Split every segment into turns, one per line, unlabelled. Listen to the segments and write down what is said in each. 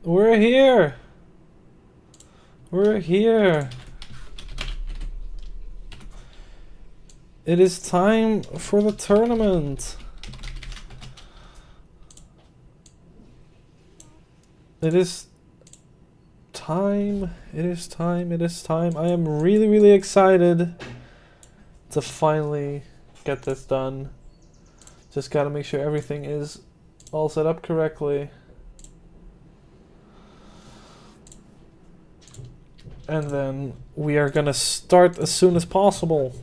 We're here. We're here. It is time for the tournament. It is time. It is time. It is time. I am really, really excited to finally get this done. Just gotta make sure everything is all set up correctly. And then we are gonna start as soon as possible.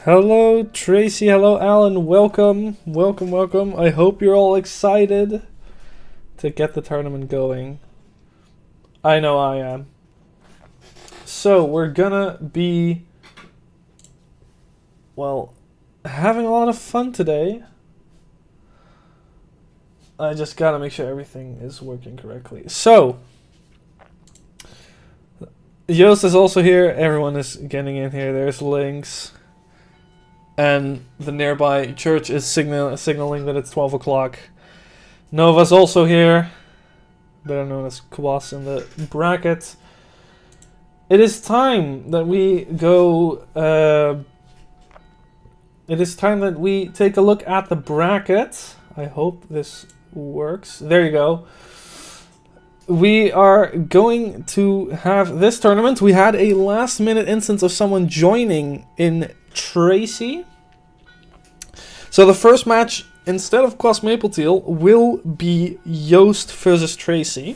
Hello Tracy, hello Alan, welcome, welcome, welcome. I hope you're all excited to get the tournament going. I know I am. So we're gonna be, well, having a lot of fun today. I just gotta make sure everything is working correctly. So, Joost is also here, everyone is getting in here, there's links. And the nearby church is signaling that it's 12 o'clock. Nova's also here, better known as Kwas in the bracket. It is time that we go. It is time that we take a look at the bracket. I hope this works. There you go. We are going to have this tournament. We had a last-minute instance of someone joining in Tracy. So the first match, instead of Kwas Mapleteel, will be Joost versus Tracy.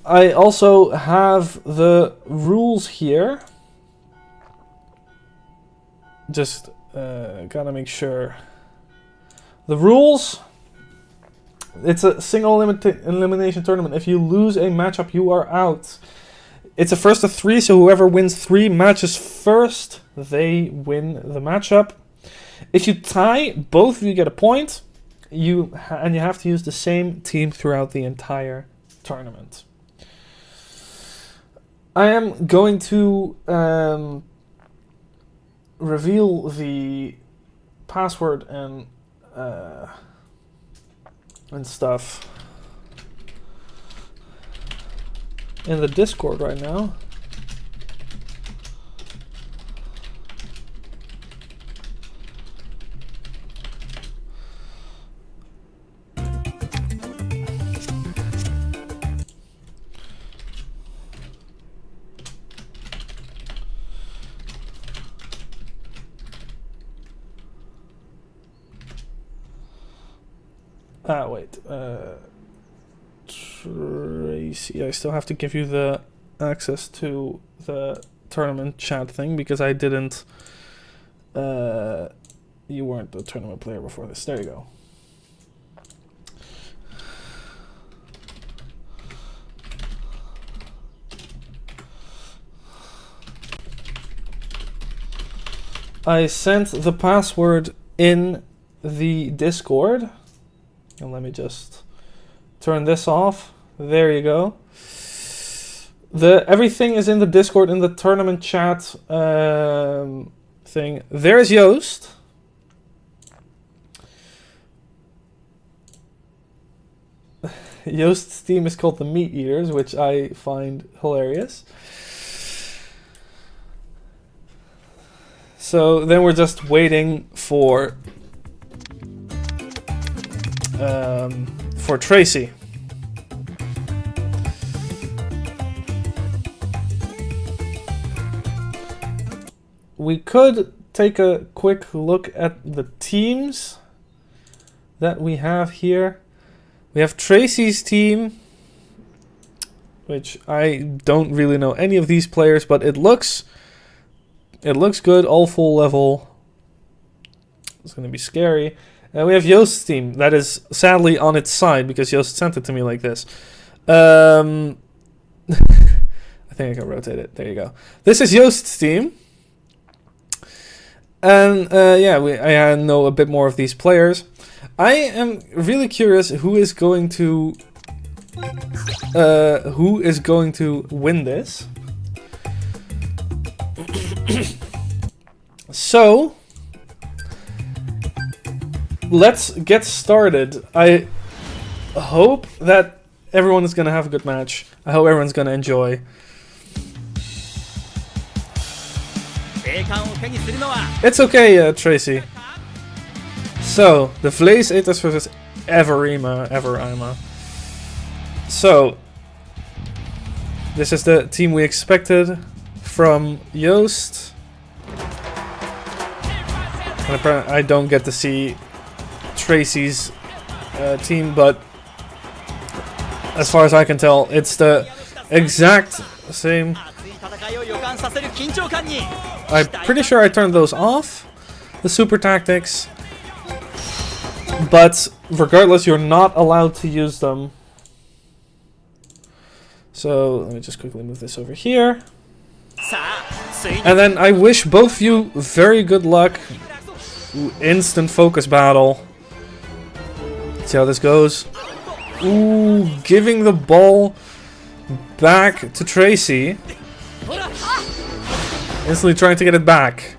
I also have the rules here. Just gotta make sure. The rules. It's a single elimination tournament. If you lose a matchup, you are out. It's a first of 3, so whoever wins 3 matches first, they win the matchup. If you tie, both of you get a point. And you have to use the same team throughout the entire tournament. I am going to reveal the password and stuff in the Discord right now. Wait. Tracy, I still have to give you the access to the tournament chat thing because I didn't. You weren't the tournament player before this. There you go. I sent the password in the Discord. And let me just turn this off. There you go. Everything is in the Discord, in the tournament chat thing. There's Joost. Joost's team is called the Meat Eaters, which I find hilarious. So then we're just waiting for Tracy. We could take a quick look at the teams that we have here. We have Tracy's team, which I don't really know any of these players, but it looks good, all full level. It's going to be scary. And we have Joost's team. That is sadly on its side because Joost sent it to me like this. I think I can rotate it. There you go. This is Joost's team. And yeah, I know a bit more of these players. I am really curious who is going to win this. So let's get started. I hope that everyone is gonna have a good match. I hope everyone's gonna enjoy. It's okay, Tracy. So, the Vlees Eaters versus Everima. So, this is the team we expected from Joost. And apparently I don't get to see Tracy's team, but as far as I can tell, it's the exact same. I'm pretty sure I turned those off, the super tactics, but regardless, you're not allowed to use them. So let me just quickly move this over here. And then I wish both of you very good luck. Ooh, instant focus battle. See how this goes. Ooh, giving the ball back to Tracy. Instantly trying to get it back.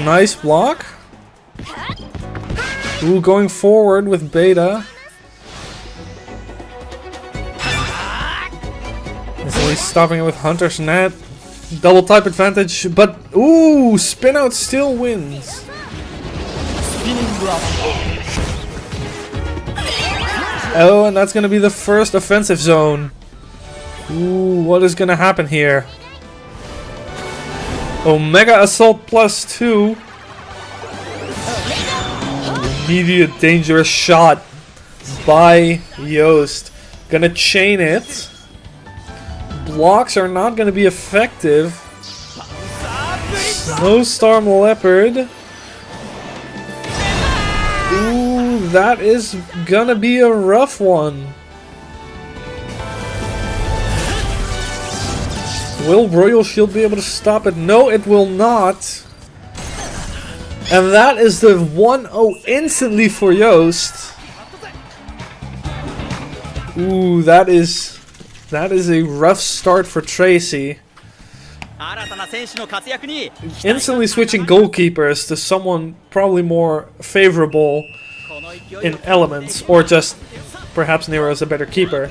Nice block. Ooh, going forward with Beta. Instantly stopping it with Hunter's Net. Double type advantage, but ooh, spin out still wins. Oh, and that's gonna be the first offensive zone. Ooh, what is gonna happen here? Omega Assault +2. Immediate dangerous shot by Joost. Gonna chain it. Blocks are not gonna be effective. Snowstorm Leopard. Ooh, that is gonna be a rough one. Will Royal Shield be able to stop it? No, it will not. And that is the 1-0 instantly for Joost. Ooh, that is a rough start for Tracy. Instantly switching goalkeepers to someone probably more favorable in elements, or just perhaps Nero is a better keeper.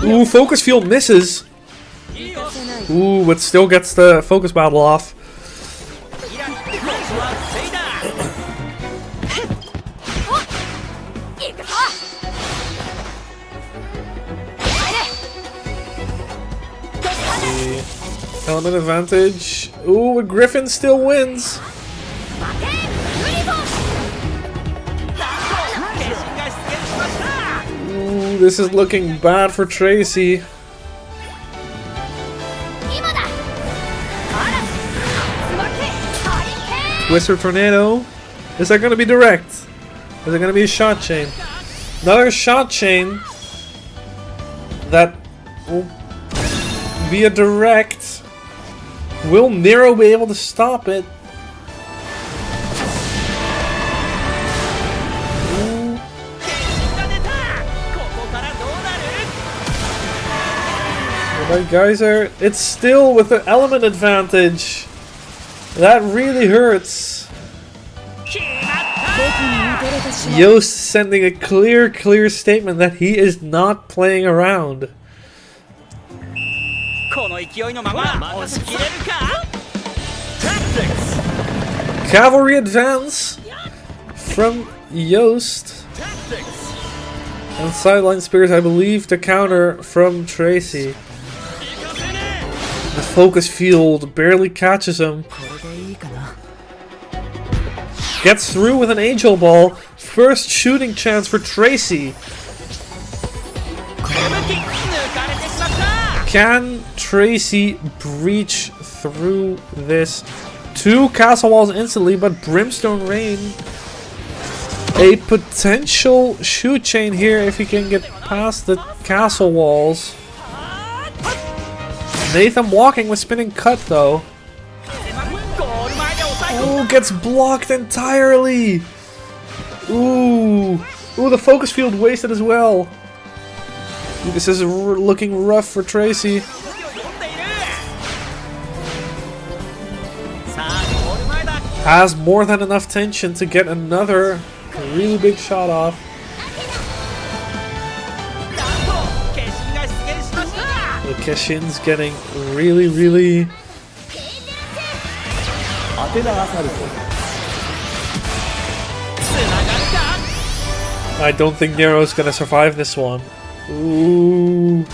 Ooh, focus field misses. Ooh, but still gets the focus battle off. The element advantage. Ooh, but Griffin still wins. Ooh, this is looking bad for Tracy. Twister Tornado. Is that going to be direct? Is it going to be a shot chain? Another shot chain that will be a direct. Will Nero be able to stop it? Alright, guys, it's still with the element advantage. That really hurts. Joost sending a clear statement that he is not playing around. Cavalry advance from Joost. And sideline spears, I believe, to counter from Tracy. The focus field barely catches him. Gets through with an angel ball. First shooting chance for Tracy. Can Tracy breach through this? Two castle walls instantly, but Brimstone Rain. A potential shoot chain here if he can get past the castle walls. Nathan walking with spinning cut though. Oh, gets blocked entirely. Ooh, the focus field wasted as well. This is looking rough for Tracy. Has more than enough tension to get another really big shot off. The Keshin's getting really... I don't think Nero's gonna survive this one. Ooh,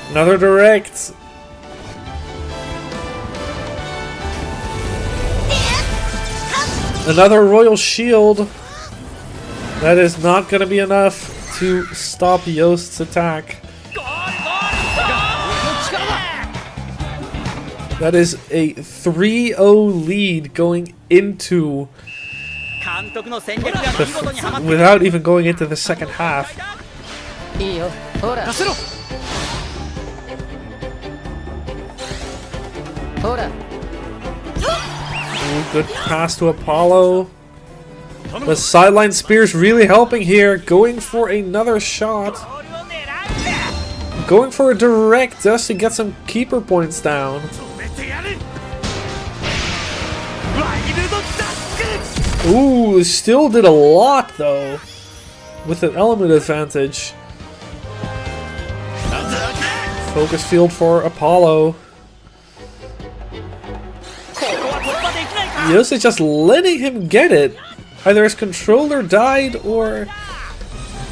another direct. Another Royal Shield. That is not gonna be enough to stop Yost's attack. That is a 3-0 lead going into without even going into the second half. Ooh, good pass to Apollo. The sideline spear's really helping here. Going for another shot. Going for a direct just to get some keeper points down. Ooh, still did a lot though. With an element advantage. Focus field for Apollo. Yost is just letting him get it. Either his controller died or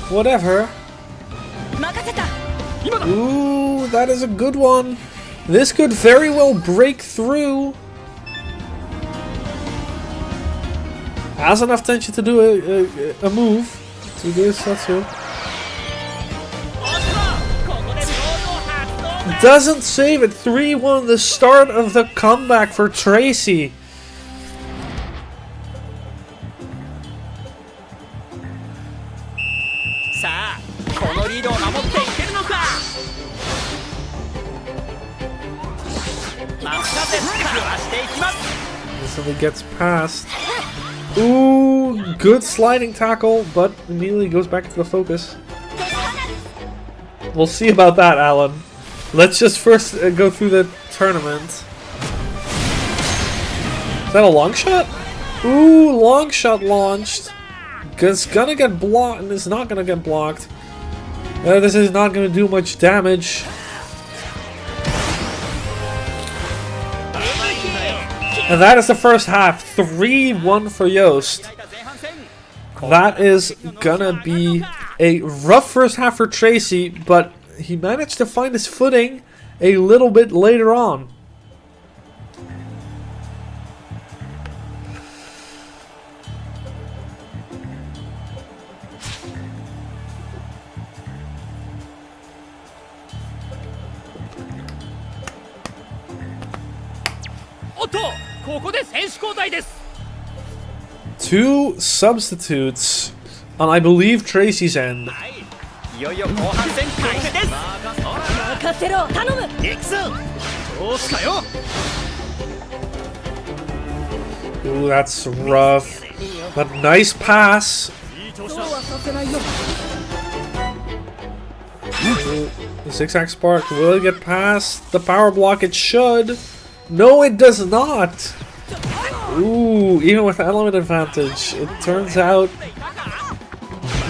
whatever. Ooh, that is a good one. This could very well break through. Has enough tension to do a move. To do a Setsu. Doesn't save it. 3-1, the start of the comeback for Tracy. This gets past. Ooh, good sliding tackle, but immediately goes back to the focus. We'll see about that, Alan. Let's just first go through the tournament. Is that a long shot? Ooh, long shot launched. It's gonna get blocked, and it's not gonna get blocked. This is not gonna do much damage. And that is the first half. 3-1 for Yost. That is gonna be a rough first half for Tracy, but he managed to find his footing a little bit later on. Two substitutes on, I believe, Tracy's end. Ooh, that's rough. But nice pass. Ooh, the zigzag spark will it get past the power block? It should. No, it does not. Ooh, even with element advantage, it turns out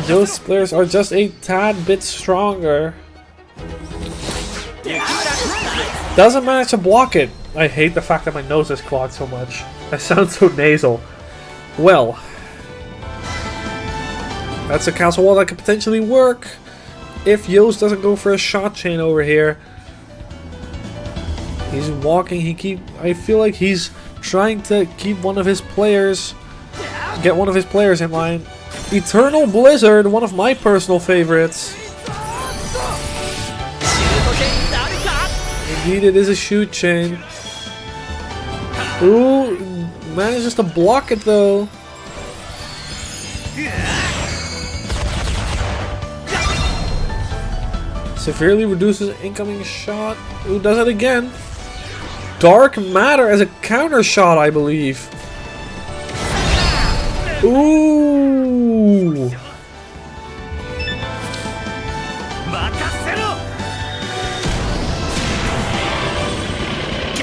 those players are just a tad bit stronger. Doesn't manage to block it. I hate the fact that my nose is clogged so much. I sound so nasal. Well, that's a castle wall that could potentially work if Yost doesn't go for a shot chain over here. He's walking, I feel like he's trying to keep one of his players, get one of his players in line. Eternal Blizzard, one of my personal favorites. Indeed, it is a shoot chain. Ooh, manages to block it though. Severely reduces incoming shot. Ooh, does it again. Dark Matter as a counter shot, I believe. Ooh.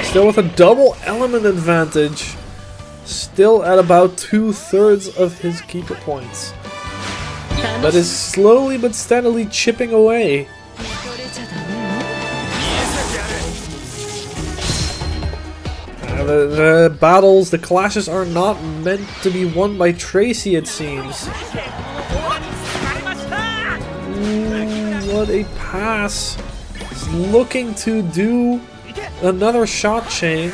Still with a double element advantage. Still at about 2/3 of his keeper points. But is slowly but steadily chipping away. The battles, the clashes are not meant to be won by Tracy, it seems. Ooh, what a pass. He's looking to do another shot chain.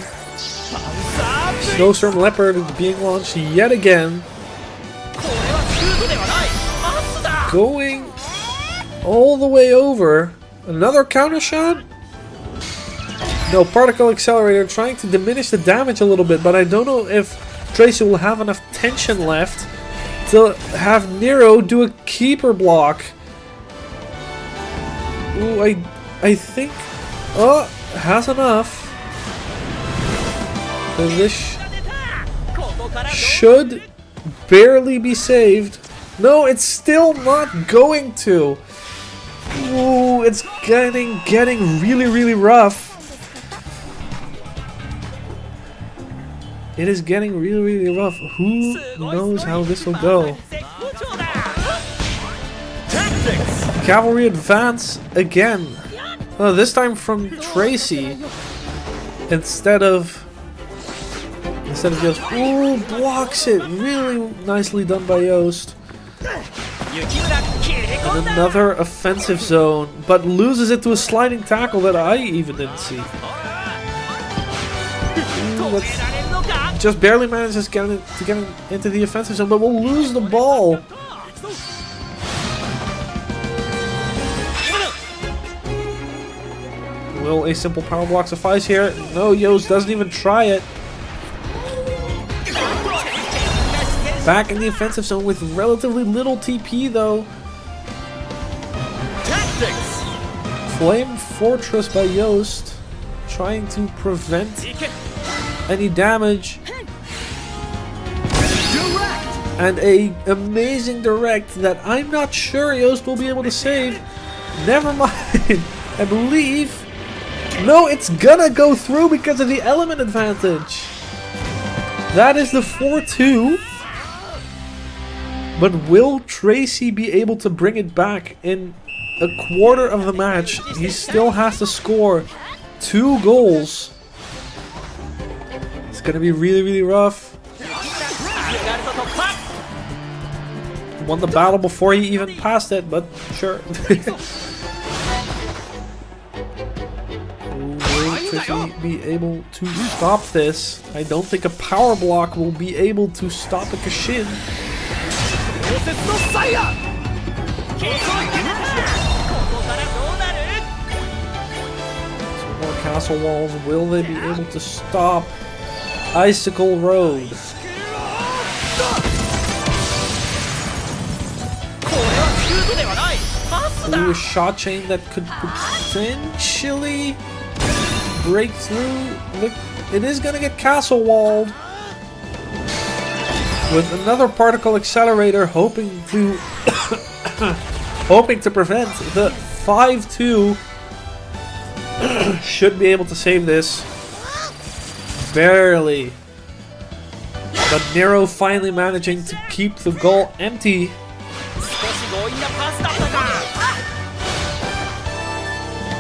Snowstorm Leopard being launched yet again. Going all the way over. Another counter shot? No, Particle Accelerator trying to diminish the damage a little bit, but I don't know if Tracy will have enough tension left to have Nero do a keeper block. Ooh, I think... Oh, has enough. So this should barely be saved. No, it's still not going to. Ooh, it's getting really rough. It is getting really rough. Who knows how this will go? Cavalry advance again. Oh, this time from Tracy instead of Yost. Ooh, blocks it. Really nicely done by Yost. And another offensive zone, but loses it to a sliding tackle that I even didn't see. Ooh, just barely manages to get into the offensive zone, but will lose the ball. Will a simple power block suffice here? No, Yost doesn't even try it. Back in the offensive zone with relatively little TP though. Flame Fortress by Yost, trying to prevent any damage. And a amazing direct that I'm not sure Yost will be able to save. Never mind. I believe. No, it's gonna go through because of the element advantage. That is the 4-2. But will Tracy be able to bring it back in a quarter of the match? He still has to score 2 goals. It's gonna be really rough. Won the battle before he even passed it, but sure. Will Tracy be able to stop this? I don't think a power block will be able to stop a Kashin. Some more castle walls. Will they be able to stop Icicle Road? Ooh, a shot chain that could potentially break through. Look, it is gonna get castle walled. With another particle accelerator, hoping to prevent the 5-2. Should be able to save this. Barely. But Nero finally managing to keep the goal empty.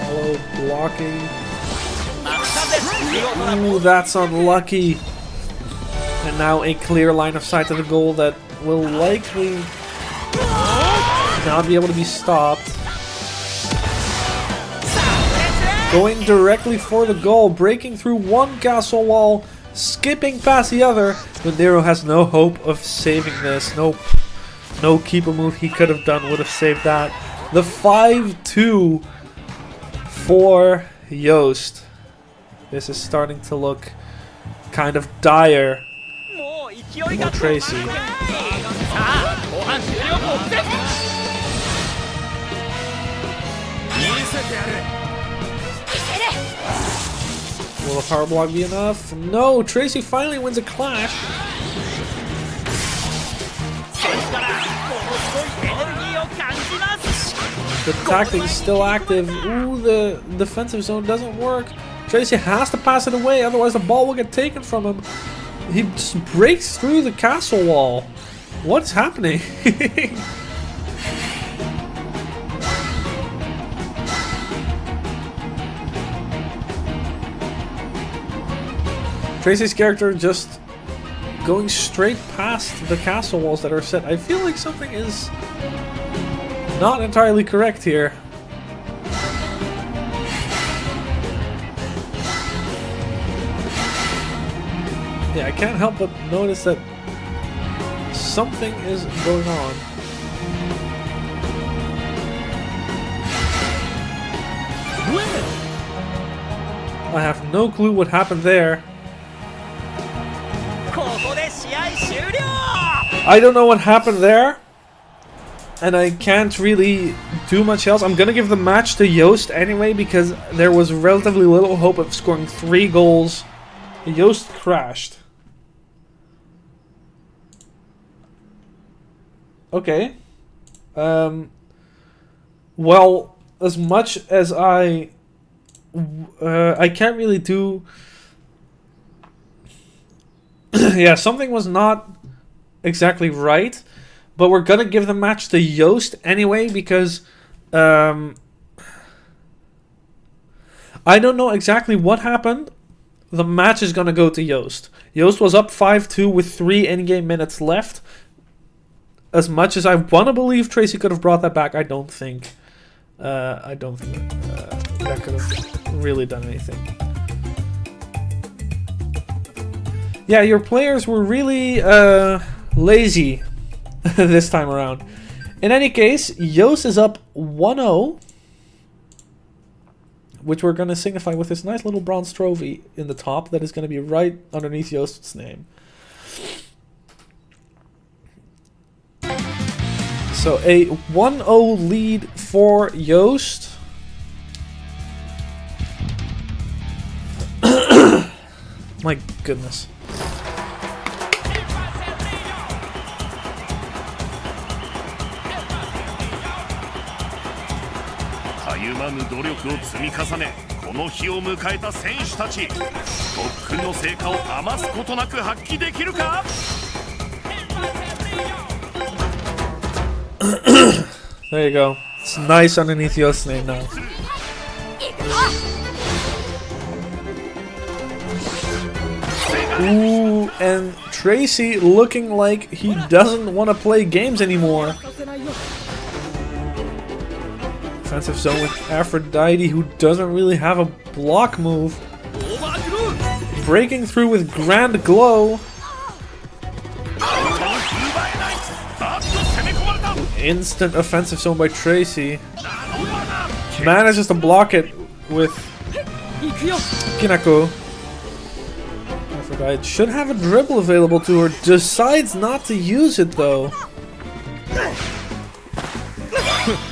Hollow blocking. Ooh, that's unlucky. And now a clear line of sight to the goal that will likely not be able to be stopped. Going directly for the goal, breaking through one castle wall, skipping past the other, but Nero has no hope of saving this. Nope. No keeper move he could have done would have saved that. The 5-2 for Yost. This is starting to look kind of dire. For Tracy. Will a power block be enough? No, Tracy finally wins a clash. The tactic is still active. Ooh, the defensive zone doesn't work. Tracy has to pass it away, otherwise the ball will get taken from him. He just breaks through the castle wall. What's happening? Tracy's character just going straight past the castle walls that are set. I feel like something is not entirely correct here. Yeah, I can't help but notice that something is going on. I have no clue what happened there. I don't know what happened there, and I can't really do much else. I'm gonna give the match to Yost anyway because there was relatively little hope of scoring 3 goals. Yost crashed. Okay. Well, as much as I can't really do. Yeah, something was not exactly right, but we're gonna give the match to Yost anyway because I don't know exactly what happened. The match is gonna go to Yost. Yost was up 5-2 with 3 in-game minutes left. As much as I want to believe Tracy could have brought that back, I don't think that could have really done anything. Yeah, your players were really lazy this time around. In any case, Yost is up 1-0, which we're going to signify with this nice little bronze trophy in the top that is going to be right underneath Yost's name. So a 1-0 lead for Yost. My goodness. There you go. It's nice underneath Yost's name now. Ooh, and Tracy looking like he doesn't want to play games anymore. Defensive zone with Aphrodite, who doesn't really have a block move. Breaking through with Grand Glow. Instant offensive zone by Tracy. Manages to block it with Kinako. Aphrodite should have a dribble available to her. Decides not to use it though.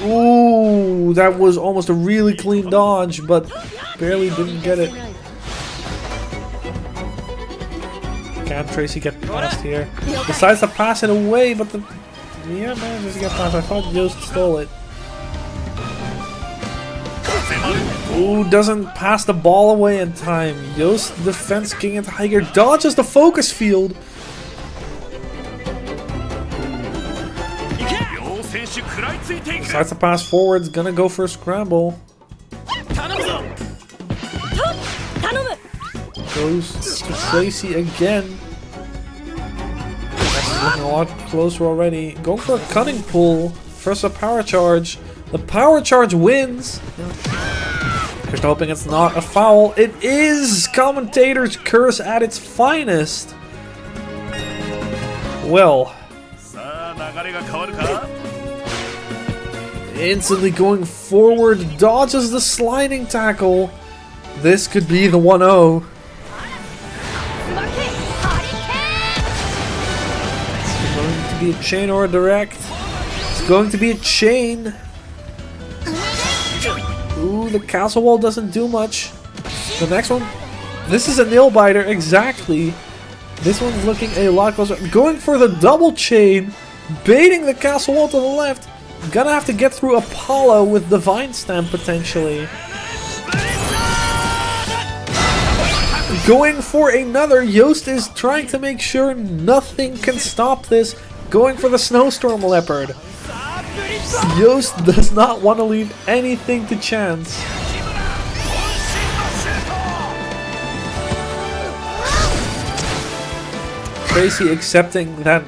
Ooh, that was almost a really clean dodge, but barely didn't get it. Can Tracy get past here? Decides to pass it away, but the... Yeah, manages to get past. I thought Yost stole it. Ooh, doesn't pass the ball away in time. Yost, defense king and tiger, dodges the focus field. Decides to pass forwards, gonna go for a scramble. Goes to Tracy again. Looking a lot closer already. Going for a cutting pull. First a power charge. The power charge wins. Just hoping it's not a foul. It is! Commentator's curse at its finest. Well. Instantly going forward. Dodges the sliding tackle. This could be the 1-0. Be a chain or a direct. It's going to be a chain. Ooh, the castle wall doesn't do much. The next one This is a nail biter, exactly. This one's looking a lot closer. Going for the double chain, baiting the castle wall to the left. Gonna have to get through Apollo with Divine Stamp potentially. Going for another. Yost is trying to make sure nothing can stop this. Going for the Snowstorm Leopard. Yost does not want to leave anything to chance. Tracy accepting that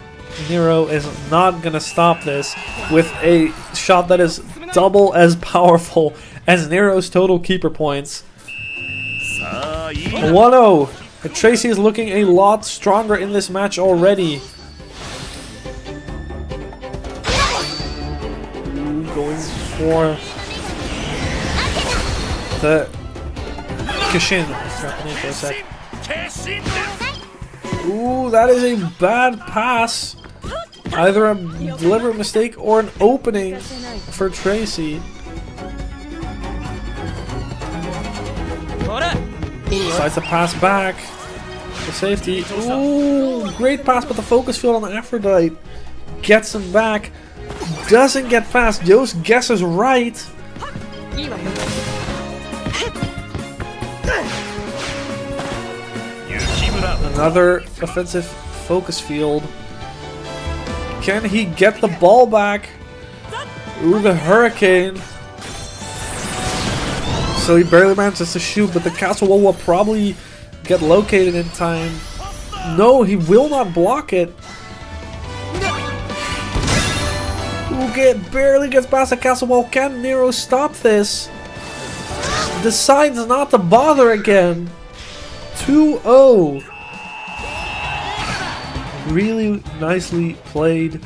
Nero is not gonna stop this with a shot that is double as powerful as Nero's total keeper points. 1-0. Tracy is looking a lot stronger in this match already. Going for the Kishin. Forgot the name for a sec. Ooh, that is a bad pass. Either a deliberate mistake or an opening for Tracy. Decides to pass back for safety. Ooh, great pass, but the focus field on Aphrodite gets him back. Doesn't get past. Yost guesses right. Another offensive focus field. Can he get the ball back? Ooh, the Hurricane. So he barely manages to shoot, but the castle wall will probably get located in time. No, he will not block it. Ooh, barely gets past the castle wall. Can Nero stop this? Decides not to bother again. 2-0. Really nicely played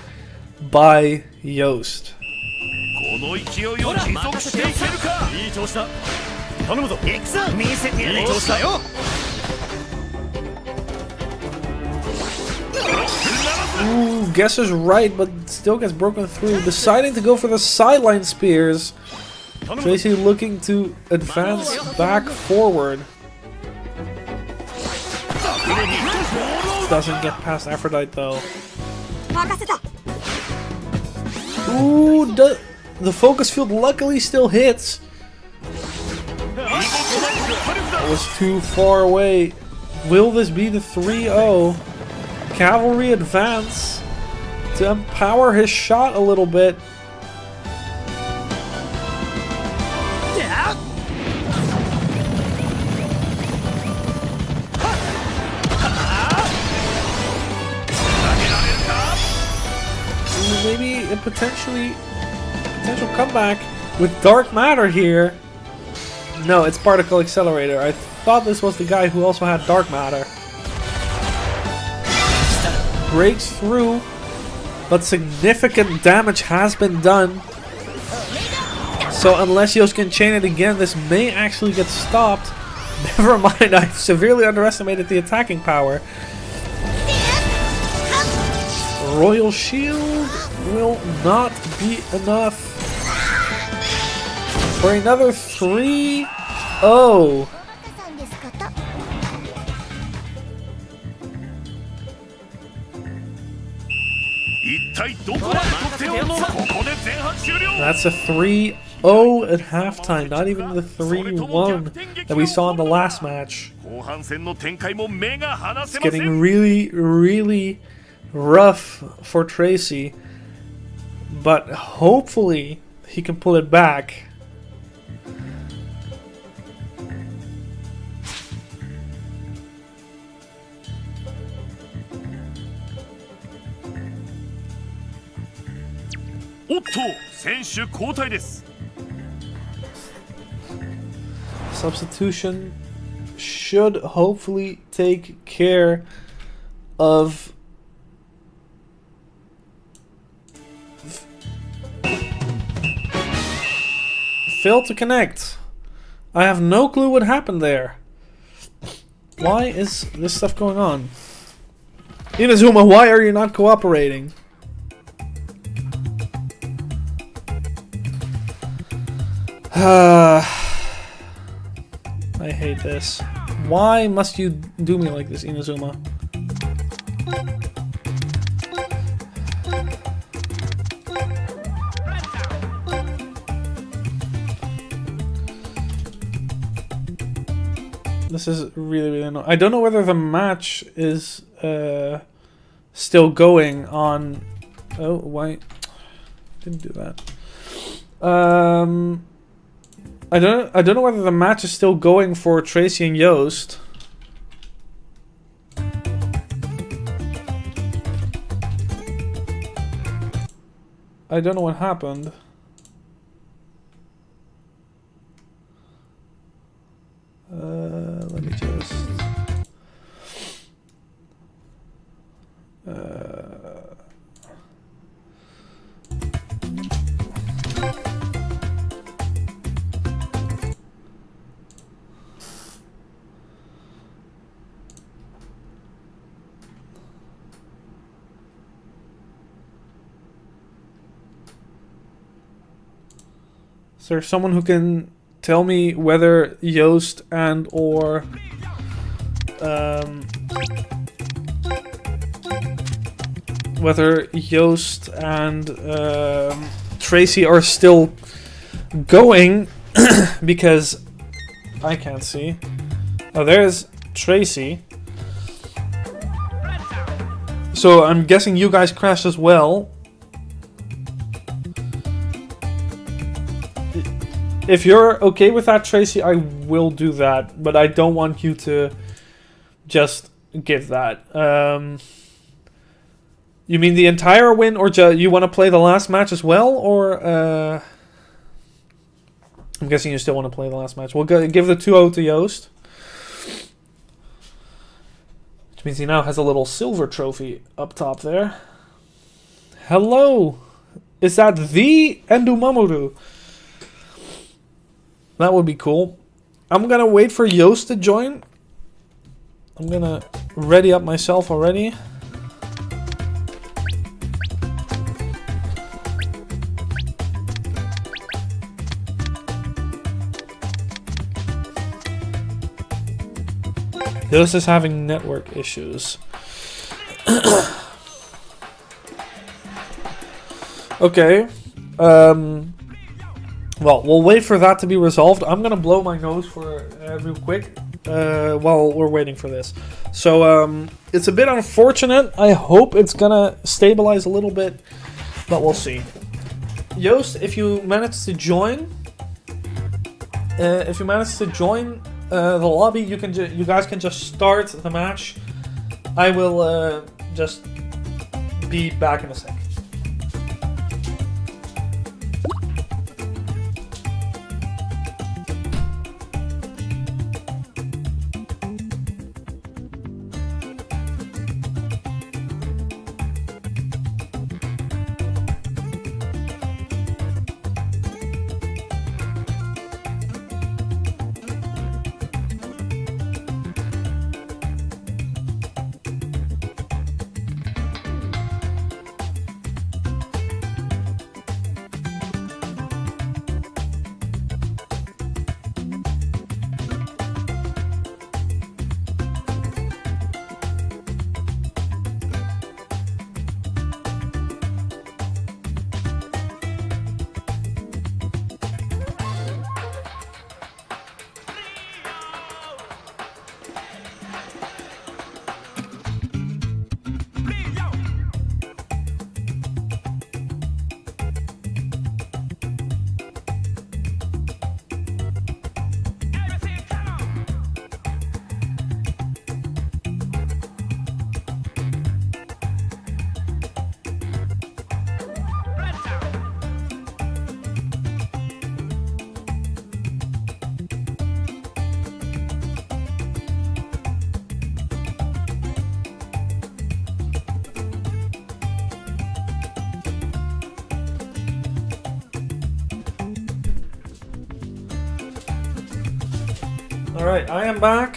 by Yost. Ooh, guesses right, but still gets broken through. Deciding to go for the sideline spears. Tracy looking to advance back forward. Doesn't get past Aphrodite though. Ooh, the focus field luckily still hits. That was too far away. Will this be the 3-0? Cavalry advance to empower his shot a little bit. Maybe a potential comeback with Dark Matter here. No, it's Particle Accelerator. I thought this was the guy who also had Dark Matter. Breaks through, but significant damage has been done. So unless Yost can chain it again, this may actually get stopped. Never mind, I severely underestimated the attacking power. Royal Shield will not be enough for another 3-0. That's a 3-0 at halftime, not even the 3-1 that we saw in the last match. It's getting really, really rough for Tracy, but hopefully he can pull it back. Substitution should hopefully take care of failed to connect. I have no clue what happened there. Why is this stuff going on? Inazuma, why are you not cooperating? I hate this. Why must you do me like this, Inazuma? This is really, really annoying. I don't know whether the match is still going on. Oh, why? Didn't do that. I don't know whether the match is still going for Tracy and Joost. I don't know what happened. Let me just... Is there someone who can tell me whether Joost and or Tracy are still going? Because I can't see. Oh, there's Tracy. So I'm guessing you guys crashed as well. If you're okay with that, Tracy, I will do that. But I don't want you to just give that. You mean the entire win, or you want to play the last match as well? Or I'm guessing you still want to play the last match. We'll give the 2-0 to Joost. Which means he now has a little silver trophy up top there. Hello! Is that the Endu Mamoru? That would be cool. I'm gonna wait for Joost to join. I'm gonna ready up myself already. Joost is having network issues. Okay. Well, we'll wait for that to be resolved. I'm gonna blow my nose for real quick while we're waiting for this. So it's a bit unfortunate. I hope it's gonna stabilize a little bit, but we'll see. Joost, if you manage to join, the lobby, you guys can just start the match. I will just be back in a sec. Alright, I am back.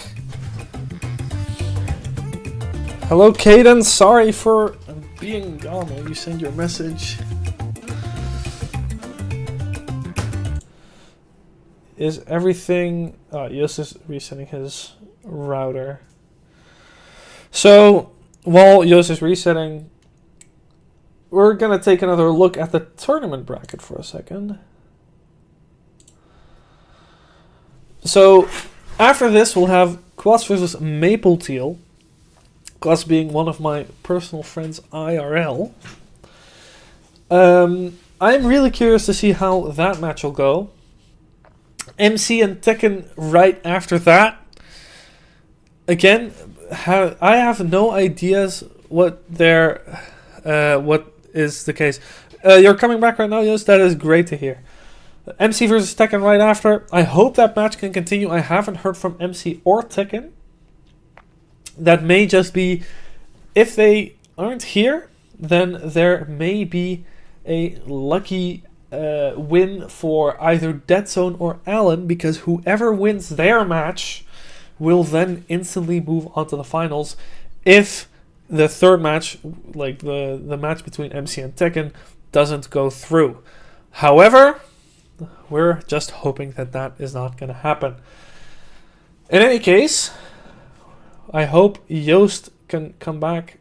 Hello, Caden. Sorry for being gone while you send your message. Is everything... Joost is resetting his router. So, while Joost is resetting, we're going to take another look at the tournament bracket for a second. So, after this, we'll have Kwas versus Maple Teal. Kwas being one of my personal friends IRL. I'm really curious to see how that match will go. MC and Tekken right after that. Again, I have no ideas what is the case. You're coming back right now, yes? That is great to hear. MC versus Tekken right after. I hope that match can continue. I haven't heard from MC or Tekken. That may just be, if they aren't here, then there may be a lucky win for either Dead Zone or Alan, because whoever wins their match will then instantly move on to the finals. If the third match, like the match between MC and Tekken, doesn't go through. However, we're just hoping that that is not going to happen. In any case, I hope Joost can come back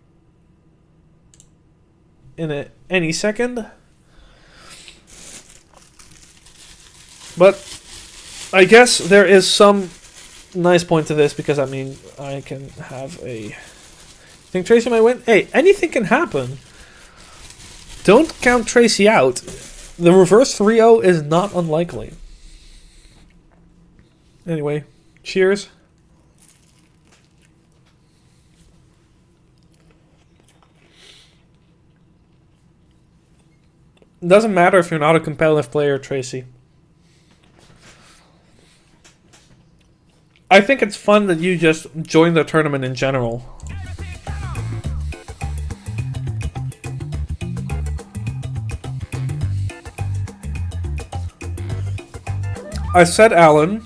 in any second. But I guess there is some nice point to this, because I mean, I can have a... I think Tracy might win. Hey, anything can happen. Don't count Tracy out. The reverse 3-0 is not unlikely. Anyway, cheers. It doesn't matter if you're not a competitive player, Tracy. I think it's fun that you just joined the tournament in general. I said, Alan,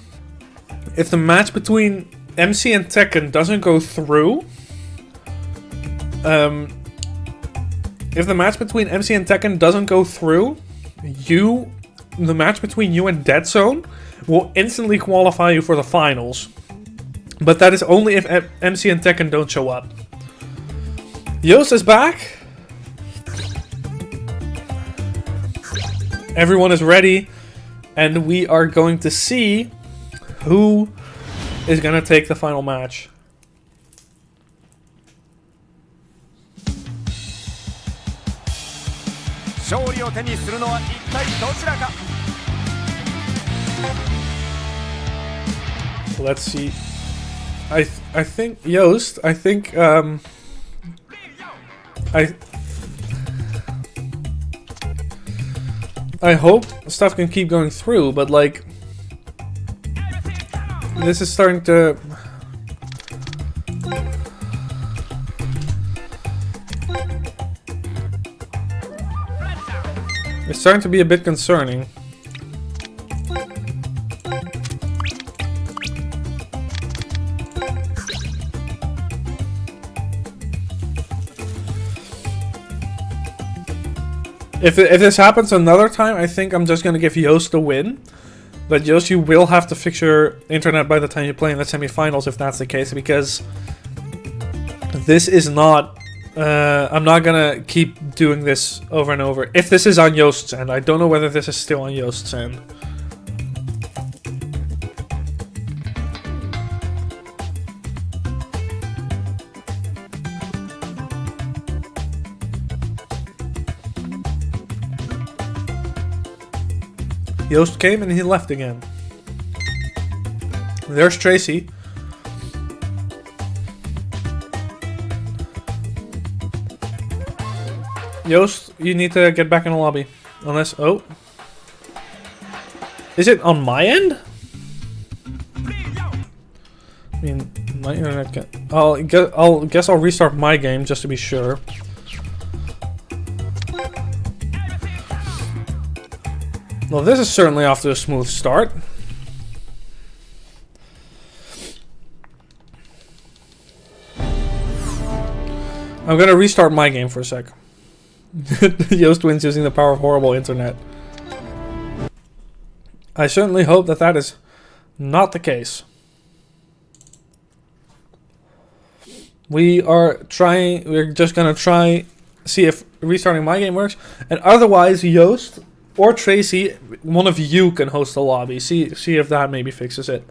if the match between MC and Tekken doesn't go through, the match between between you and Dead Zone will instantly qualify you for the finals. But that is only if MC and Tekken don't show up. Joost is back. Everyone is ready. And we are going to see who is going to take the final match. Let's see. I think Joost. I hope stuff can keep going through, but like, this is starting to... It's starting to be a bit concerning. If this happens another time, I think I'm just going to give Joost the win. But Joost, you will have to fix your internet by the time you play in the semifinals if that's the case. Because this is not... I'm not going to keep doing this over and over. If this is on Joost's end. I don't know whether this is still on Joost's end. Joost came and he left again. There's Tracy. Joost, you need to get back in the lobby. Unless... Oh. Is it on my end? I mean, my internet can... I'll guess I'll restart my game just to be sure. Well, this is certainly off to a smooth start. I'm gonna restart my game for a sec. Joost wins using the power of horrible internet. I certainly hope that that is not the case. We're just gonna try, see if restarting my game works. And otherwise, Joost or Tracy, one of you can host the lobby. See if that maybe fixes it.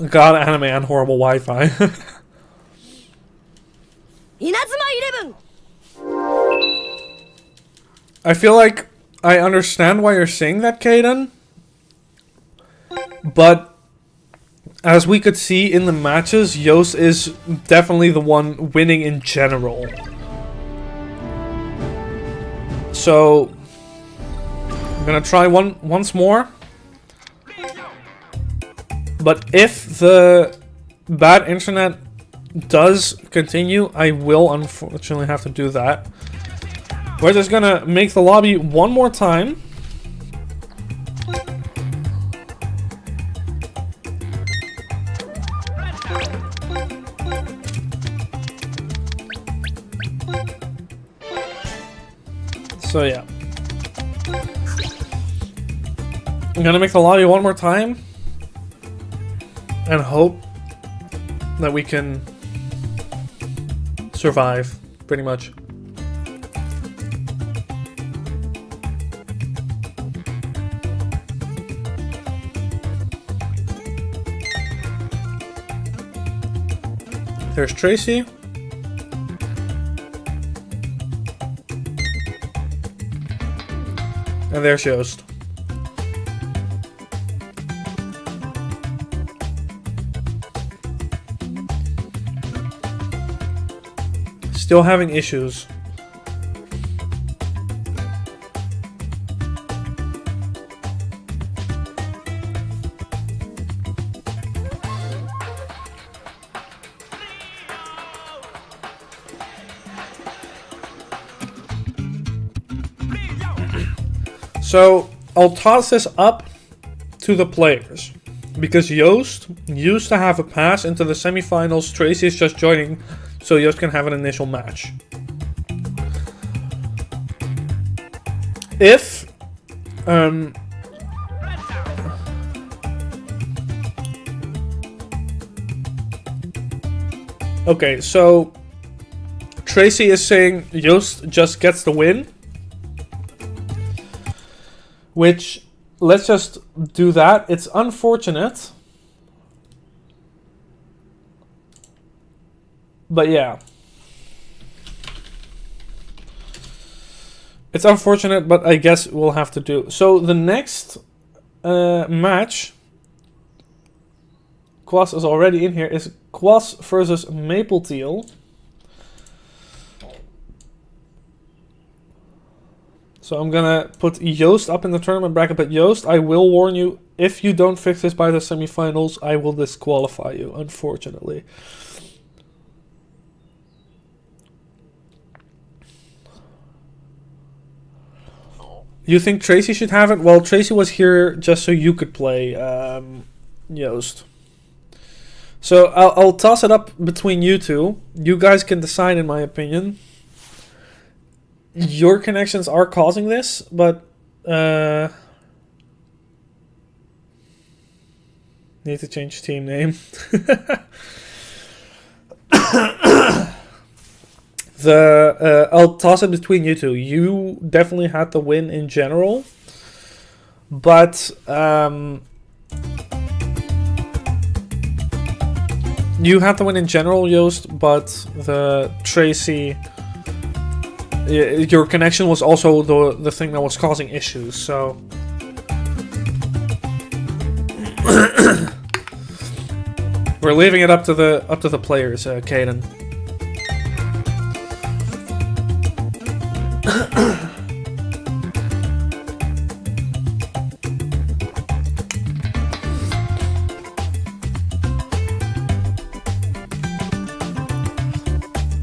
God, anime and horrible Wi-Fi.
Inazuma 11!
I feel like I understand why you're saying that, Kaden. But as we could see in the matches, Joost is definitely the one winning in general. So I'm gonna try once more. But if the bad internet does continue, I will unfortunately have to do that. We're just gonna make the lobby one more time. So yeah. I'm gonna make the lobby one more time. And hope that we can survive, pretty much. There's Tracy. And there's Joost. Still having issues. So I'll toss this up to the players because Joost used to have a pass into the semifinals. Tracy is just joining, so Joost can have an initial match. If okay, so Tracy is saying Joost just gets the win. Which, let's just do that. It's unfortunate. But yeah. It's unfortunate, but I guess we'll have to do. So the next match, Kwas is already in here, is Kwas versus Maple Teal. So I'm gonna put Joost up in the tournament bracket, but Joost, I will warn you, if you don't fix this by the semifinals, I will disqualify you, unfortunately. You think Tracy should have it? Well, Tracy was here just so you could play Joost. So I'll toss it up between you two. You guys can decide, in my opinion. Your connections are causing this, but need to change team name. I'll toss it between you two. You definitely had the win in general, but you had the win in general, Joost. But the Tracy. Your connection was also the thing that was causing issues, so we're leaving it up to the players, Kaden.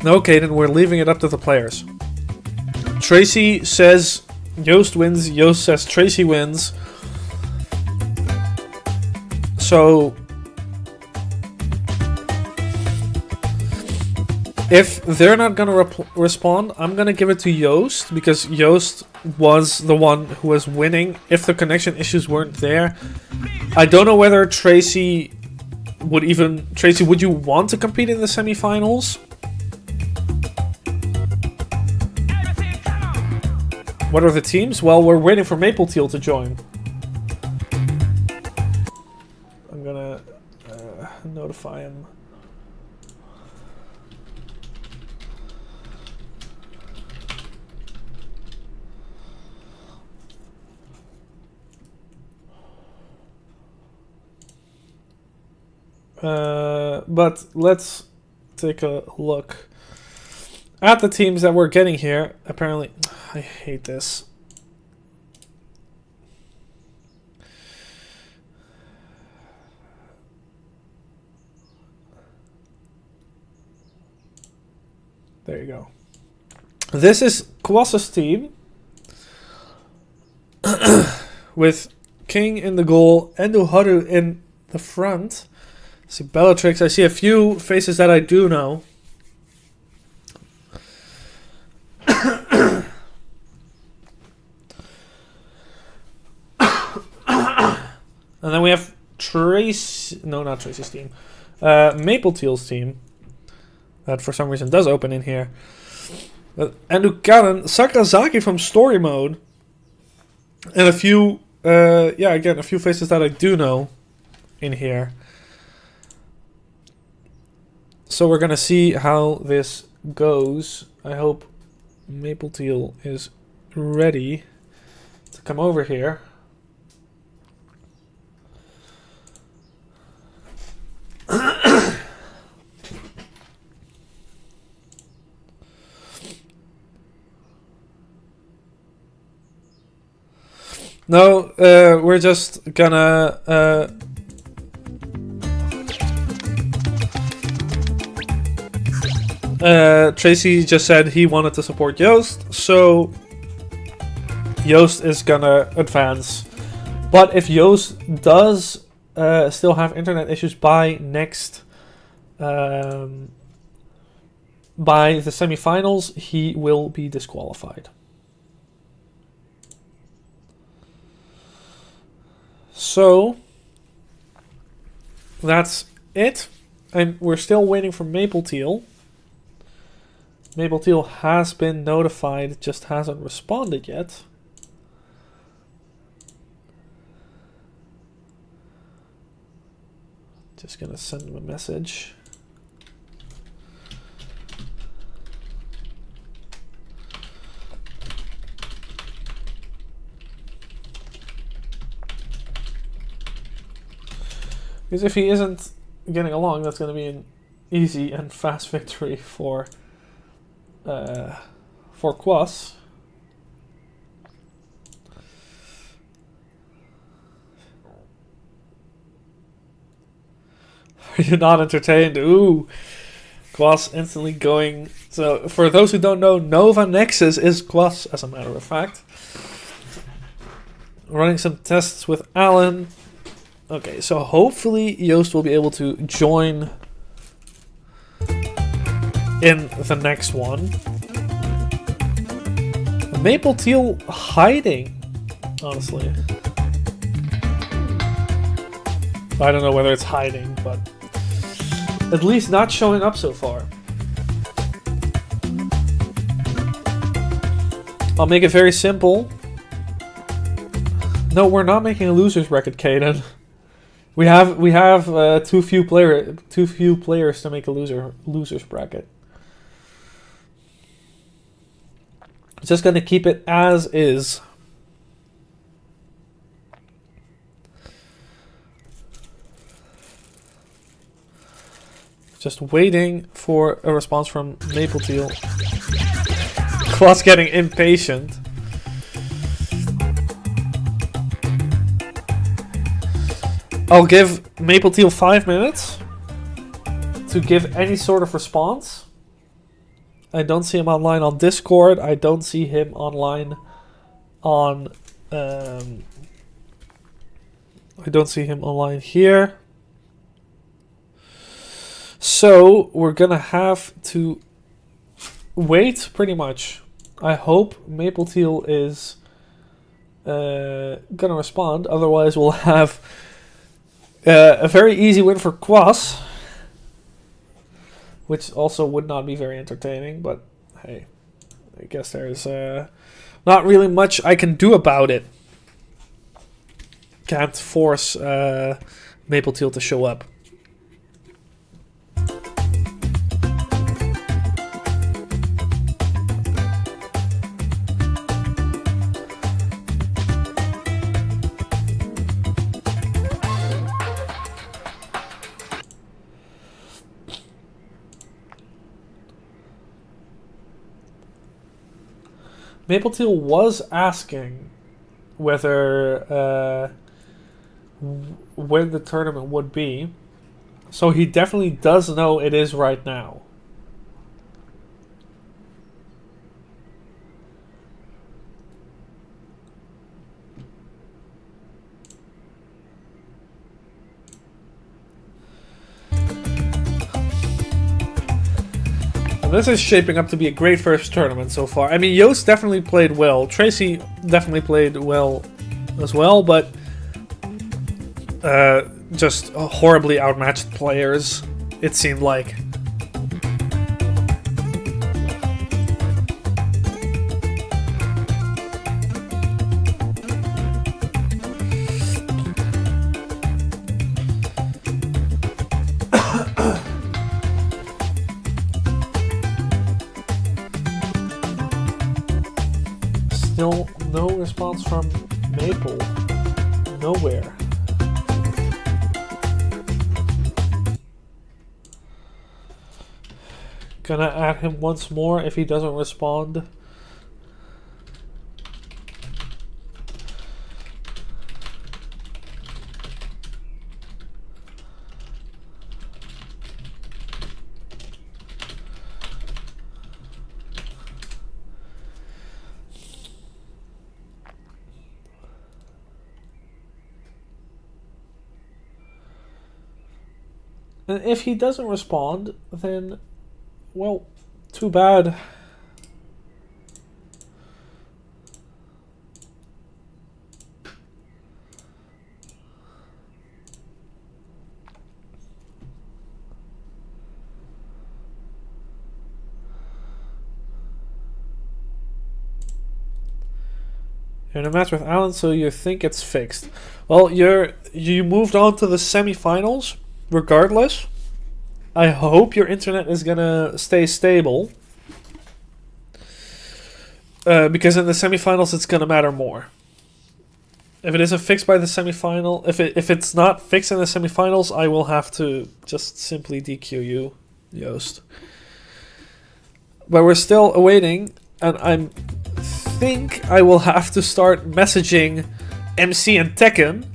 No, Kaden, we're leaving it up to the players. Tracy says Joost wins. Joost says Tracy wins. So If they're not gonna respond, I'm gonna give it to Joost, because Joost was the one who was winning if the connection issues weren't there. I don't know whether Tracy would even... Tracy, would you want to compete in the semifinals? What are the teams? Well, we're waiting for Maple Teal to join. I'm gonna notify him. But let's take a look at the teams that we're getting here. Apparently, I hate this. There you go. This is Kwas's team with King in the goal, Endo Haru in the front. I see Bellatrix. I see a few faces that I do know. And then we have Trace... No, not Trace's team. Maple Teal's team. That for some reason does open in here. And Lukanen, Sakazaki from Story Mode. And a few... yeah, again, a few faces that I do know in here. So we're gonna see how this goes. I hope Maple Teal is ready to come over here. No, we're just gonna Tracy just said he wanted to support Joost, so Joost is gonna advance. But if Joost does still have internet issues by next by the semifinals, he will be disqualified. So that's it. And we're still waiting for Maple Teal. Maple Teal has been notified, just hasn't responded yet. Just gonna send him a message. Because if he isn't getting along, that's going to be an easy and fast victory for Kwas. Are you not entertained? Ooh, Kwas instantly going. So for those who don't know, Nova Nexus is Kwas, as a matter of fact. Running some tests with Alan. Okay, so hopefully Joost will be able to join in the next one. Maple Teal hiding, honestly. I don't know whether it's hiding, but at least not showing up so far. I'll make it very simple. No, we're not making a losers bracket, Kaden. We have too few players to make a losers bracket. Just gonna keep it as is. Just waiting for a response from Maple Teal. Kwas getting impatient. I'll give Maple Teal 5 minutes to give any sort of response. I don't see him online on Discord. I don't see him online on... I don't see him online here. So we're gonna have to wait, pretty much. I hope Maple Teal is gonna respond. Otherwise, we'll have a very easy win for Quas, which also would not be very entertaining. But hey, I guess there's not really much I can do about it. Can't force Maple Teal to show up. Maple Teal was asking whether when the tournament would be, so he definitely does know it is right now. And this is shaping up to be a great first tournament so far. I mean, Joost definitely played well. Tracy definitely played well as well, but just horribly outmatched players, it seemed like. Still no response from Maple. Nowhere. Gonna add him once more if he doesn't respond. And if he doesn't respond, then, well, too bad. You're in a match with Alan, so you think it's fixed. Well, you moved on to the semifinals. Regardless, I hope your internet is gonna stay stable, because in the semifinals it's gonna matter more. If it isn't fixed by the semifinal, if it's not fixed in the semifinals, I will have to just simply DQ you, Joost. But we're still awaiting, and I think I will have to start messaging MC and Tekken.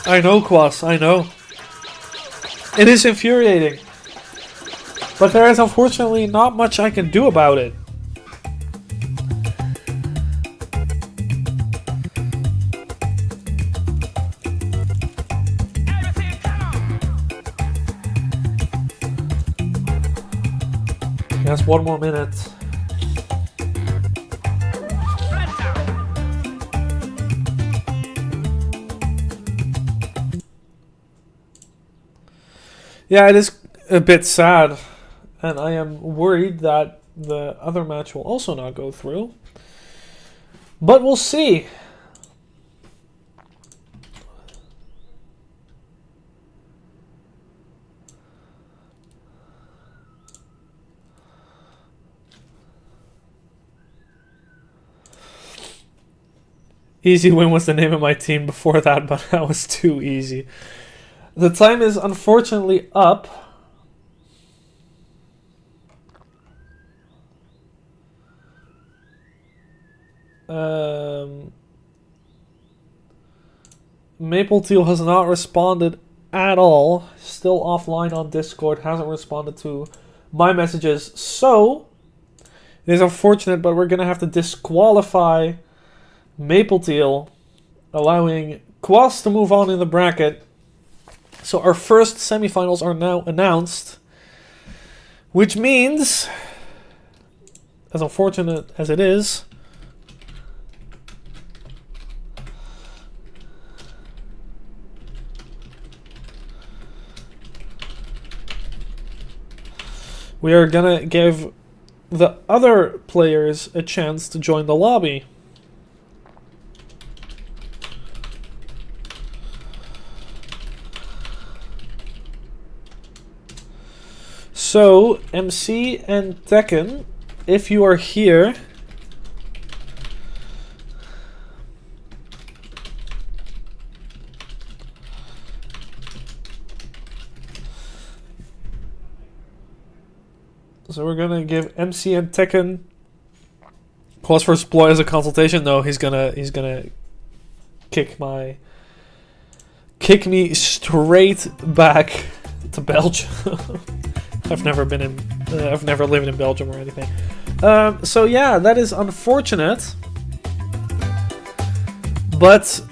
I know, Quas, I know. It is infuriating. But there is unfortunately not much I can do about it. Yes, one more minute. Yeah, it is a bit sad, and I am worried that the other match will also not go through. But we'll see. Easy Win was the name of my team before that, but that was too easy. The time is unfortunately up. Maple Teal has not responded at all. Still offline on Discord. Hasn't responded to my messages. So, it is unfortunate, but we're going to have to disqualify Maple Teal, allowing Quas to move on in the bracket. So our first semifinals are now announced, which means, as unfortunate as it is, we are gonna give the other players a chance to join the lobby. So, MC and Tekken, if you are here, so we're gonna give MC and Tekken pause for Sploy as a consultation. No, he's gonna kick me straight back to Belgium. I've never lived in Belgium or anything. So yeah, that is unfortunate, but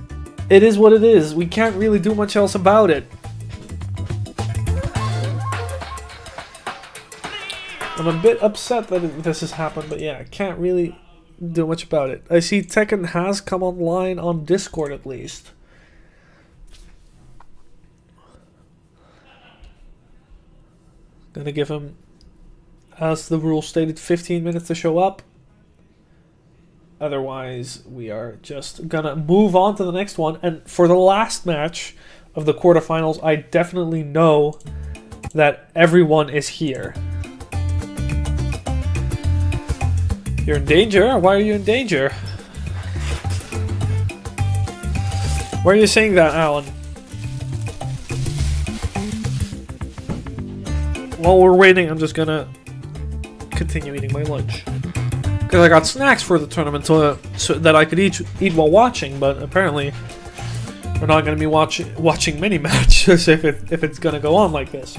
it is what it is. We can't really do much else about it. I'm a bit upset that this has happened, but yeah, I can't really do much about it. I see Tekken has come online on Discord at least. Gonna give him, as the rule stated, 15 minutes to show up. Otherwise, we are just gonna move on to the next one. And for the last match of the quarterfinals, I definitely know that everyone is here. You're in danger? Why are you in danger? Why are you saying that, Alan? While we're waiting, I'm just gonna continue eating my lunch. Because I got snacks for the tournament so that I could eat while watching, but apparently we're not gonna be watching many matches if it's gonna go on like this.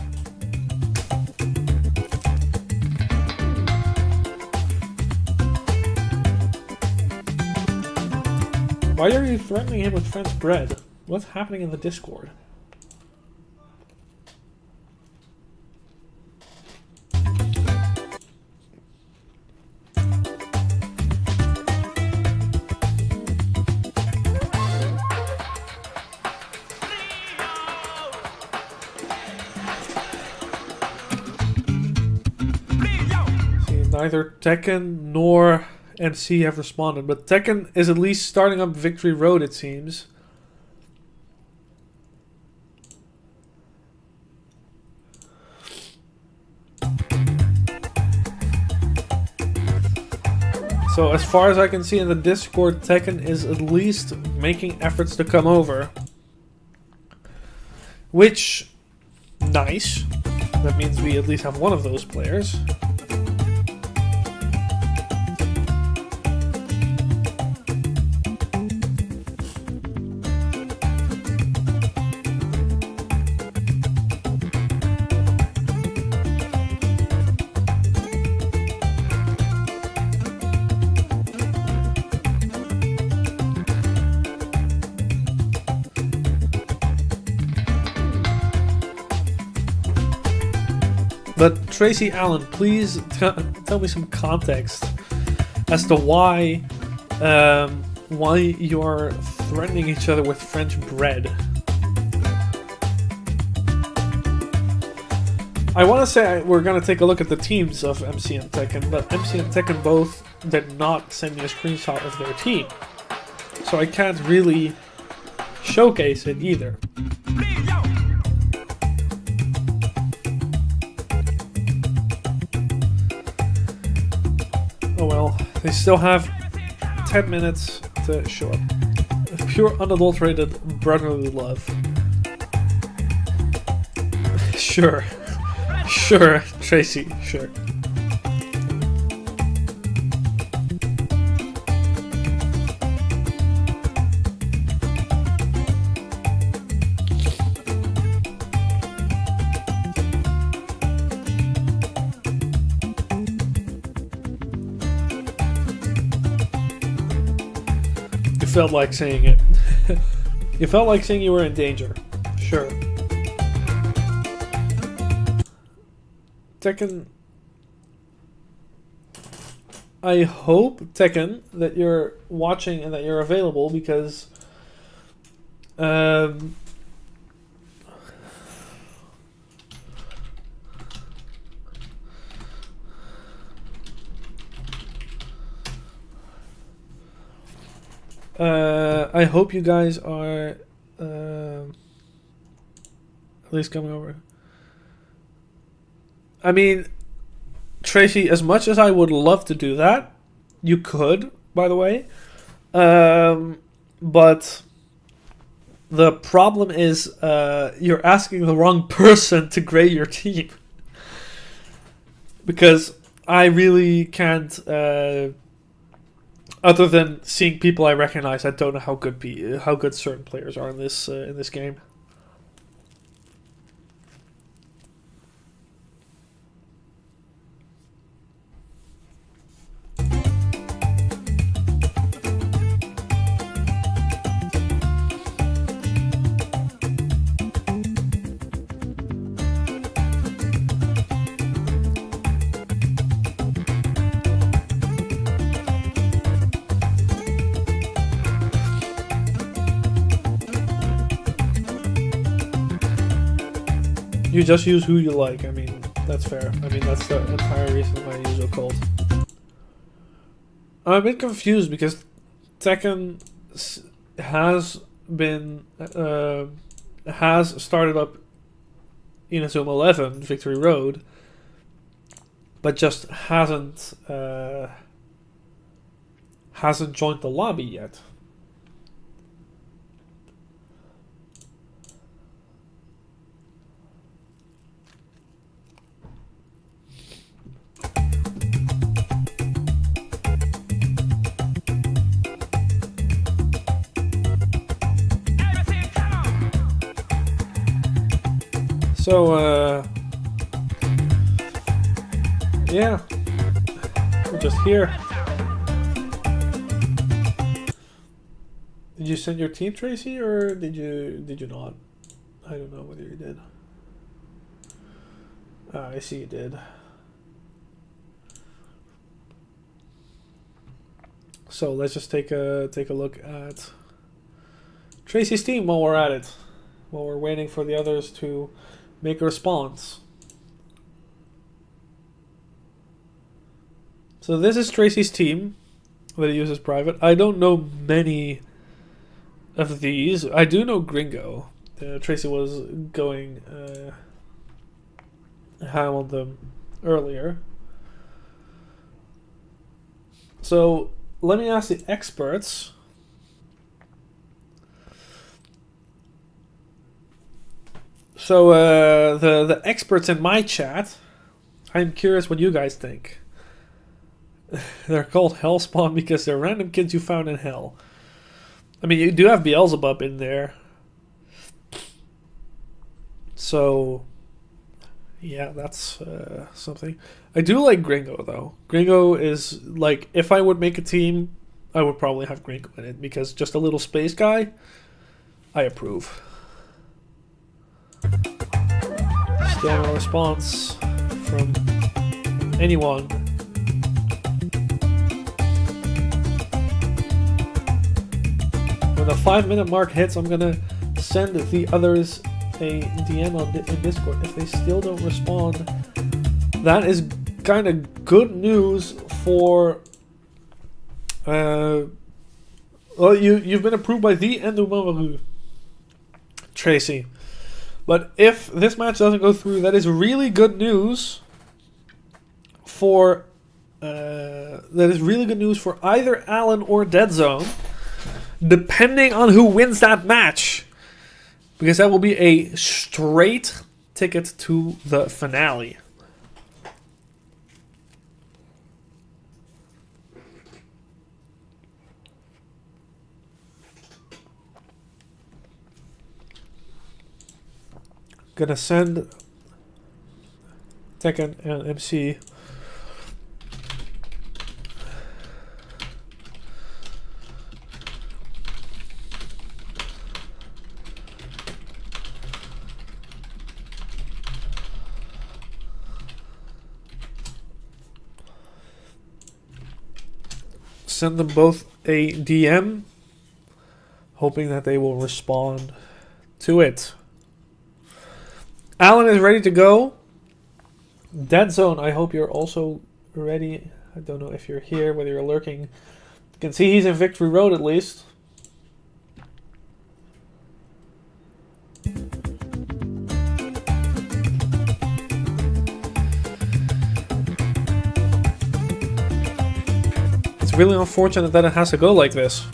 Why are you threatening him with French bread? What's happening in the Discord? Neither Tekken nor MC have responded, but Tekken is at least starting up Victory Road, it seems. So as far as I can see in the Discord, Tekken is at least making efforts to come over. Which, nice. That means we at least have one of those players. But Tracy Allen, please tell me some context as to why you are threatening each other with French bread. I want to say we're going to take a look at the teams of MC and Tekken, but MC and Tekken both did not send me a screenshot of their team. So I can't really showcase it either. Oh well, they still have 10 minutes to show up. Pure unadulterated brotherly love. Sure. Sure, Tracy, sure. You felt like saying it. You felt like saying you were in danger. Sure. Tekken. I hope, Tekken, that you're watching and that you're available because I hope you guys are at least coming over. I mean, Tracy, as much as I would love to do that, you could, by the way. But the problem is you're asking the wrong person to grade your team. Because I really can't, other than seeing people I recognize, I don't know how good certain players are in this game. You just use who you like. I mean, that's fair. I mean, that's the entire reason why I use a cult. I'm a bit confused because Tekken has been has started up Inazuma 11 Victory Road, but just hasn't joined the lobby yet. So, yeah, we're just here. Did you send your team, Tracy, or did you not? I don't know whether you did. I see you did. So let's just take a look at Tracy's team while we're at it, while we're waiting for the others to make a response. So this is Tracy's team that he uses private. I don't know many of these. I do know Gringo. Tracy was going ham on them earlier. So let me ask the experts. So the experts in my chat, I'm curious what you guys think. They're called Hellspawn because they're random kids you found in hell. I mean, you do have Beelzebub in there. So, yeah, that's something. I do like Gringo, though. Gringo is, like, if I would make a team, I would probably have Gringo in it. Because just a little space guy, I approve. Still no response from anyone. When the 5-minute mark hits, I'm gonna send the others a DM in Discord. If they still don't respond, that is kind of good news for. Well, you've been approved by the Endomaru, Tracy. But if this match doesn't go through, that is really good news for either Alan or Dead Zone, depending on who wins that match, because that will be a straight ticket to the finale. Gonna send Tekken and MC send them both a DM, hoping that they will respond to it. Alan is ready to go. Dead Zone, I hope you're also ready. I don't know if you're here, whether you're lurking. You can see he's in Victory Road at least. It's really unfortunate that it has to go like this.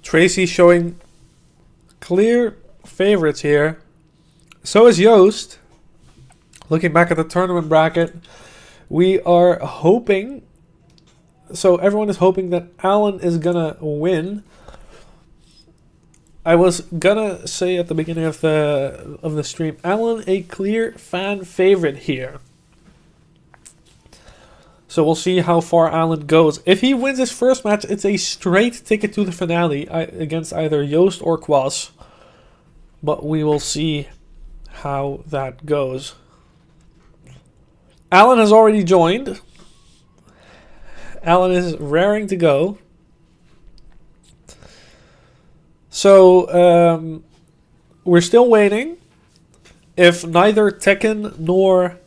Tracy showing clear favorites here. So is Joost. Looking back at the tournament bracket, we are hoping... So everyone is hoping that Alan is gonna win. I was gonna say at the beginning of the stream, Alan a clear fan favorite here. So we'll see how far Alan goes. If he wins his first match, it's a straight ticket to the finale against either Joost or Quas. But we will see how that goes. Alan has already joined. Alan is raring to go. So we're still waiting. If neither Tekken nor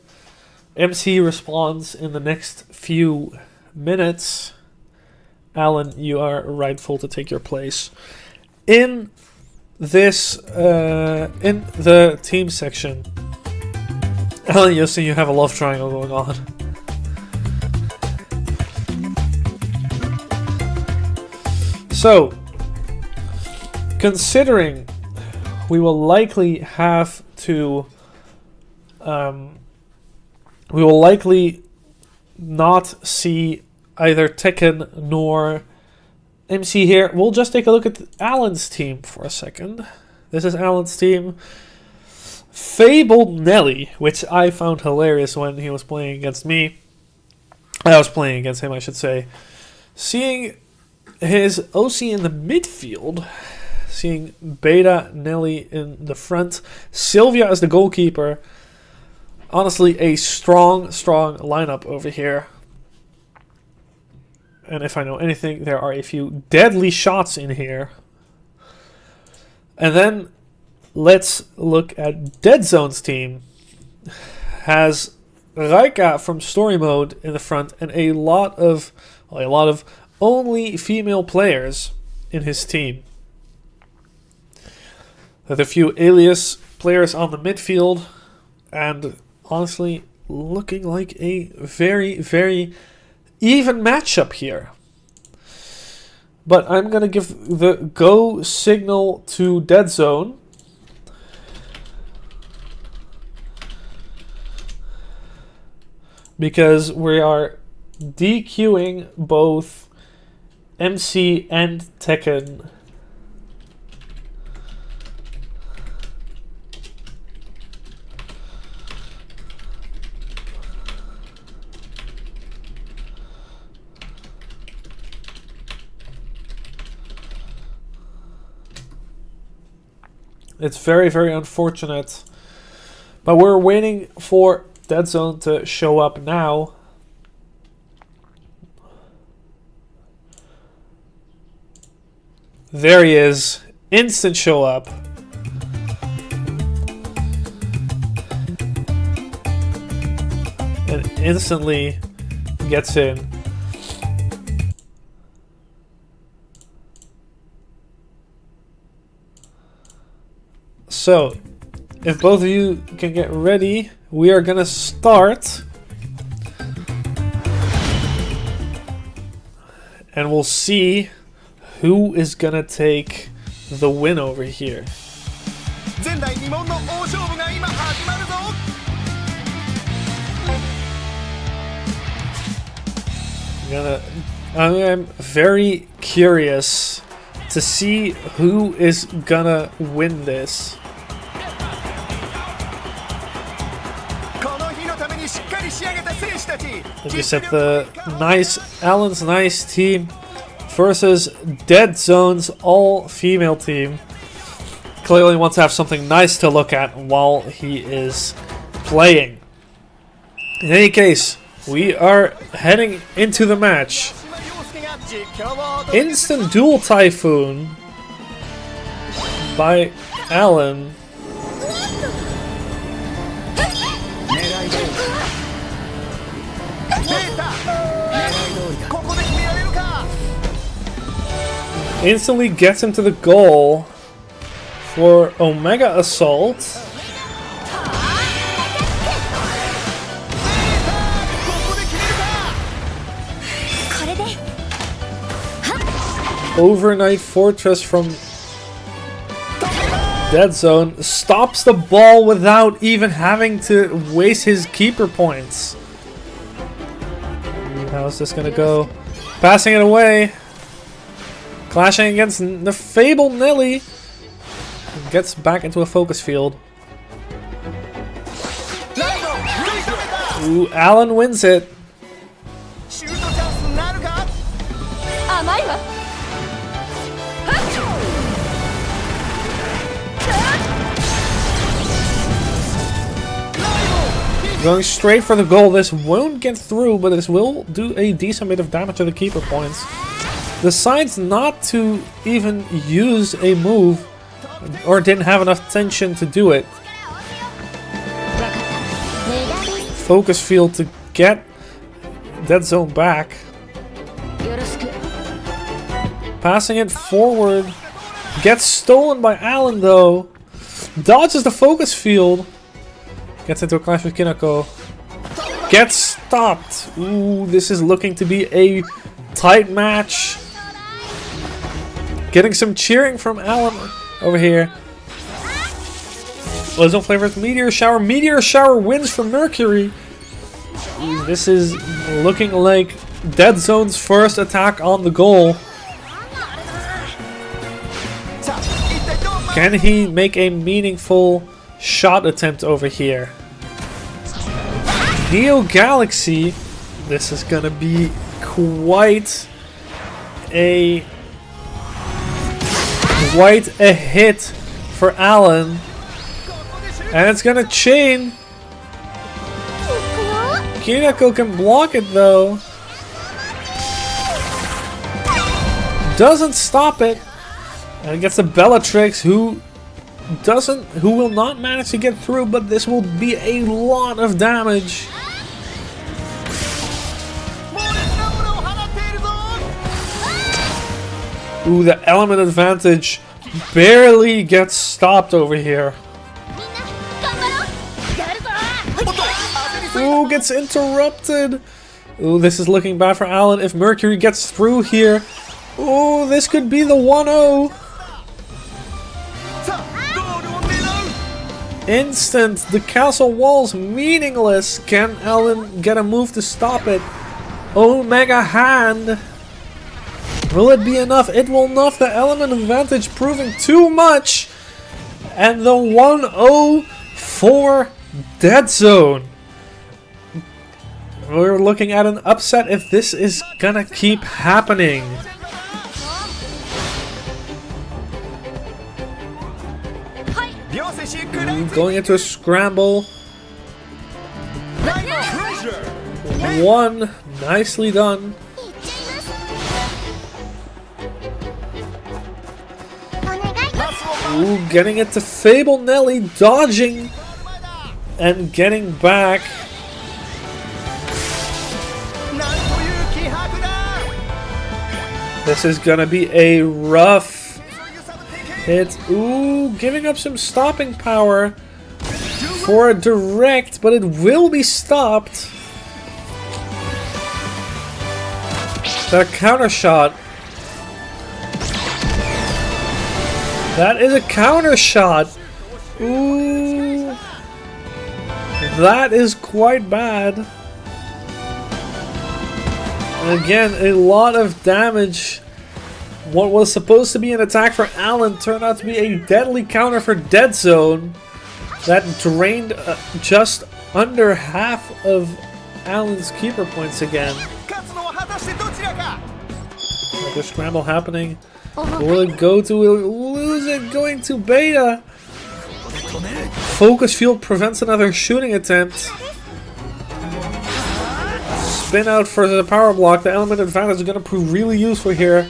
MC responds in the next few minutes, Alan, you are rightful to take your place in this in the team section. Alan, you see you have a love triangle going on. So, considering we will likely have to we will likely not see either Tekken nor MC here. We'll just take a look at Alan's team for a second. This is Alan's team. Fabled Nelly, which I found hilarious when he was playing against me. I was playing against him, I should say. Seeing his OC in the midfield. Seeing Beta Nelly in the front. Sylvia as the goalkeeper. Honestly, a strong lineup over here. And if I know anything, there are a few deadly shots in here. And then let's look at Dead Zone's team. Has Raika from Story Mode in the front and a lot of only female players in his team. With a few alias players on the midfield and honestly looking like a very even matchup here. But I'm going to give the go signal to Dead Zone. Because we are DQing both MC and Tekken. It's very unfortunate. But we're waiting for Dead Zone to show up now. There he is. Instant show up. And instantly gets in. So, if both of you can get ready, we are gonna start. And we'll see who is gonna take the win over here. I'm gonna I'm very curious to see who is gonna win this. Like you said, Alan's nice team versus Dead Zone's all-female team. Clearly wants to have something nice to look at while he is playing. In any case, we are heading into the match. Instant Dual Typhoon by Alan. Instantly gets him to the goal for Omega Assault. Overnight Fortress from Dead Zone stops the ball without even having to waste his keeper points. How's this gonna go? Passing it away. Clashing against the Fable Nelly. Gets back into a focus field. Ooh, Alan wins it. Going straight for the goal. This won't get through, but this will do a decent bit of damage to the keeper points. Decides not to even use a move, or didn't have enough tension to do it. Focus field to get Dead Zone back. Passing it forward. Gets stolen by Alan though. Dodges the focus field. Gets into a clash with Kinako. Gets stopped. Ooh, this is looking to be a tight match. Getting some cheering from Alan over here. Ozone Flavors Meteor Shower. Meteor Shower wins for Mercury. Ooh, this is looking like Dead Zone's first attack on the goal. Can he make a meaningful shot attempt over here? Neo Galaxy. This is gonna be quite a hit for Alan. And it's gonna chain. Kinako can block it though. Doesn't stop it. And it gets the Bellatrix who will not manage to get through, but this will be a lot of damage. Ooh, the element advantage barely gets stopped over here. Ooh, gets interrupted. Ooh, this is looking bad for Alan. If Mercury gets through here, ooh, this could be the 1-0. Instant. The castle wall's meaningless. Can Alan get a move to stop it? Omega Hand. Will it be enough? It will not. The element advantage proving too much. And the 1-0 for Dead Zone. We're looking at an upset if this is gonna keep happening. Going into a scramble. One. Nicely done. Ooh, getting it to Fable Nelly, dodging and getting back. This is gonna be a rough hit. Ooh, giving up some stopping power for a direct, but it will be stopped. That counter shot. That is a counter shot. Ooh. That is quite bad. And again, a lot of damage. What was supposed to be an attack for Alan turned out to be a deadly counter for Dead Zone. That drained just under half of Alan's keeper points again. Another scramble happening. Will it go to... Will lose it going to Beta? Focus Field prevents another shooting attempt. Spin out for the power block. The element advantage is going to prove really useful here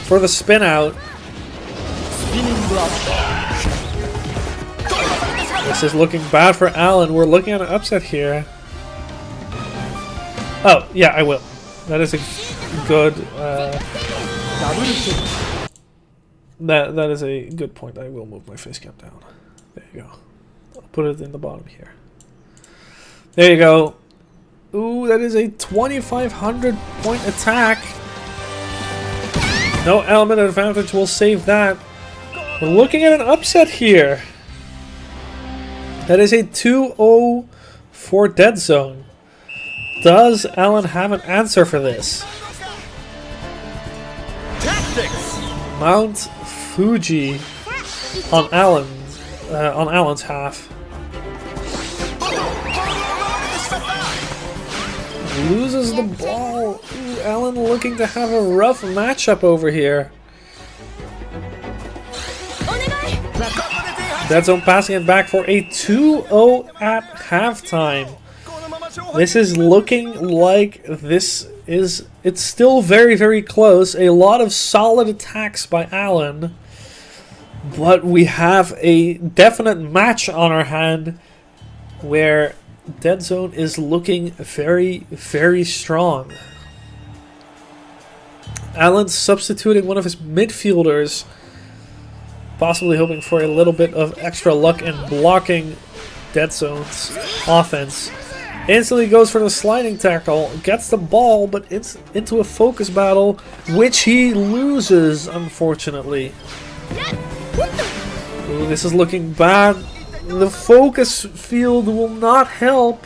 for the spin out. This is looking bad for Alan. We're looking at an upset here. Oh, yeah, I will. That is a good... That is a good point. I will move my face cam down. There you go. I'll put it in the bottom here. There you go. Ooh, that is a 2,500 point attack. No element advantage will save that. We're looking at an upset here. That is a 2-0 for Dead Zone. Does Alan have an answer for this?
Tactics.
Mount Fuji on Alan's half. Loses the ball. Ooh, Alan looking to have a rough matchup over here. Dead Zone passing it back for a 2-0 at halftime. This is looking like it's still very, very close. A lot of solid attacks by Alan. But we have a definite match on our hand where Dead Zone is looking very, very strong. Alan's substituting one of his midfielders, possibly hoping for a little bit of extra luck in blocking Dead Zone's offense. Instantly goes for the sliding tackle, gets the ball, but it's into a focus battle, which he loses, unfortunately. Ooh, this is looking bad. The focus field will not help.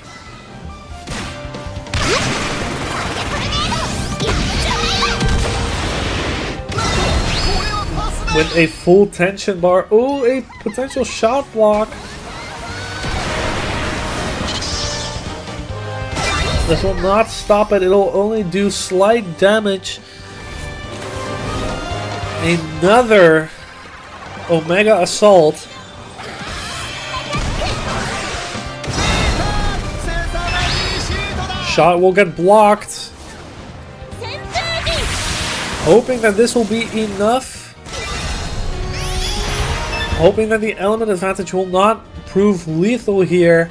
With a full tension bar. Oh, a potential shot block. This will not stop it. It'll only do slight damage. Another Omega Assault. Shot will get blocked. Hoping that this will be enough. Hoping that the element advantage will not prove lethal here.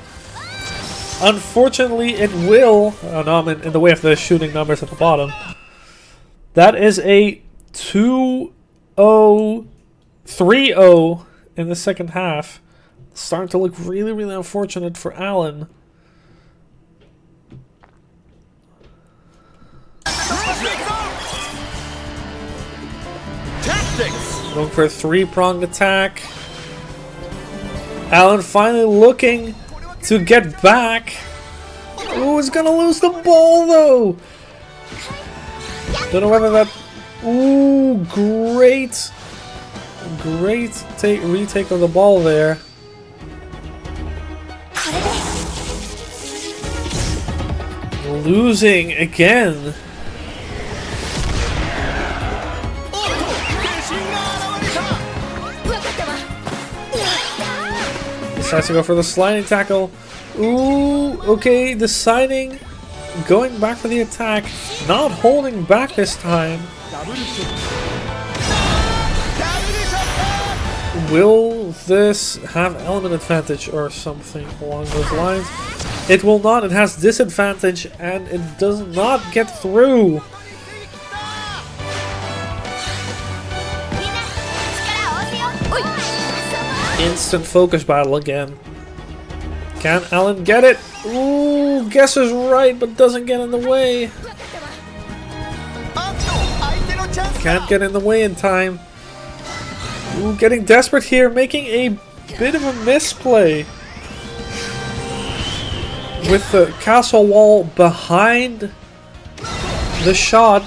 Unfortunately, it will. Oh no, I'm in the way of the shooting numbers at the bottom. That is a 2-0, 3-0 in the second half. Starting to look really, really unfortunate for Alan.
Tactics.
Going for a three-pronged attack. Alan finally looking to get back. Oh, he's gonna lose the ball though. Don't know whether that. Ooh, great retake of the ball there. Losing again. Decides to go for the sliding tackle. Ooh, okay, deciding, going back for the attack, not holding back this time. Will this have element advantage or something along those lines? It will not. It has disadvantage and it does not get through. Instant focus battle again. Can Alan get it? Ooh, guesses right, but doesn't get in the way. Can't get in the way in time. Ooh, getting desperate here, making a bit of a misplay. With the castle wall behind The shot.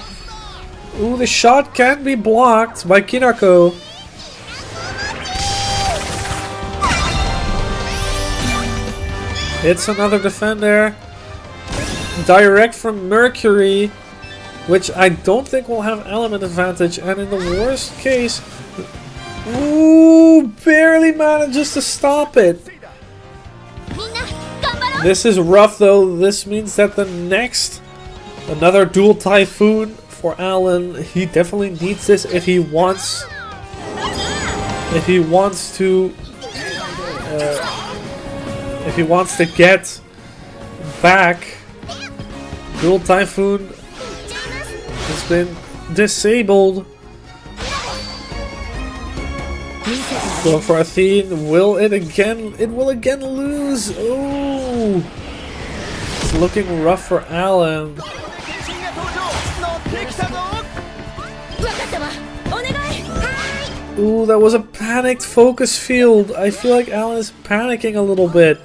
Ooh, the shot can be blocked by Kinako. It's another defender. Direct from Mercury, which I don't think will have element advantage. And in the worst case, ooh, barely manages to stop it. This is rough though. This means that the next, another dual typhoon for Alan. He definitely needs this if he wants to get back. Dual typhoon has been disabled. Going for Athene. Will it again? It will again lose. Oh, it's looking rough for Alan. Ooh, that was a panicked focus field. I feel like Alan is panicking a little bit.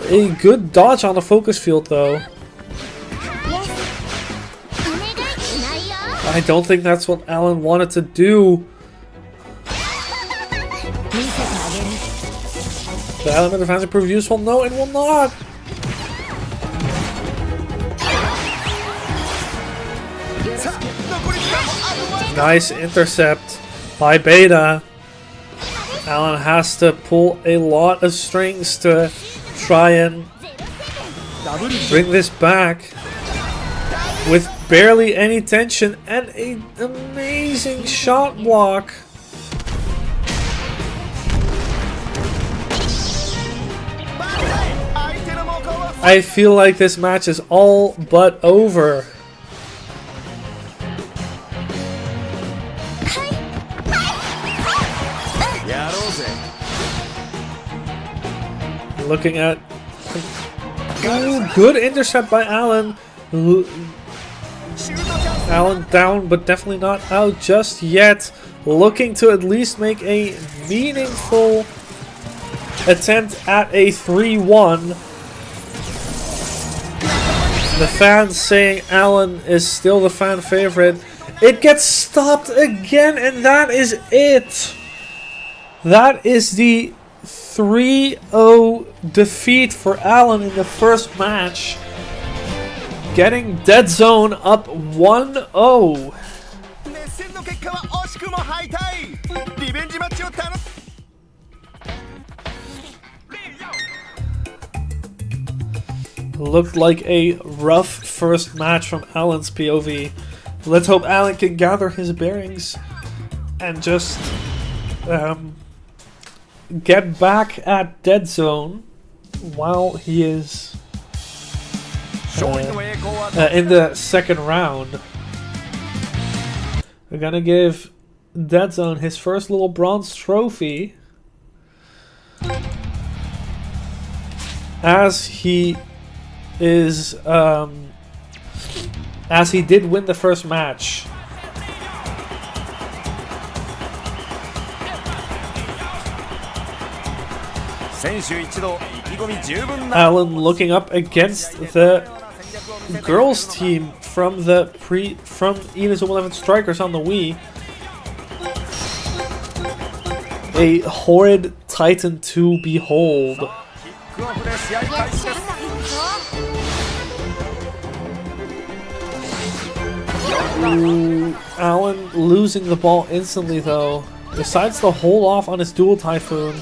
A good dodge on the focus field though. I don't think that's what Alan wanted to do. The element advantage prove useful? No, it will not. Nice intercept by Beta. Alan has to pull a lot of strings to try and bring this back with barely any tension and an amazing shot block. I feel like this match is all but over. Looking at good intercept by Alan. Alan down, but definitely not out just yet. Looking to at least make a meaningful attempt at a 3-1. The fans saying Alan is still the fan favorite. It gets stopped again, and that is it. That is the 3-0 defeat for Alan in the first match. Getting Dead Zone up 1-0. Looked like a rough first match from Alan's POV. Let's hope Alan can gather his bearings and just get back at Dead Zone while he is in the second round. We're gonna give Dead Zone his first little bronze trophy as he is as he did win the first match. Alan looking up against the girls team from Inazuma 11 Strikers on the Wii. A horrid Titan to behold. Ooh, Alan losing the ball instantly though. Decides to hold off on his dual typhoon.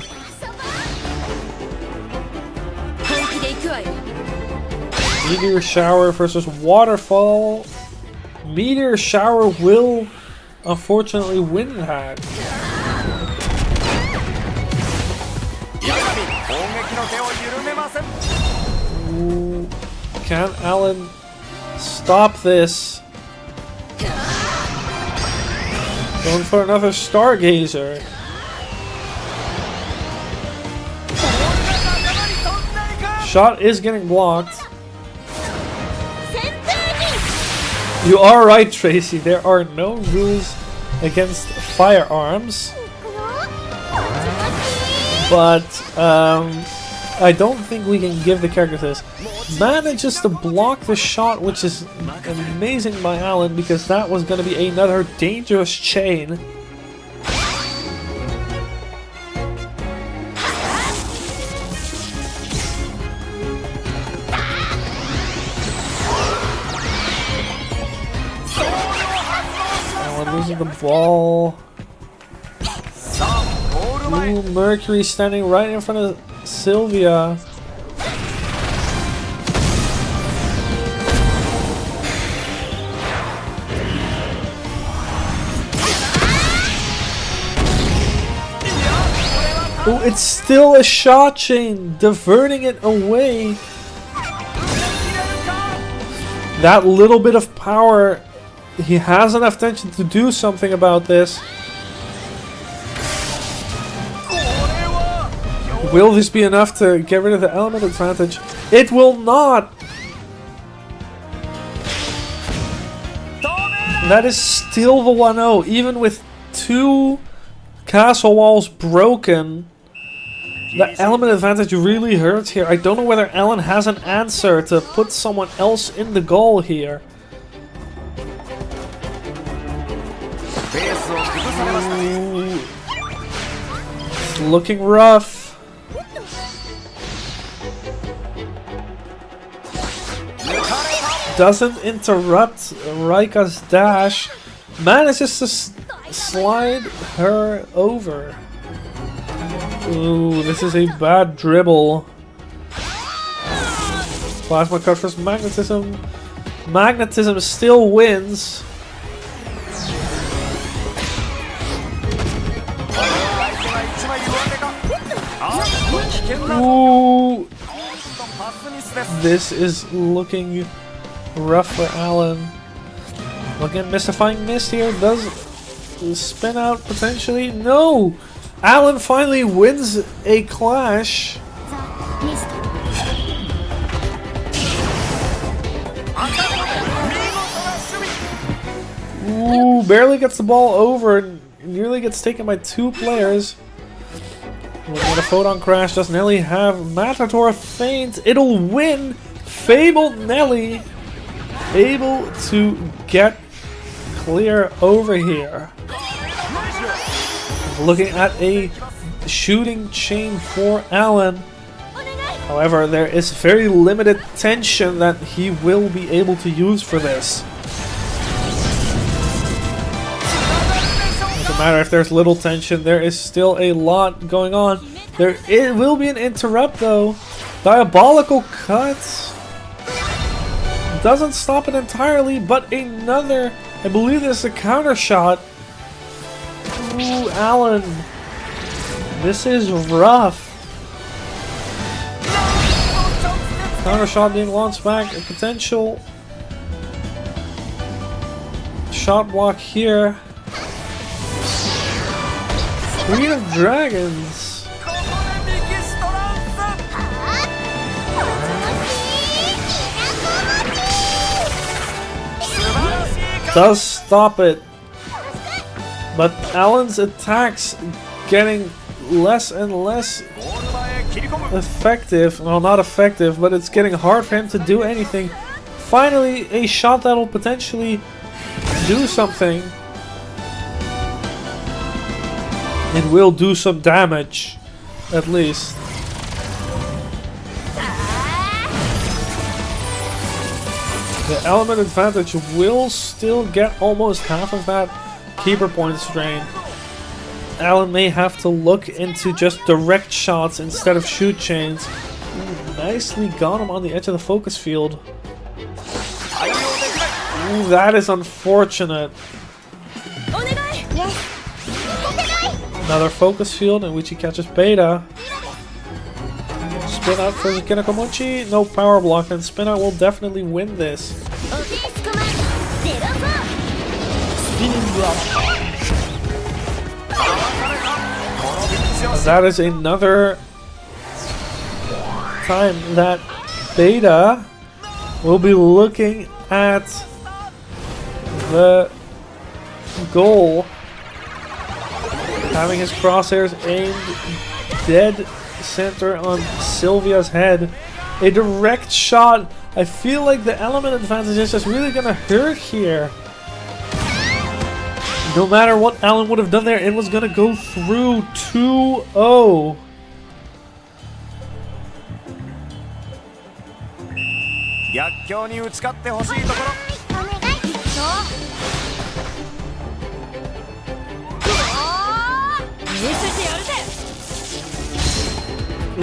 Meteor Shower versus Waterfall. Meteor Shower will unfortunately win that. Ooh, can Alan stop this? Going for another Stargazer. Shot is getting blocked. You are right, Tracy. There are no rules against firearms. But I don't think we can give the characters this. manages to block the shot, which is amazing by Alan, because that was going to be another dangerous chain. Alan losing the ball. Ooh, Mercury standing right in front of Sylvia. Oh, it's still a shot chain, diverting it away. That little bit of power, he has enough tension to do something about this. Will this be enough to get rid of the element advantage? It will not! That is still the 1-0, even with 2 castle walls broken. The element advantage really hurts here. I don't know whether Alan has an answer to put someone else in the goal here. Ooh. It's looking rough. Doesn't interrupt Raika's dash. Manages to slide her over. Ooh, this is a bad dribble. Plasma cut versus magnetism. Magnetism still wins. Ooh. This is looking rough for Alan. Looking at Mystifying Mist here. Does spin out potentially? No! Alan finally wins a clash. Ooh, barely gets the ball over and nearly gets taken by 2 players. With a photon crash, does Nelly have Matador feint? It'll win. Fabled Nelly able to get clear over here. Looking at a shooting chain for Alan. However, there is very limited tension that he will be able to use for this. Doesn't matter if there's little tension, there is still a lot going on. It will be an interrupt though. Diabolical cuts. Doesn't stop it entirely, but another, I believe this is a counter shot. Ooh, Alan. This is rough. Counter shot being launched back. A potential shot block here. Queen of Dragons. Does stop it. But Alan's attacks getting less and less effective. Well, not effective, but it's getting hard for him to do anything. Finally, a shot that'll potentially do something. It will do some damage, at least. The element advantage will still get almost half of that keeper points drain. Alan may have to look into just direct shots instead of shoot chains. Ooh, nicely got him on the edge of the focus field. Ooh, that is unfortunate. Another focus field in which he catches Beta. Spin out for Kinakomochi. No power block, and spin out will definitely win this. That is another time that Beta will be looking at the goal, having his crosshairs aimed dead center on Sylvia's head. A direct shot. I feel like the element advantage is just really gonna hurt here. No matter what Alan would have done there, it was gonna go through 2-0.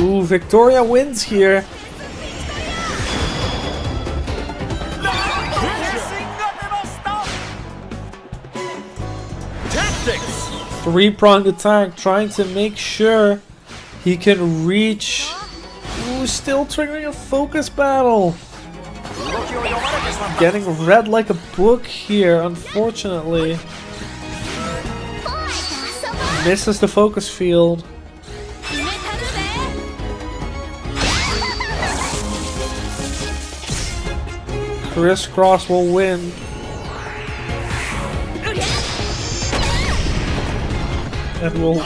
Ooh, Victoria wins here.
Tactics.
Three-pronged attack, trying to make sure he can reach. Ooh, still triggering a focus battle. Getting read like a book here, unfortunately. Misses the focus field. Crisscross will win. And will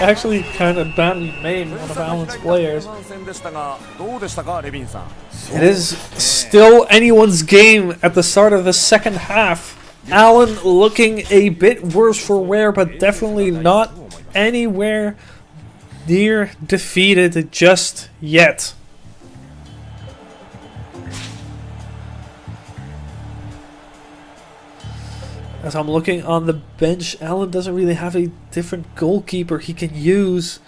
actually kind of badly maim one of Alan's players. It is still anyone's game at the start of the second half. Alan looking a bit worse for wear, but definitely not anywhere near defeated just yet. As I'm looking on the bench, Alan doesn't really have a different goalkeeper he can use.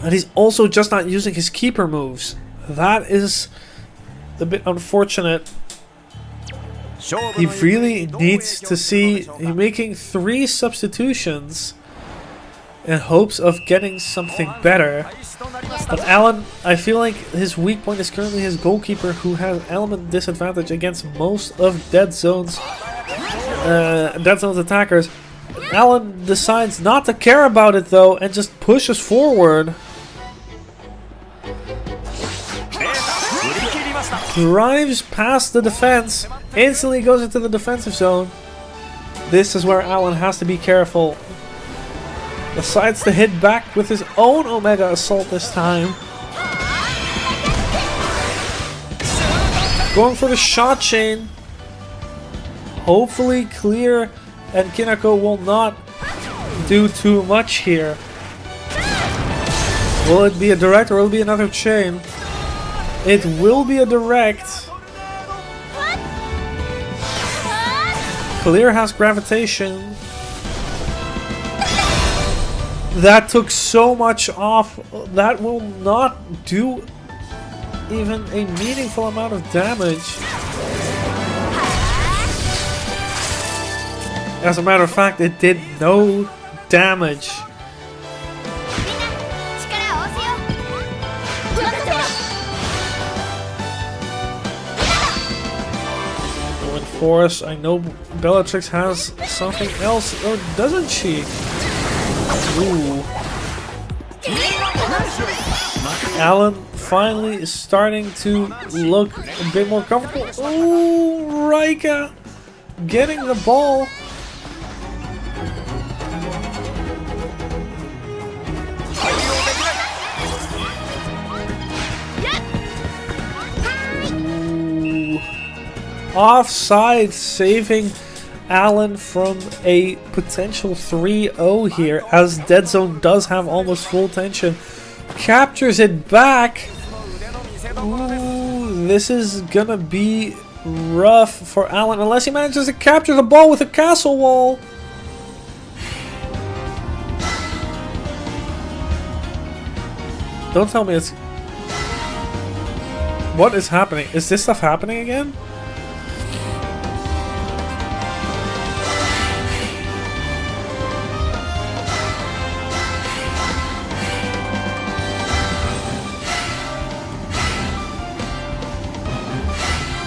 And he's also just not using his keeper moves. That is a bit unfortunate. He really needs to see him making 3 substitutions in hopes of getting something better. But Alan, I feel like his weak point is currently his goalkeeper, who has element disadvantage against most of Dead Zone's attackers. Alan decides not to care about it though and just pushes forward. Drives past the defense, instantly goes into the defensive zone. This is where Alan has to be careful. Decides to hit back with his own Omega Assault this time. Going for the shot chain. Hopefully Clear and Kinako will not do too much here. Will it be a direct or will it be another chain? It will be a direct. Clear has gravitation. That took so much off. That will not do even a meaningful amount of damage. As a matter of fact, it did no damage. Going Force, I know Bellatrix has something else, or doesn't she? Ooh. Alan finally is starting to look a bit more comfortable. Ooh, Raika getting the ball. Ooh. Offside, saving Alan from a potential 3-0 here, as Dead Zone does have almost full tension. Captures it back. Ooh, this is gonna be rough for Alan unless he manages to capture the ball with a castle wall. Don't tell me it's... What is happening? Is this stuff happening again?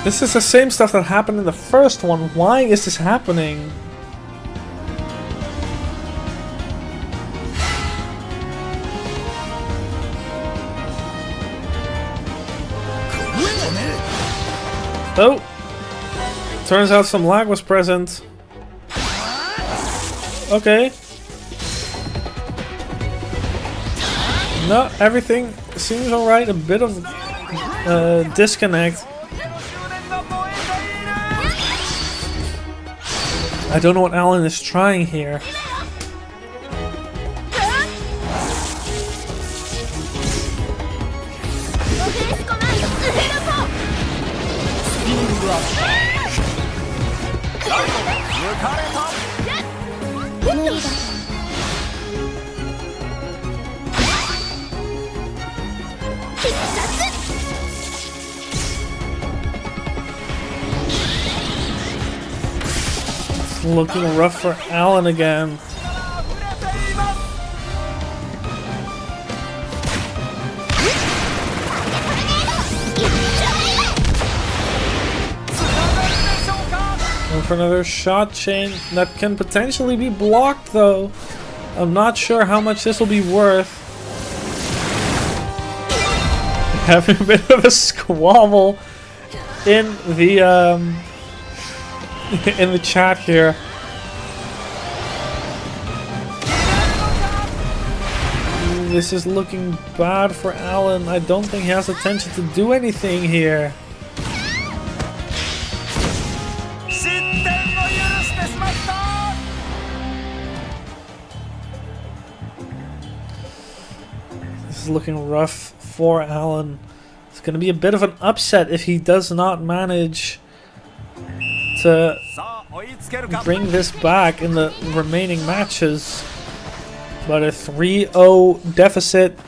This is the same stuff that happened in the first one. Why is this happening? Oh! Turns out some lag was present. Okay. No, everything seems alright. A bit of disconnect. I don't know what Alan is trying here. It's looking rough for Alan again. And for another shot chain that can potentially be blocked though. I'm not sure how much this will be worth. Having a bit of a squabble in the chat here. This is looking bad for Alan. I don't think he has the attention to do anything here. This is looking rough for Alan. It's going to be a bit of an upset if he does not manage to bring this back in the remaining matches. But a 3-0 deficit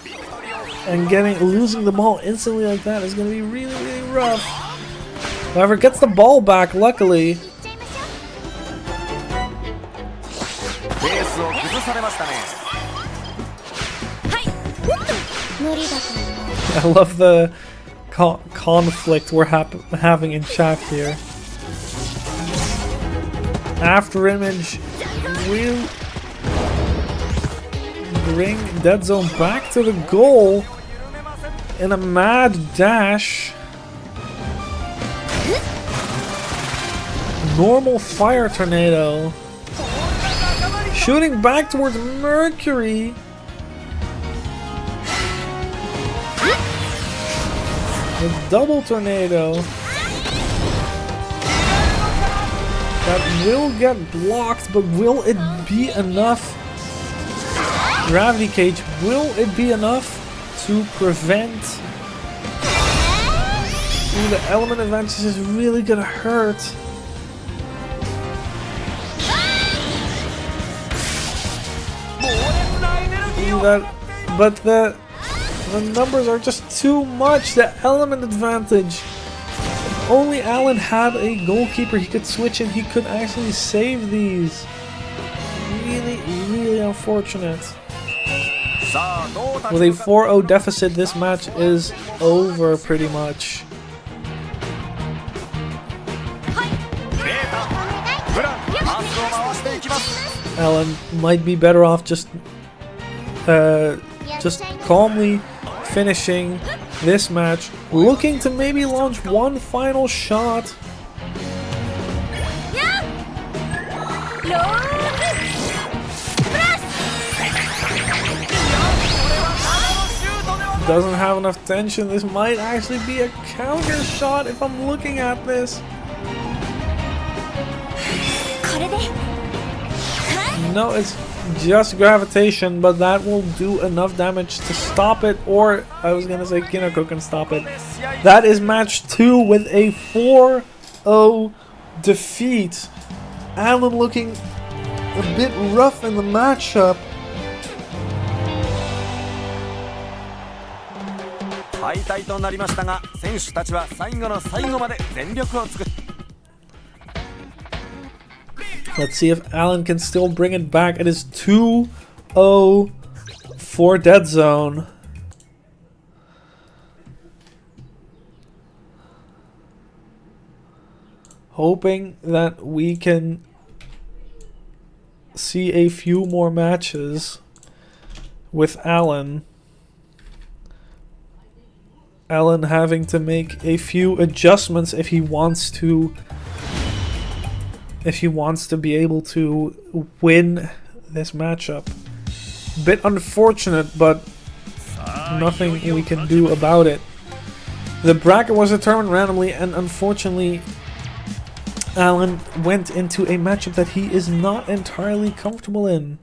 and losing the ball instantly like that is going to be really, really rough. However, gets the ball back, luckily. I love the conflict we're having in chat here. After image will bring Dead Zone back to the goal in a mad dash. Normal fire tornado. Shooting back towards Mercury. A double tornado. That will get blocked, but will it be enough? Gravity cage, will it be enough to prevent? Ooh, the element advantage is really gonna hurt. Ooh, but the numbers are just too much. The element advantage. If only Alan had a goalkeeper he could switch and he could actually save these. Really, really unfortunate. With a 4-0 deficit, this match is over pretty much. Alan might be better off just calmly finishing this match, looking to maybe launch one final shot. Doesn't have enough tension. This might actually be a counter shot if I'm looking at this. No, it's just gravitation, but that will do enough damage to stop it, or I was gonna say Kinoko can stop it. That is match 2 with a 4-0 defeat. Alan looking a bit rough in the matchup. Let's see if Alan can still bring it back. It is 2-0 for Dead Zone. Hoping that we can see a few more matches with Alan. Alan having to make a few adjustments if he wants to be able to win this matchup. Bit unfortunate, but nothing we can do about it. The bracket was determined randomly, and unfortunately, Alan went into a matchup that he is not entirely comfortable in.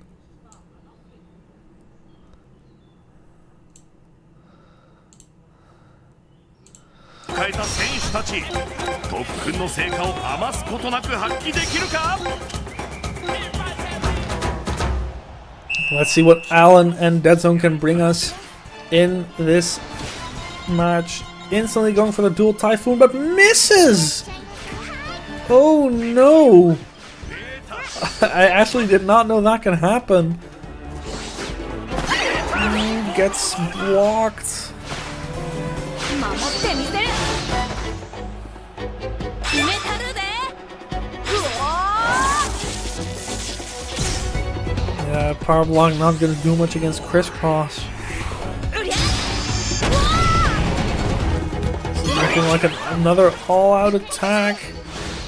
Let's see what Alan and Dead Zone can bring us in this match. Instantly going for the dual Typhoon, but misses! Oh no! I actually did not know that could happen. Gets blocked. Yeah, power block not gonna do much against Crisscross. Looking like another all-out attack.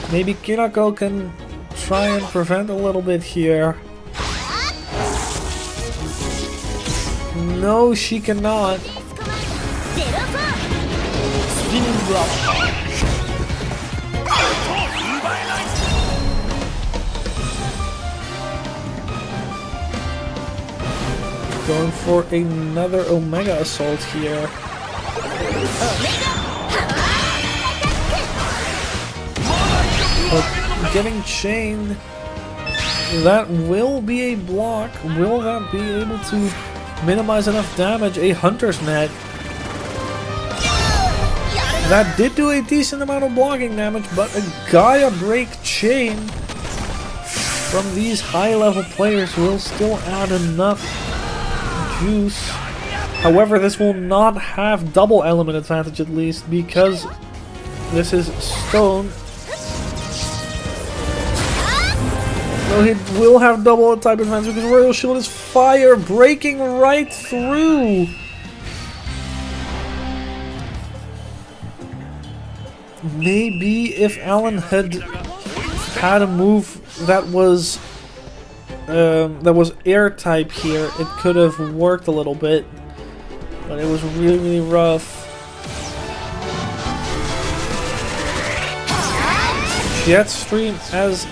Maybe Kinako can try and prevent a little bit here. No, she cannot. Going for another Omega Assault here. But getting chained, that will be a block. Will that be able to minimize enough damage? A Hunter's Net. That did do a decent amount of blocking damage, but a Gaia Break chain from these high level players will still add enough juice. However, this will not have double element advantage at least, because this is stone. So it will have double type advantage because Royal Shield is fire, breaking right through. Maybe if Alan had a move that was air type here, it could have worked a little bit, but it was really, really rough. Jetstream as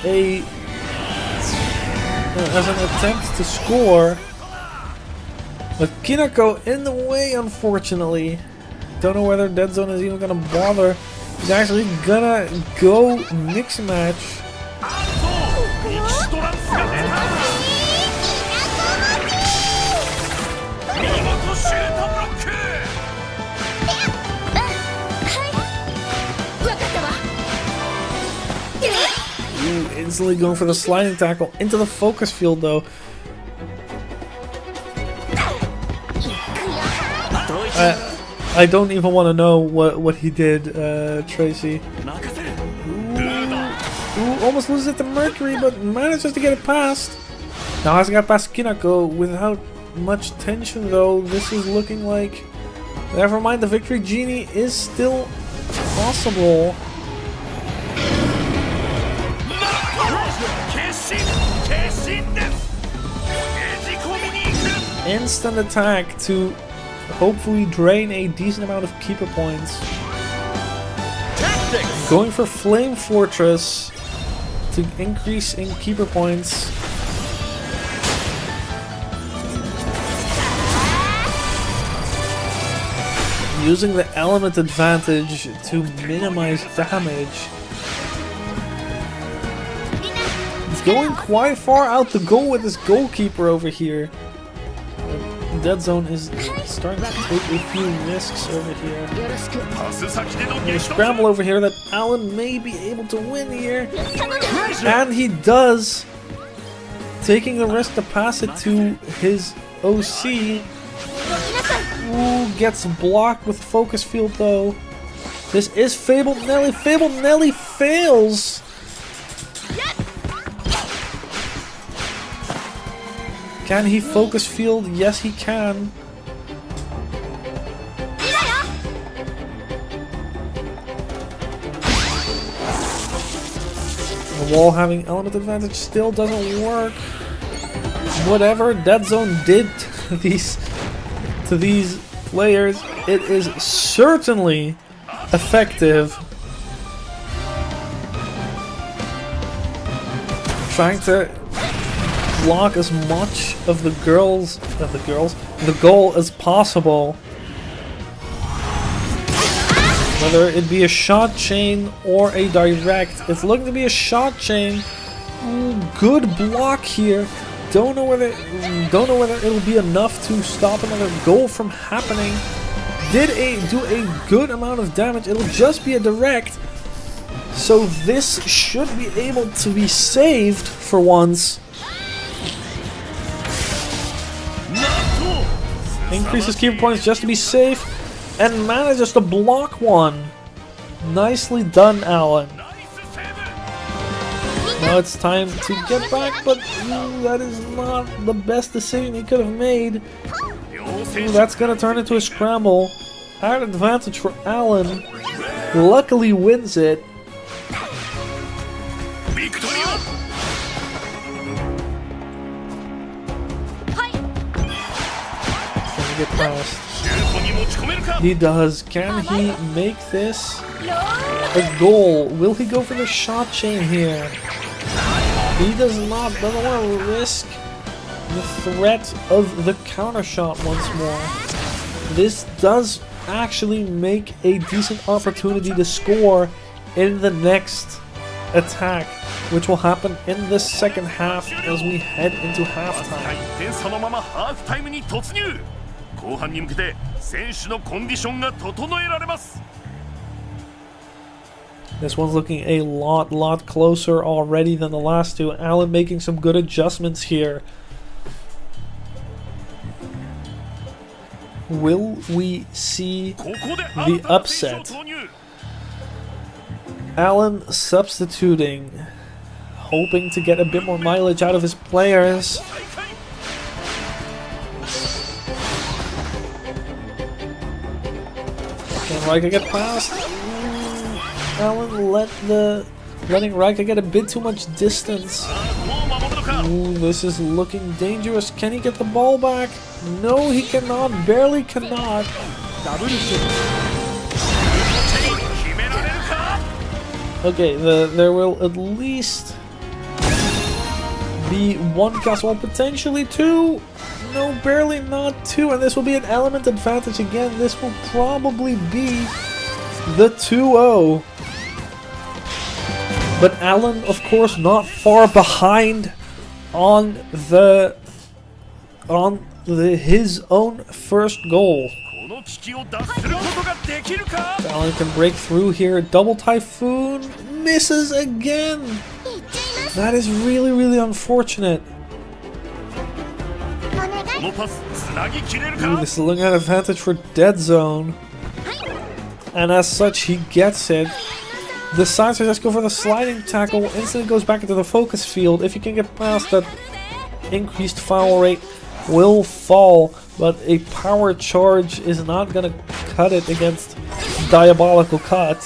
an attempt to score, but Kinako in the way, unfortunately. Don't know whether Dead Zone is even gonna bother. He's actually gonna go mix match. Instantly going for the sliding tackle into the focus field though. I don't even want to know what he did, Tracy. Ooh, almost loses it to Mercury, but manages to get it past. Now has got past Kinako without much tension though. This is looking like, never mind, the Victory Genie is still possible. Instant attack to hopefully drain a decent amount of keeper points.
Tactics.
Going for Flame Fortress to increase in keeper points. Using the element advantage to minimize damage. He's going quite far out to go with this goalkeeper over here. Dead Zone is starting to take a few risks over here. A scramble over here that Alan may be able to win here. And he does. Taking the risk to pass it to his OC. Ooh, gets blocked with focus field though. This is Fabled Nelly. Fabled Nelly fails. Can he focus field? Yes, he can. The wall having element advantage still doesn't work. Whatever Dead Zone did to these players, it is certainly effective. Trying to block as much of the goal as possible. Whether it be a shot chain or a direct. It's looking to be a shot chain. Ooh, good block here. Don't know whether it'll be enough to stop another goal from happening. Do a good amount of damage. It'll just be a direct. So this should be able to be saved for once. Increases keeper points just to be safe. And manages to block one. Nicely done, Alan. Now it's time to get back, but that is not the best decision he could have made. That's going to turn into a scramble. At advantage for Alan. Luckily wins it. Can he get past? He does. Can he make this a goal? Will he go for the shot chain here? He does not. Doesn't want to risk the threat of the counter shot once more. This does actually make a decent opportunity to score in the next attack, which will happen in the second half as we head into halftime. This one's looking a lot closer already than the last two. Alan making some good adjustments here. Will we see the upset? Alan substituting, hoping to get a bit more mileage out of his players. Can Raika get past? Alan letting Raika get a bit too much distance. Ooh, this is looking dangerous. Can he get the ball back? No, he cannot. Barely cannot. Okay, there will at least be one castle, potentially two. No, barely not two, and this will be an element advantage again. This will probably be the 2-0. But Alan, of course, not far behind on his own first goal. Alan can break through here. Double Typhoon misses again. That is really unfortunate. Ooh, this is looking at advantage for Dead Zone. And as such, he gets it. Decides to just go for the sliding tackle. Instantly goes back into the focus field. If you can get past that, increased foul rate will fall. But a power charge is not going to cut it against Diabolical Cut.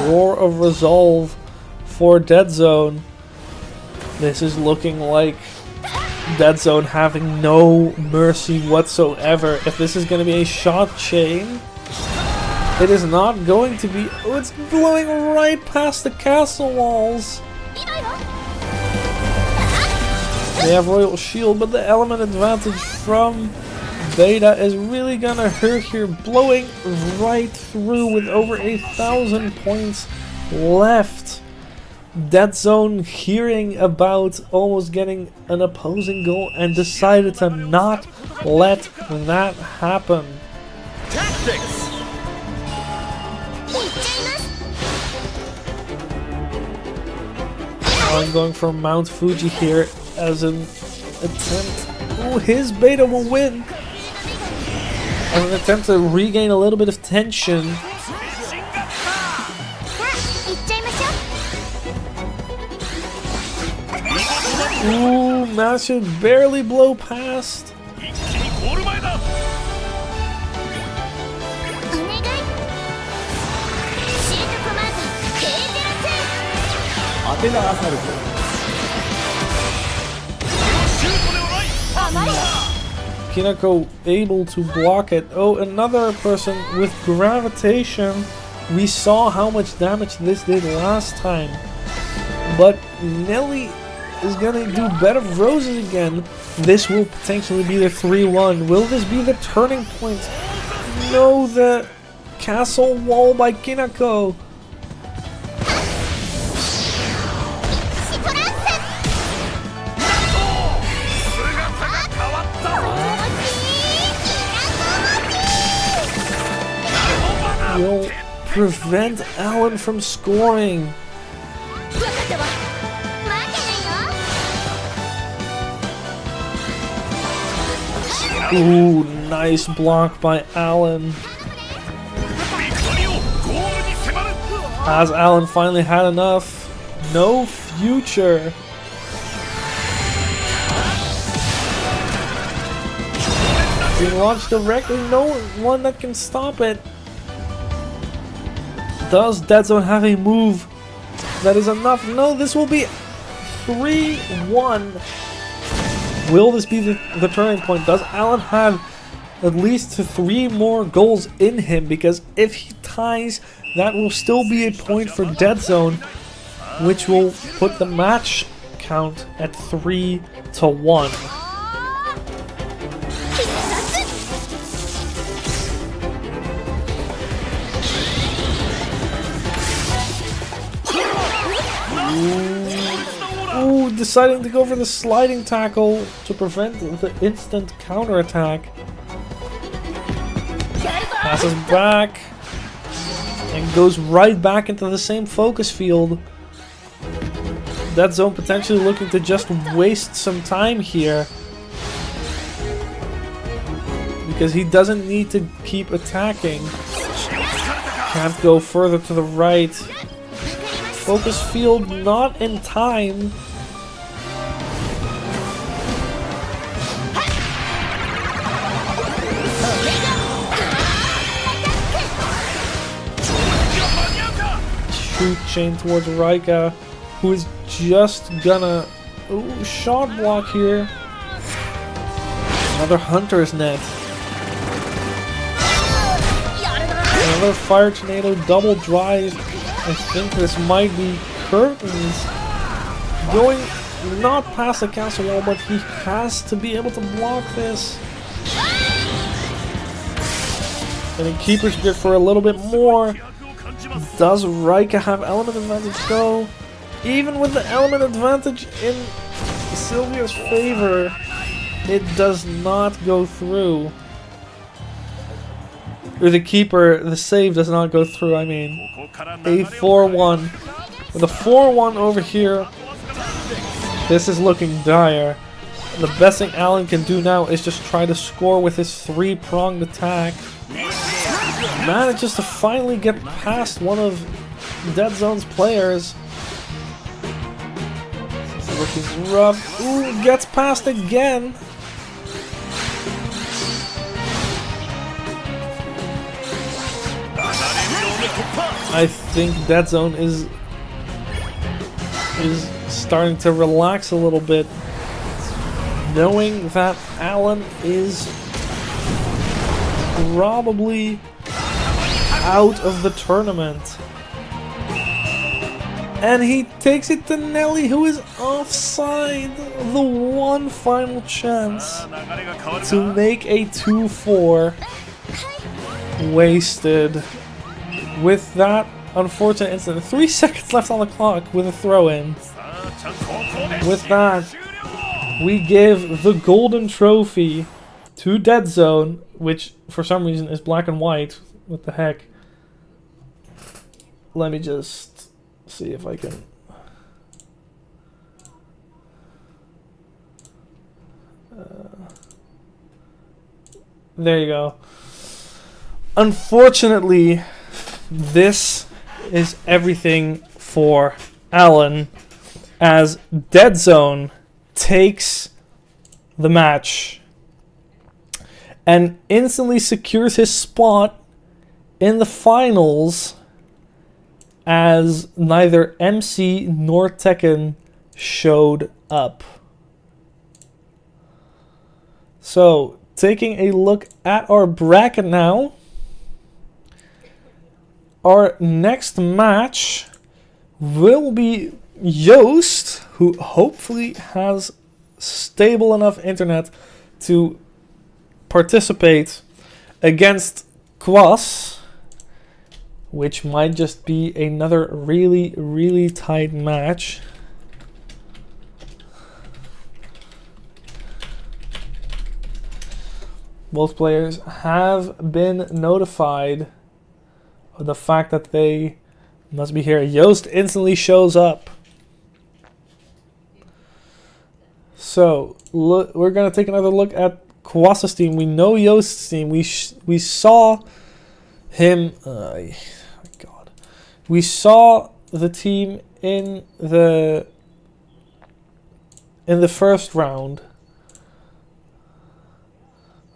Roar of Resolve for Dead Zone. This is looking like Dead Zone having no mercy whatsoever. If this is going to be a shot chain, it is not going to be. Oh, it's blowing right past the castle walls. They have Royal Shield, but the element advantage from Beta is really gonna hurt here, blowing right through with over 1,000 points left. Dead Zone hearing about almost getting an opposing goal and decided to not let that happen.
Tactics.
I'm going for Mount Fuji here as an attempt. Oh, his Beta will win. As an attempt to regain a little bit of tension. Ooh, managed to barely blow past.
当て流されて
Kinako able to block it. Oh, another person with gravitation. We saw how much damage this did last time. But Nelly is gonna do bed of roses again. This will potentially be the 3-1. Will this be the turning point? No, the castle wall by Kinako. Will prevent Alan from scoring. Ooh, nice block by Alan. As Alan finally had enough. No future. Being launched directly, no one that can stop it. Does Dead Zone have a move that is enough? No, this will be 3-1. Will this be the turning point? Does Alan have at least 3 more goals in him? Because if he ties, that will still be a point for Dead Zone, which will put the match count at 3-1. Ooh, deciding to go for the sliding tackle to prevent the instant counterattack. Passes back and goes right back into the same focus field. Dead Zone potentially looking to just waste some time here, because he doesn't need to keep attacking. Can't go further to the right. Focus field not in time. Shoot chain towards Raika, who is just gonna... Ooh, shot block here. Another Hunter's Net. Another Fire Tornado double drive. I think this might be Curtains going not past the castle wall, but he has to be able to block this. And in Keeper's Grip for a little bit more. Does Raika have element advantage though? Even with the element advantage in Sylvia's favor, it does not go through. Or the keeper, the save does not go through, I mean. A 4-1. With a 4-1 over here, this is looking dire. The best thing Alan can do now is just try to score with his 3-pronged attack. Manages to finally get past one of Dead Zone's players. Looking rough. Ooh, gets past again. I think Dead Zone is starting to relax a little bit, knowing that Alan is probably out of the tournament. And he takes it to Nelly, who is offside. The one final chance to make a 2-4 wasted. With that unfortunate incident, 3 seconds left on the clock with a throw-in. With that, we give the golden trophy to Dead Zone, which for some reason is black and white. What the heck? Let me just see if I can... there you go. Unfortunately, this is everything for Alan, as Dead Zone takes the match and instantly secures his spot in the finals as neither MC nor Tekken showed up. So, taking a look at our bracket now. Our next match will be Joost, who hopefully has stable enough internet to participate, against Kwas, which might just be another really, really tight match. Both players have been notified of the fact that they must be here. Joost instantly shows up. So, we're going to take another look at Kwas's team. We know Joost's team. We saw him... my God. We saw the team in the first round.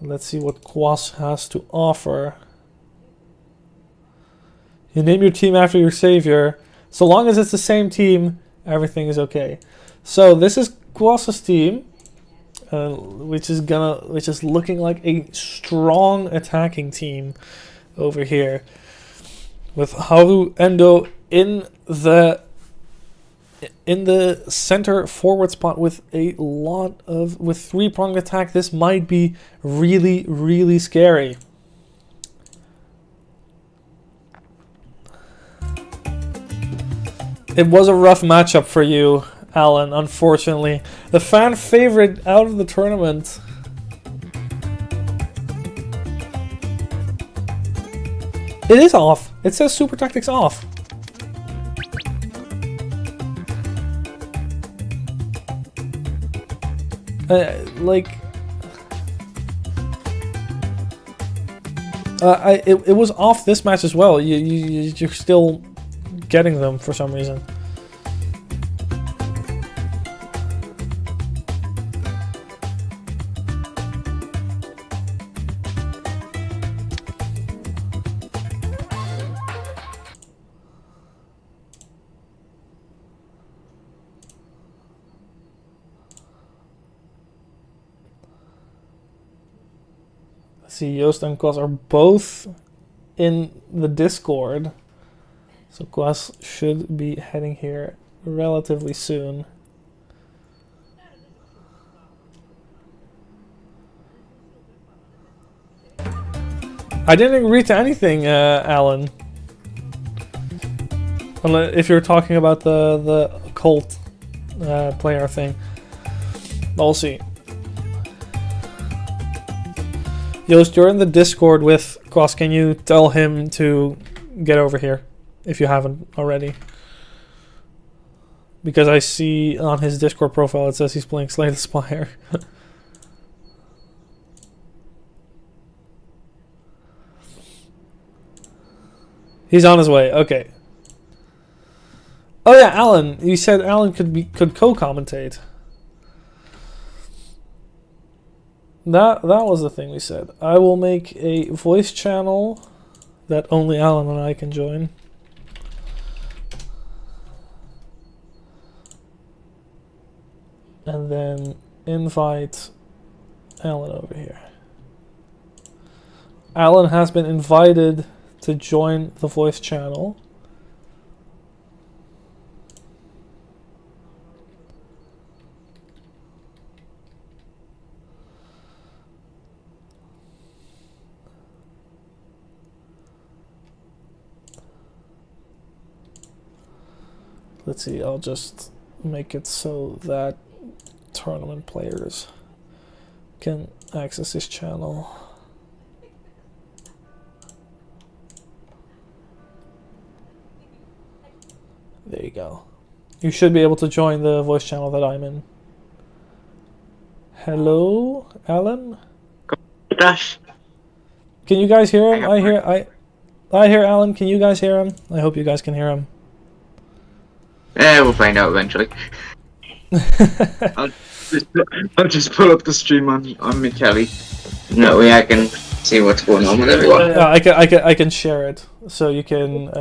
Let's see what Kwas has to offer. You name your team after your savior. So long as it's the same team, everything is okay. So this is Kwas's team, which is looking like a strong attacking team over here, with Haru Endo in the center forward spot with a lot of three-pronged attack. This might be really, really scary. It was a rough matchup for you, Alan, unfortunately. The fan favorite out of the tournament. It is off. It says Super Tactics off. It was off this match as well. You're still getting them for some reason. See, Joost and Kwas are both in the Discord. So Kwas should be heading here relatively soon. I didn't agree to anything, Alan. If you're talking about the cult player thing. I'll see. Joost, you're in the Discord with Kwas. Can you tell him to get over here, if you haven't already? Because I see on his Discord profile it says he's playing Slay the Spire. He's on his way. Okay. Oh yeah, Alan. You said Alan could co-commentate. That was the thing we said. I will make a voice channel that only Alan and I can join. And then invite Alan over here. Alan has been invited to join the voice channel. Let's see, I'll just make it so that tournament players can access this channel. There you go. You should be able to join the voice channel that I'm in. Hello, Alan?
Dash.
Can you guys hear him? I hear Alan. Can you guys hear him? I hope you guys can hear him.
Yeah, we'll find out eventually. I'll just pull up the stream on my telly. That way I can see what's going on with everyone.
I can share it, so you can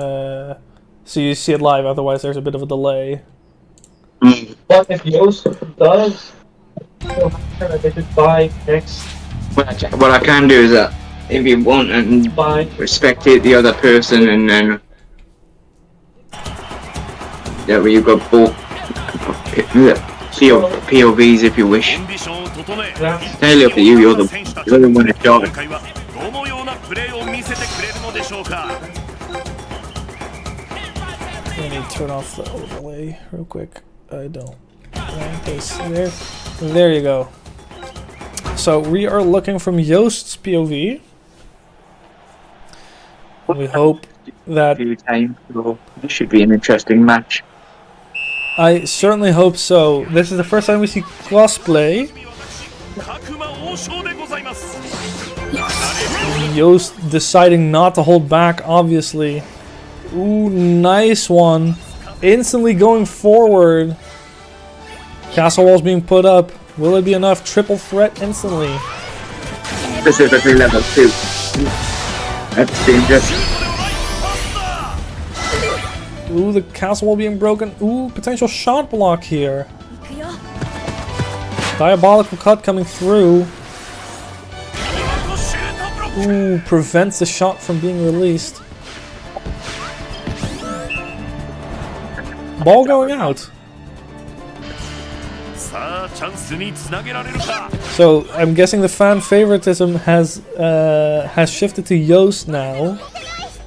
So you see it live, otherwise there's a bit of a delay.
But if Yoast does, they should buy next.
What I can do is that if you want and
Buy.
respectate the other person, and then yeah, where you've got both POVs if you wish.
コンディションを整え
Yeah.
Entirely up to you. You're the one in
今
charge.
回はどのようなプレーを見せてくれるのでしょうか
Let me turn off the overlay real quick. I don't want this. There you go. So we are looking from Yoast's POV. We hope that
Few times, so this should be an interesting match.
I certainly hope so. This is the first time we see crossplay.
各馬王将でございます
Yoast deciding not to hold back, obviously. Ooh, nice one. Instantly going forward. Castle walls being put up. Will it be enough? Triple threat instantly.
Specifically level 2. That's dangerous.
Ooh, the castle wall being broken. Ooh, potential shot block here.
行くよ
Diabolical cut coming through. Ooh, prevents the shot from being released. Ball going out.
さあチャンスにつなげられるか
So I'm guessing the fan favoritism has shifted to Yoast now,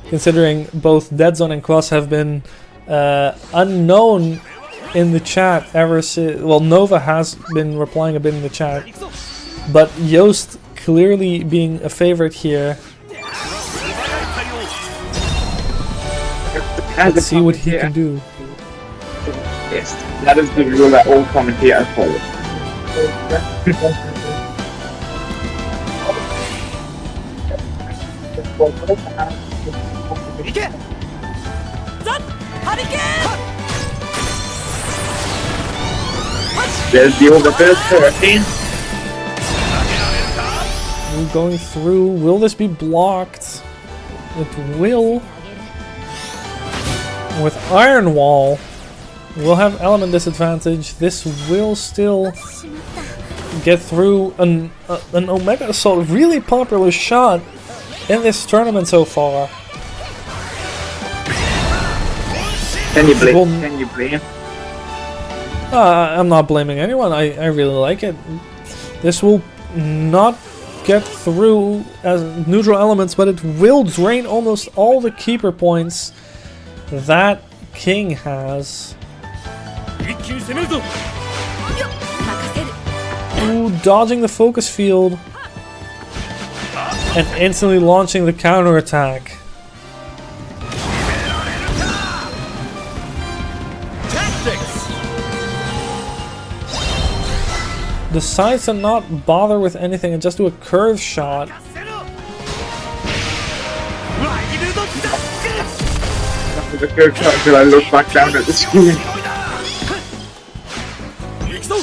considering both Dead Zone and Cross have been unknown in the chat ever since. Well, Nova has been replying a bit in the chat, but Yoast clearly being a favorite here. Let's see what he can do.
Yes, that is the rule that all commentators follow.
行けザハリケーン
There's the over first hurricane.
Ooh, going through. Will this be blocked? It will. With Iron Wall, we'll have element disadvantage. This will still get through an Omega Assault. Really popular shot in this tournament so far.
Can you blame? Can you blame?
I'm not blaming anyone. I really like it. This will not get through as neutral elements, but it will drain almost all the keeper points that King has.
一気に攻めるぞ
任せる
Ooh, dodging the focus field and instantly launching the counterattack.
Tactics
Decides to not bother with anything and just do a curve shot.
せろワイルドダッシュ
The third shot until I look back down at the screen.
行くぞ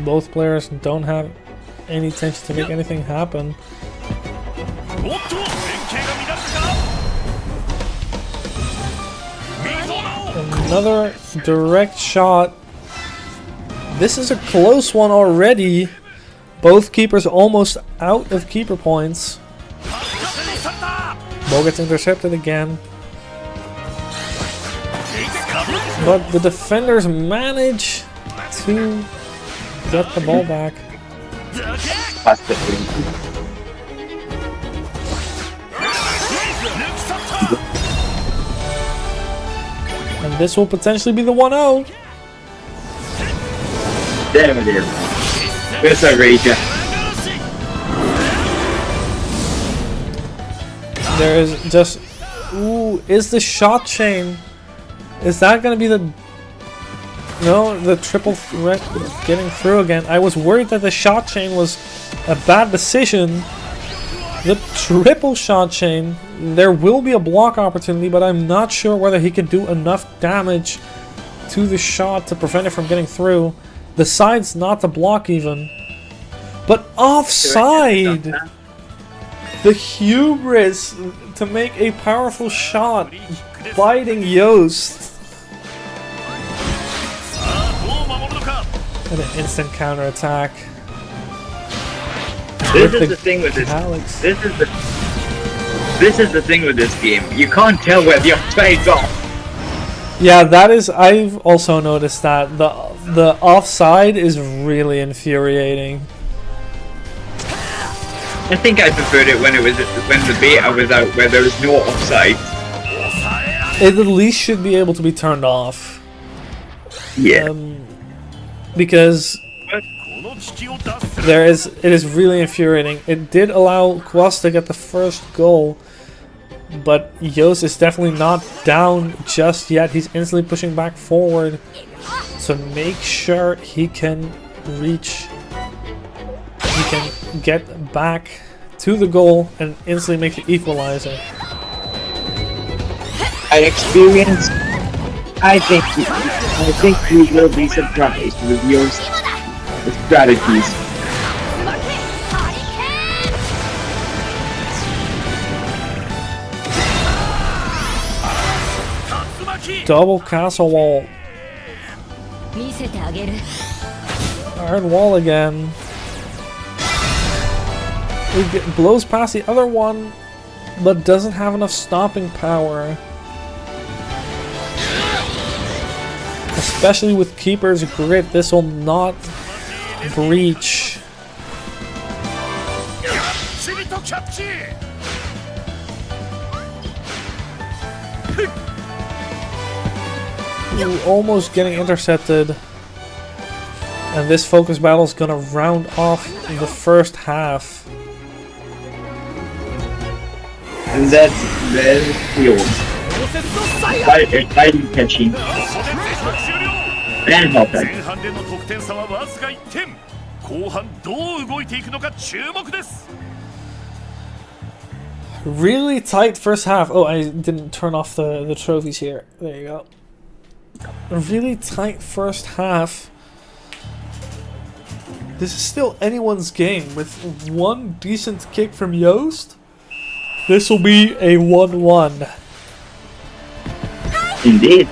Both players don't have any intention to make anything happen.
おっと連携が乱れたか見事な
Another direct shot. This is a close one already. Both keepers almost out of keeper points.
風のサッタ
Ball gets intercepted again. But the defenders manage to get the ball back.
That's the thing.
And this will potentially be the 1-0.
There it is. It's a rager.
There is just... Ooh, is the shot chain... Is that going to be the... No, the triple threat getting through again. I was worried that the shot chain was a bad decision. The triple shot chain, there will be a block opportunity, but I'm not sure whether he can do enough damage to the shot to prevent it from getting through. Decides not to block even. But offside! The hubris to make a powerful shot, biting Yoast.
さあどう守るのか
And an instant counterattack.
This is the thing with this.
Alex.
This is the thing with this game. You can't tell whether your side's off.
Yeah, that is. I've also noticed that the offside is really infuriating.
I think I preferred it when the beta was out, where there was no offside.
It at least should be able to be turned off.
Yeah.
Because
この危機を脱する
it is really infuriating. It did allow Quas to get the first goal, but Yoast is definitely not down just yet. He's instantly pushing back forward to make sure he can reach. He can get back to the goal and instantly make the equalizer.
I think we will be surprised with your strategies.
Double castle wall.
見せてあげる
Iron wall again. It blows past the other one, but doesn't have enough stopping power. Especially with Keeper's Grit, this will not breach.
チリとキャッチ
Ooh, almost getting intercepted. And this focus battle is gonna round off the first half.
And that's cool. Fighting catching.
ここで前半終了
And help
前
that.
半での得点差はわずか1点後半どう動いていくのか注目です
Really tight first half. Oh, I didn't turn off the trophies here. There you go. A really tight first half. This is still anyone's game. With one decent kick from Yoast, this will be a 1-1.
Indeed.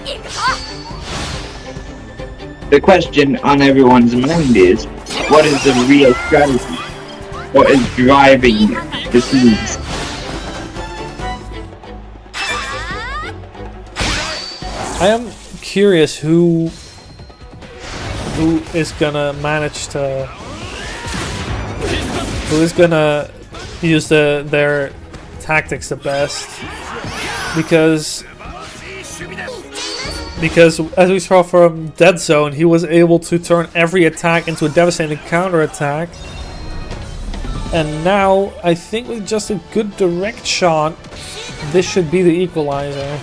The question on everyone's mind is, what is the real strategy? What is driving the teams?
I am curious who is gonna manage to use their tactics the best, because as we saw from Dead Zone, he was able to turn every attack into a devastating counterattack. And now I think with just a good direct shot, this should be the equalizer.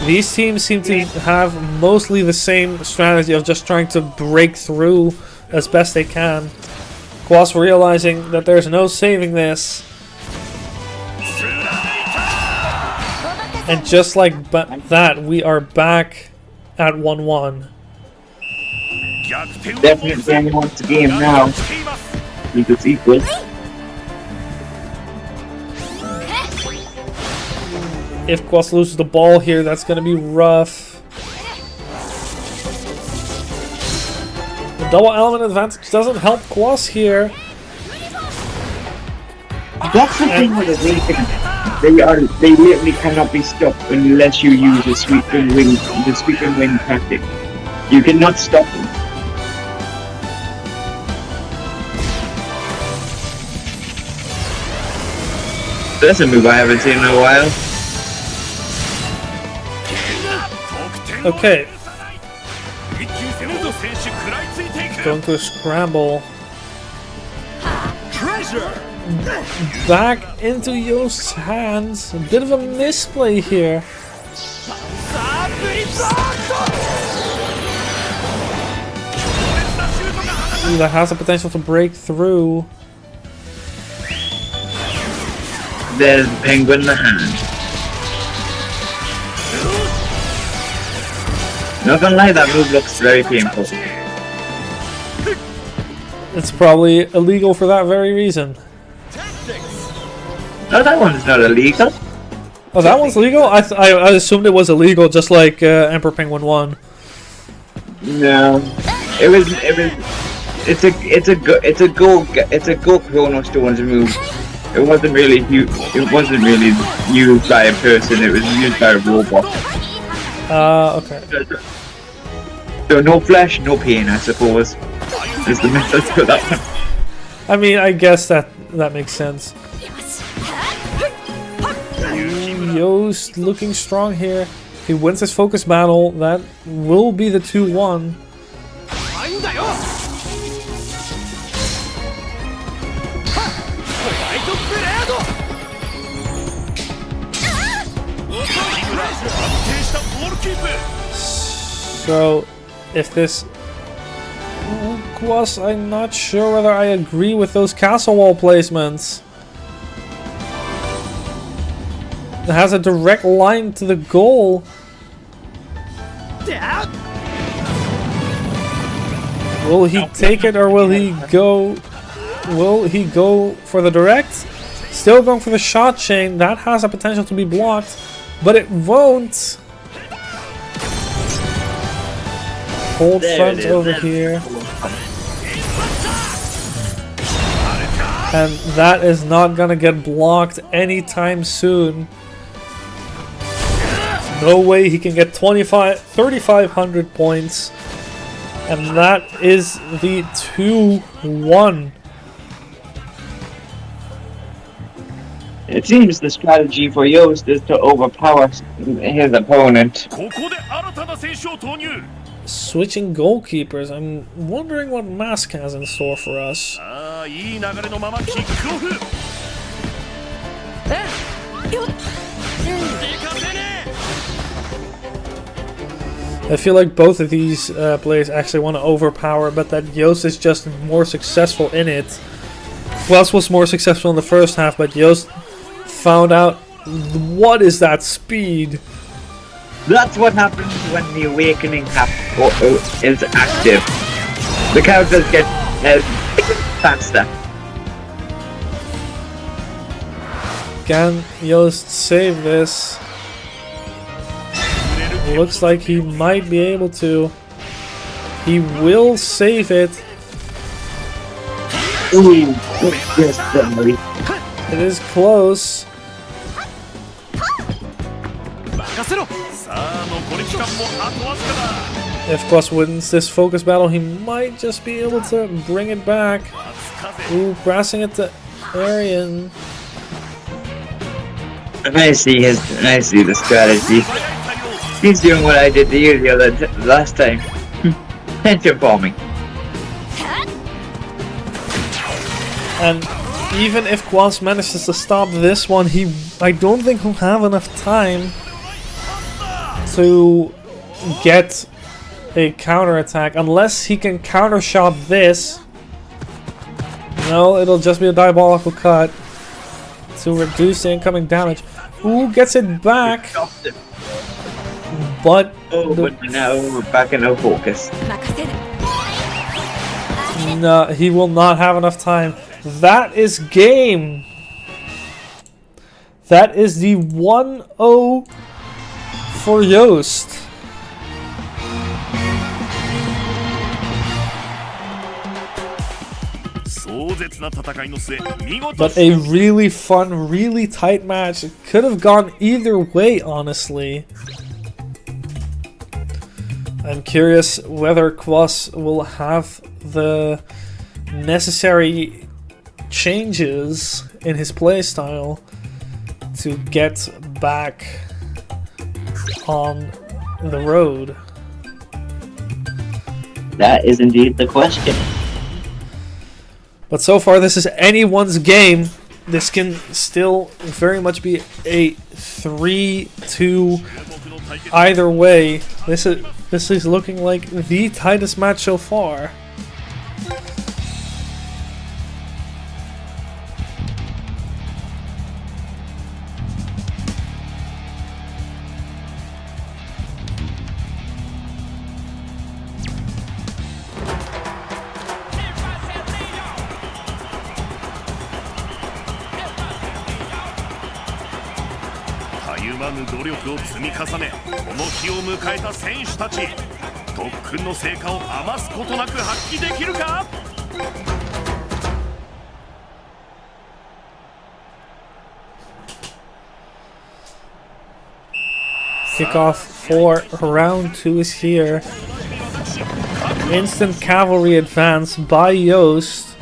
These teams seem to have mostly the same strategy of just trying to break through as best they can, whilst realizing that there's no saving this. And just like that, we are back at 1-1.
Definitely anyone's game now. Because it's equal.
If Quas loses the ball here, that's going to be rough. The double element advantage doesn't help Quas here.
That's the thing with the Raven. They literally cannot be stopped unless you use the sweep and win tactic. You cannot stop them. That's a move I haven't seen in a while.
Okay. Going to a scramble. Back into Yoast's hands. A bit of a misplay here. Ooh, that has the potential to break through.
There's the penguin in the hand. Not gonna lie, that move looks very painful.
It's probably illegal for that very reason.
No, that one's not illegal.
Oh, that one's legal? I assumed it was illegal, just like Emperor Penguin 1.
No, it's a go Chrono Stones move. It wasn't really used by a person. It was used by a robot.
Okay.
So no flesh, no pain, I suppose. Is the method for that one.
I mean, I guess that makes sense. Yost looking strong here. He wins his focus battle. That will be the 2-1. So, if this was, I'm not sure whether I agree with those castle wall placements. It has a direct line to the goal. Will he take it or will he go? Will he go for the direct? Still going for the shot chain. That has a potential to be blocked, but it won't. Hold front over here. And that is not gonna get blocked anytime soon. No way he can get 3,500 points. And that is the 2-1.
It seems the strategy for Yost is to overpower his opponent.
ここで新たな選手を投入
Switching goalkeepers. I'm wondering what Mask has in store for us.
ああいい流れのままキックオフ
I feel like both of these players actually want to overpower, but that Yost is just more successful in it. Plus was more successful in the first half, but Yost found out what is that speed.
That's what happens when the awakening is active. The characters get faster.
Can Yost save this? Looks like he might be able to. He will save it.
Ooh, yes, definitely.
It is close.
さあ残り期間もあとわずかだ
If Quas wins this focus battle, he might just be able to bring it back. Ooh, passing it to Arian.
I see the strategy. He's doing what I did to you last time. Tension bombing.
And even if Quas manages to stop this one, I don't think he'll have enough time to get a counterattack unless he can countershot this. No, it'll just be a diabolical cut to reduce the incoming damage. Ooh, gets it back. But
now we're back in no focus.
No, he will not have enough time. That is game. That is the 1-0 for Yost. But a really fun, really tight match. It could have gone either way, honestly. I'm curious whether Quas will have the necessary changes in his playstyle to get back on the road.
That is indeed the question.
But so far, this is anyone's game. This can still very much be a 3-2 either way. This is looking like the tightest match so far.
まぬ努力を積み重ねこの日を迎えた選手たち特訓の成果を余すことなく発揮できるか。
Kickoff for round 2 is here. Instant cavalry advance by Yost,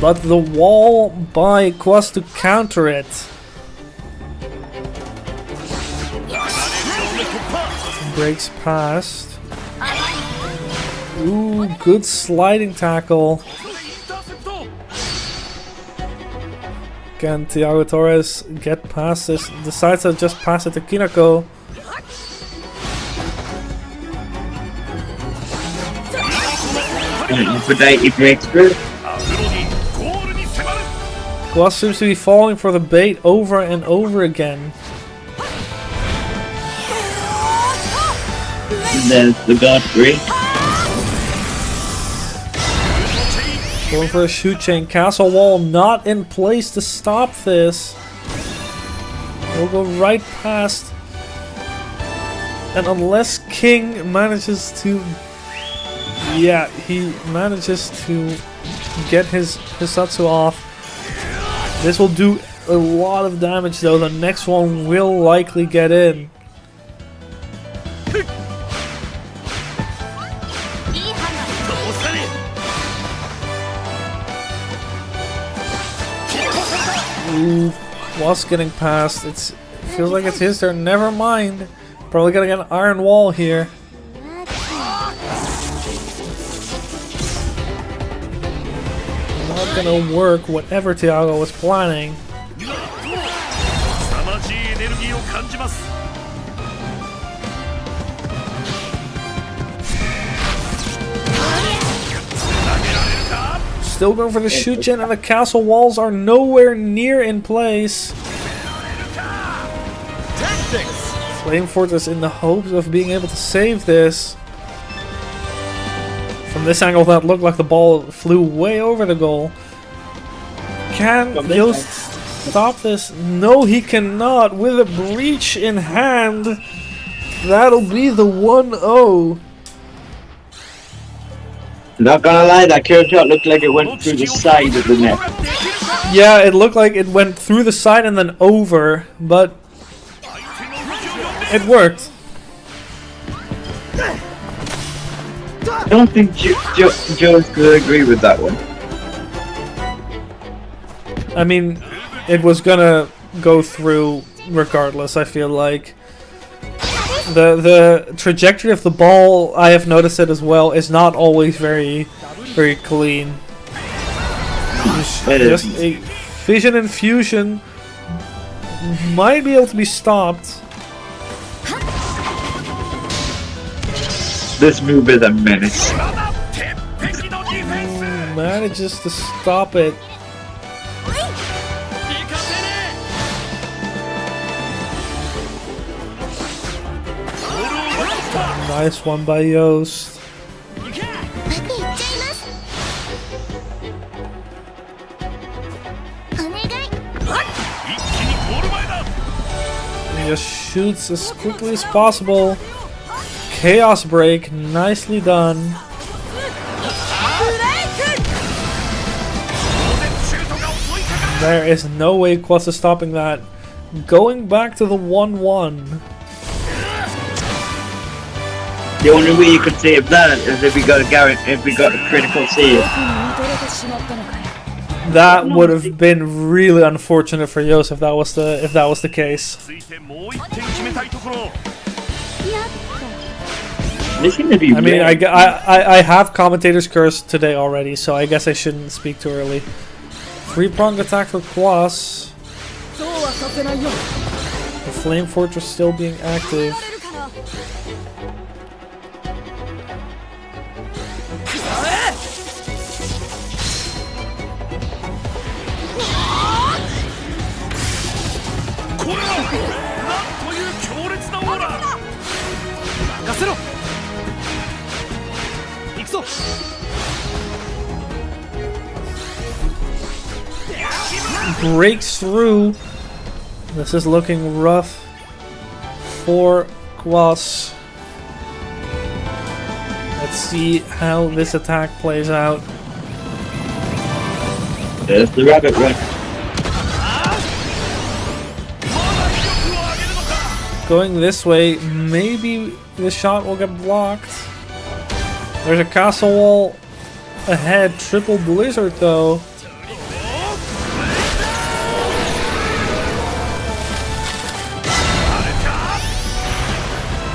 but the wall by Quas to counter it. Breaks past. Ooh, good sliding tackle. Can Thiago Torres get past this? Decides to just pass it to Kinako.
He breaks through.
Quas seems to be falling for the bait over and over again.
And there's the God break.
Going for a shoot chain. Castle wall not in place to stop this. We'll go right past. And unless King manages to... Yeah, he manages to get his Satsu off. This will do a lot of damage though. The next one will likely get in. Ooh, Wasp getting past. It feels like it's his turn. Never mind. Probably gonna get an iron wall here. Not gonna work whatever Thiago was planning. Still going for the shoot gen, and the castle walls are nowhere near in place. Flame Fortress in the hopes of being able to save this. From this angle, that looked like the ball flew way over the goal. Can Yost stop this? No, he cannot. With a breach in hand, that'll be the 1-0.
Not gonna lie, that curve shot looked like it went through the side of the net.
Yeah, it looked like it went through the side and then over, but it worked.
I don't think Joe's gonna agree with that one.
I mean, it was gonna go through regardless, I feel like. The trajectory of the ball, I have noticed it as well, is not always very clean. Just a Vision and Fusion might be able to be stopped.
This move is a menace.
Manages to stop it. Nice one by Yost. He just shoots as quickly as possible. Chaos break, nicely done. There is no way Quas is stopping that. Going back to the 1-1.
The only way you could save that is if we got a critical save.
That would have been really unfortunate for Yost if that was the case. I mean, I have commentator's curse today already, so I guess I shouldn't speak too early. 3-pronged attack for Quas. The Flame Fortress still being active. Breaks through. This is looking rough. for Guas. Let's see how this attack plays out.
There's the rabbit one.
Going this way, maybe the shot will get blocked. There's a castle wall ahead, triple blizzard though.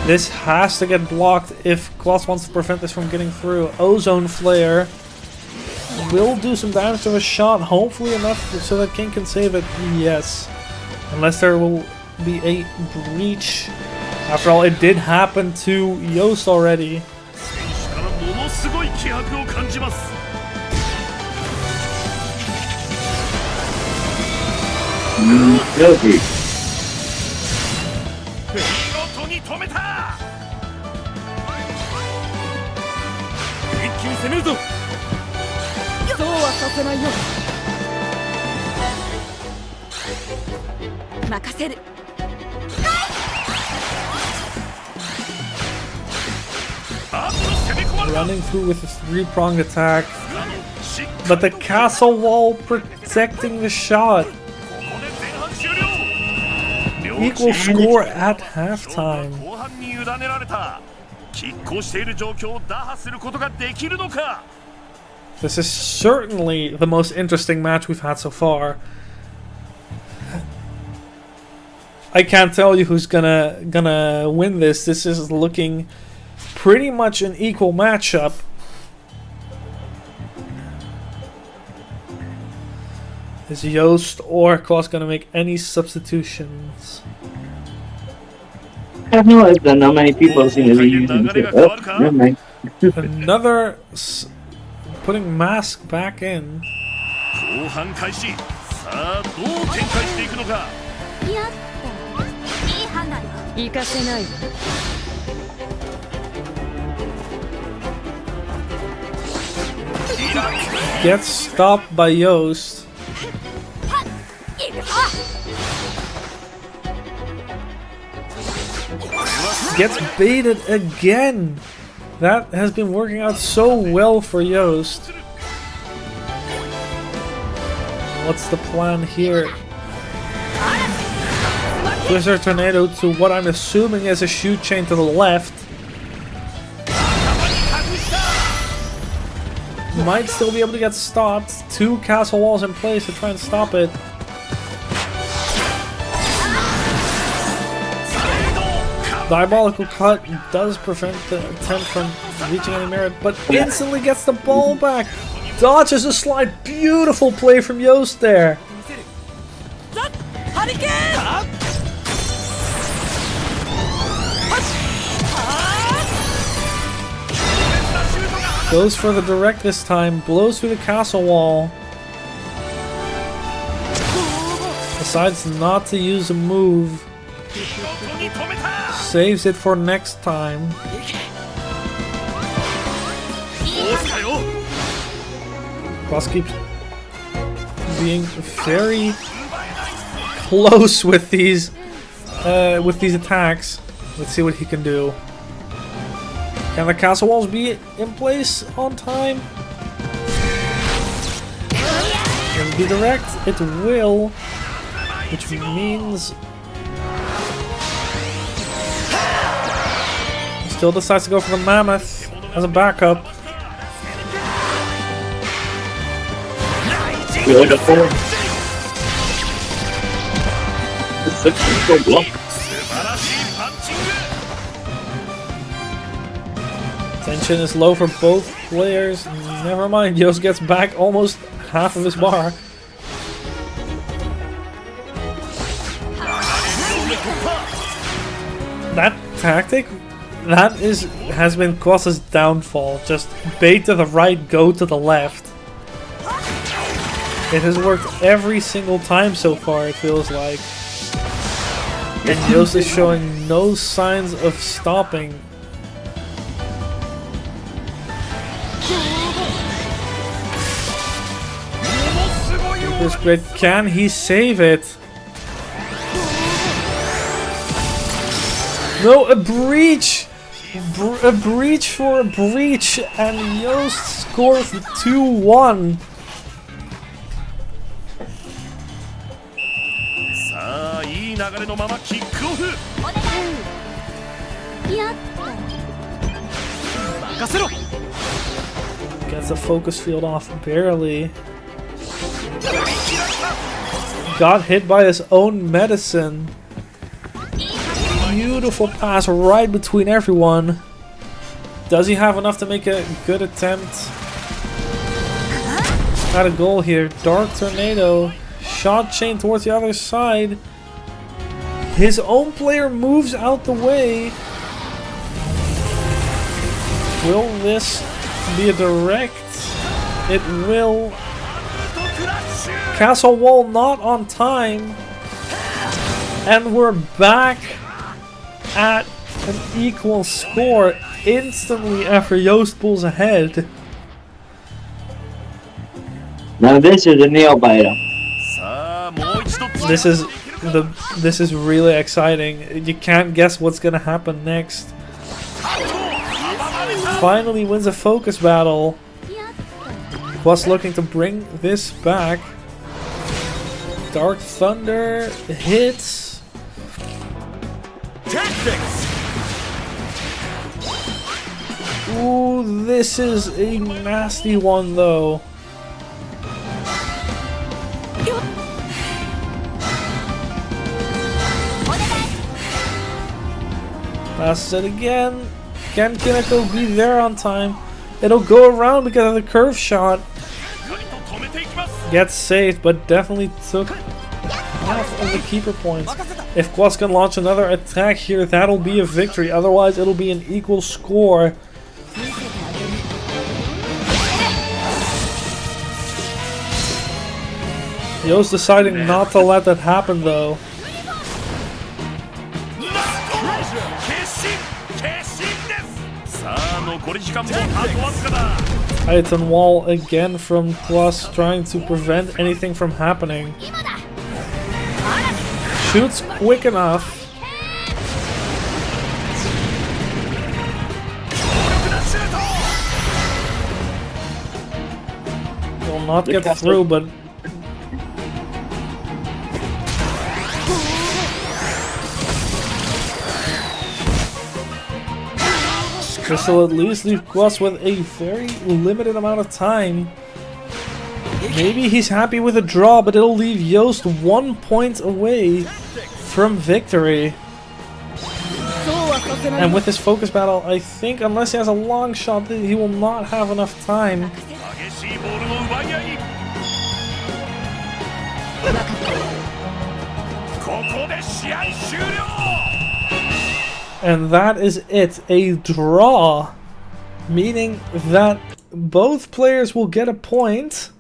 This has to get blocked if Klaus wants to prevent this from getting through. Ozone Flare will do some damage to a shot, hopefully enough so that King can save it. Yes. Unless there will be a breach. After all, it did happen to Yost already.
Guilty.
Running through with a 3-pronged attack, but the castle wall protecting the shot. Equal score at halftime. This is certainly the most interesting match we've had so far. I can't tell you who's gonna win this. This is looking pretty much an equal matchup. Is Yost or Klaus gonna make any substitutions?
I have no idea. Not many people seem to be using it. Oh, never mind.
Another putting Mask back in. Gets stopped by Yost. Gets baited again. That has been working out so well for Yost. What's the plan here? Blizzard Tornado to what I'm assuming is a shoot chain to the left. Might still be able to get stopped. 2 castle walls in place to try and stop it. Diabolical Cut does prevent the attempt from reaching any merit, but instantly gets the ball back. Dodges a slide. Beautiful play from Yost there. Goes for the direct this time. Blows through the castle wall. Decides not to use a move. Saves it for next time. Boss keeps being very close with these attacks. Let's see what he can do. Can the castle walls be in place on time? Can it be direct? It will, which means he still decides to go for the mammoth as a backup. Tension is low for both players. Never mind, Yost gets back almost half of his bar. That tactic, has been Klaus's downfall. Just bait to the right, go to the left. It has worked every single time so far, it feels like. And Yost is showing no signs of stopping. This great. Can he save it? No, a breach! A breach for a breach, and Yost scores 2-1.
さあいい流れのままキックオフ。
やっ
任せろ。
Gets a focus field off barely. Got hit by his own medicine. Beautiful pass right between everyone. Does he have enough to make a good attempt at a goal here? Dark Tornado. Shot chain towards the other side. His own player moves out the way. Will this be a direct? It will. Castle wall not on time. And we're back at an equal score instantly after Yost pulls ahead.
Now this is a nail biter.
さあもう一度。
This is really exciting. You can't guess what's gonna happen next. Finally wins a focus battle. Was looking to bring this back. Dark Thunder hits. Ooh, this is a nasty one though. Passes it again. Can Kineko be there on time? It'll go around because of the curve shot. Gets saved, but definitely took half of the keeper points. If Quas can launch another attack here, that'll be a victory. Otherwise, it'll be an equal score. Yo's deciding not to let that happen though. Titan wall again from Plus, trying to prevent anything from happening. Shoots quick enough. Will not get through, but this will at least leave Quas with a very limited amount of time. Maybe he's happy with a draw, but it'll leave Yost 1 point away from victory. And with this focus battle, I think unless he has a long shot, he will not have enough time. And that is it, a draw, meaning that both players will get a point,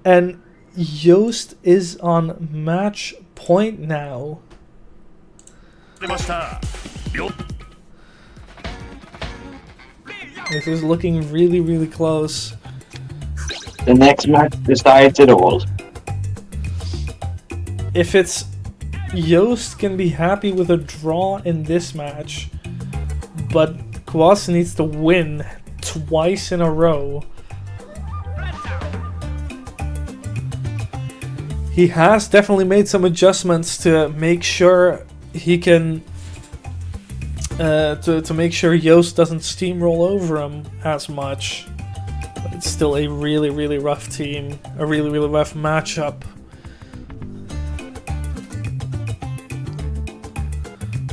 and Yost is on match point now. This is looking really, really close.
The next match decides it all.
If it's Yost can be happy with a draw in this match, but Quas needs to win twice in a row. He has definitely made some adjustments to make sure he can to make sure Yost doesn't steamroll over him as much. But it's still a really, really rough team, a really, really rough matchup.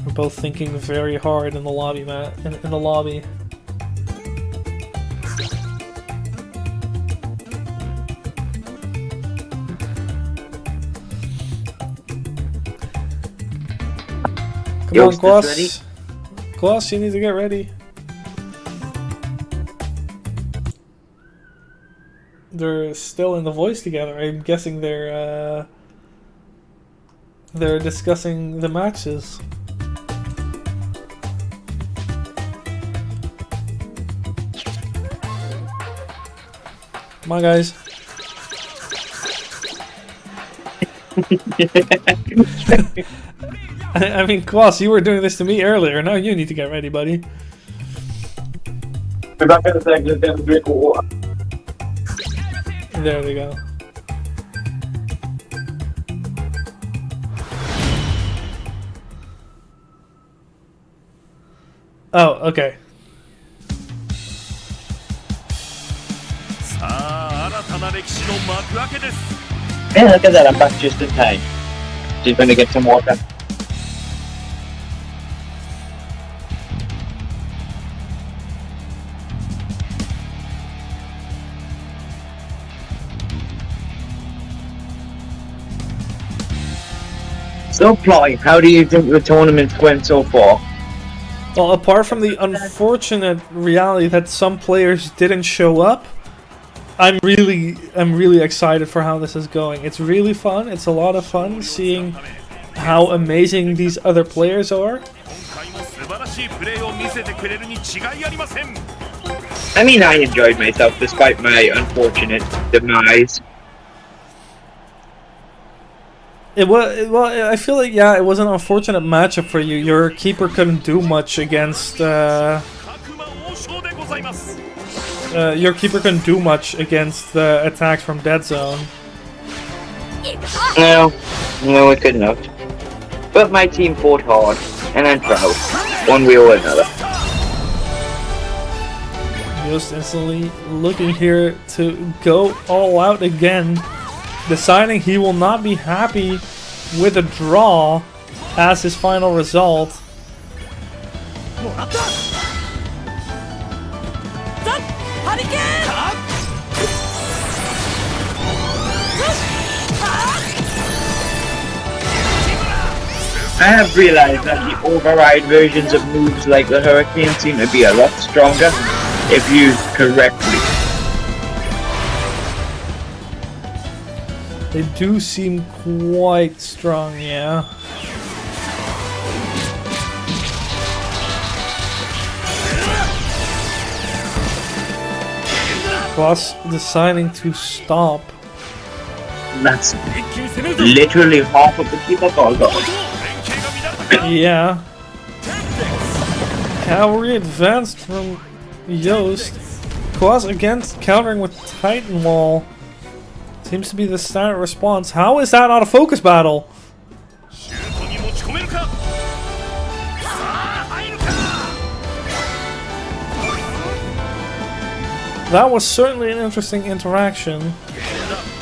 We're both thinking very hard in the lobby, Matt. In the lobby. Come on, Quas. Quas, you need to get ready. They're still in the voice together. I'm guessing they're discussing the matches. Come on, guys. I mean, Klaus, you were doing this to me earlier. Now you need to get ready, buddy.
We're back in a second. Let's have a drink of water.
There we go. Oh, okay.
さあ新たな歴史の幕開けです
Hey, look at that, I'm back just in time. She's gonna get some water. So, Ploy, how do you think the tournament went so far?
Well, apart from the unfortunate reality that some players didn't show up, I'm really excited for how this is going. It's really fun. It's a lot of fun seeing how amazing these other players are.
今回も素晴らしいプレーを見せてくれるに違いありません
I mean, I enjoyed myself despite my unfortunate demise.
It was well. I feel like it was an unfortunate matchup for you. Your keeper couldn't do much against.
各馬王将でございます
Your keeper couldn't do much against the attacks from Dead Zone.
No, it could not. But my team fought hard, and I'm proud, one way or another.
Just instantly looking here to go all out again, deciding he will not be happy with a draw as his final result.
I have realized that the override versions of moves like the Hurricane seem to be a lot stronger if used correctly.
They do seem quite strong, yeah. Plus deciding to stop.
That's literally half of the people called off.
Yeah. Cavalry advanced from Yost. Claus against countering with Titan Wall. Seems to be the standard response. How is that not a focus battle?
シュートに持ち込めるかさあ入るか
That was certainly an interesting interaction.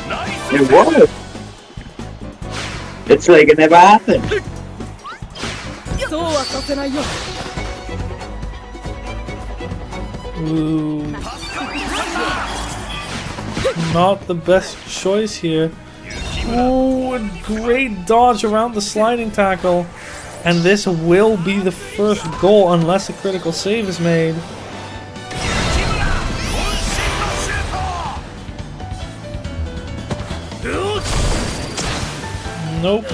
ナイス
It was. It's like it never happened.
Ooh. Not the best choice here. Ooh, a great dodge around the sliding tackle. And this will be the first goal unless a critical save is made. Nope.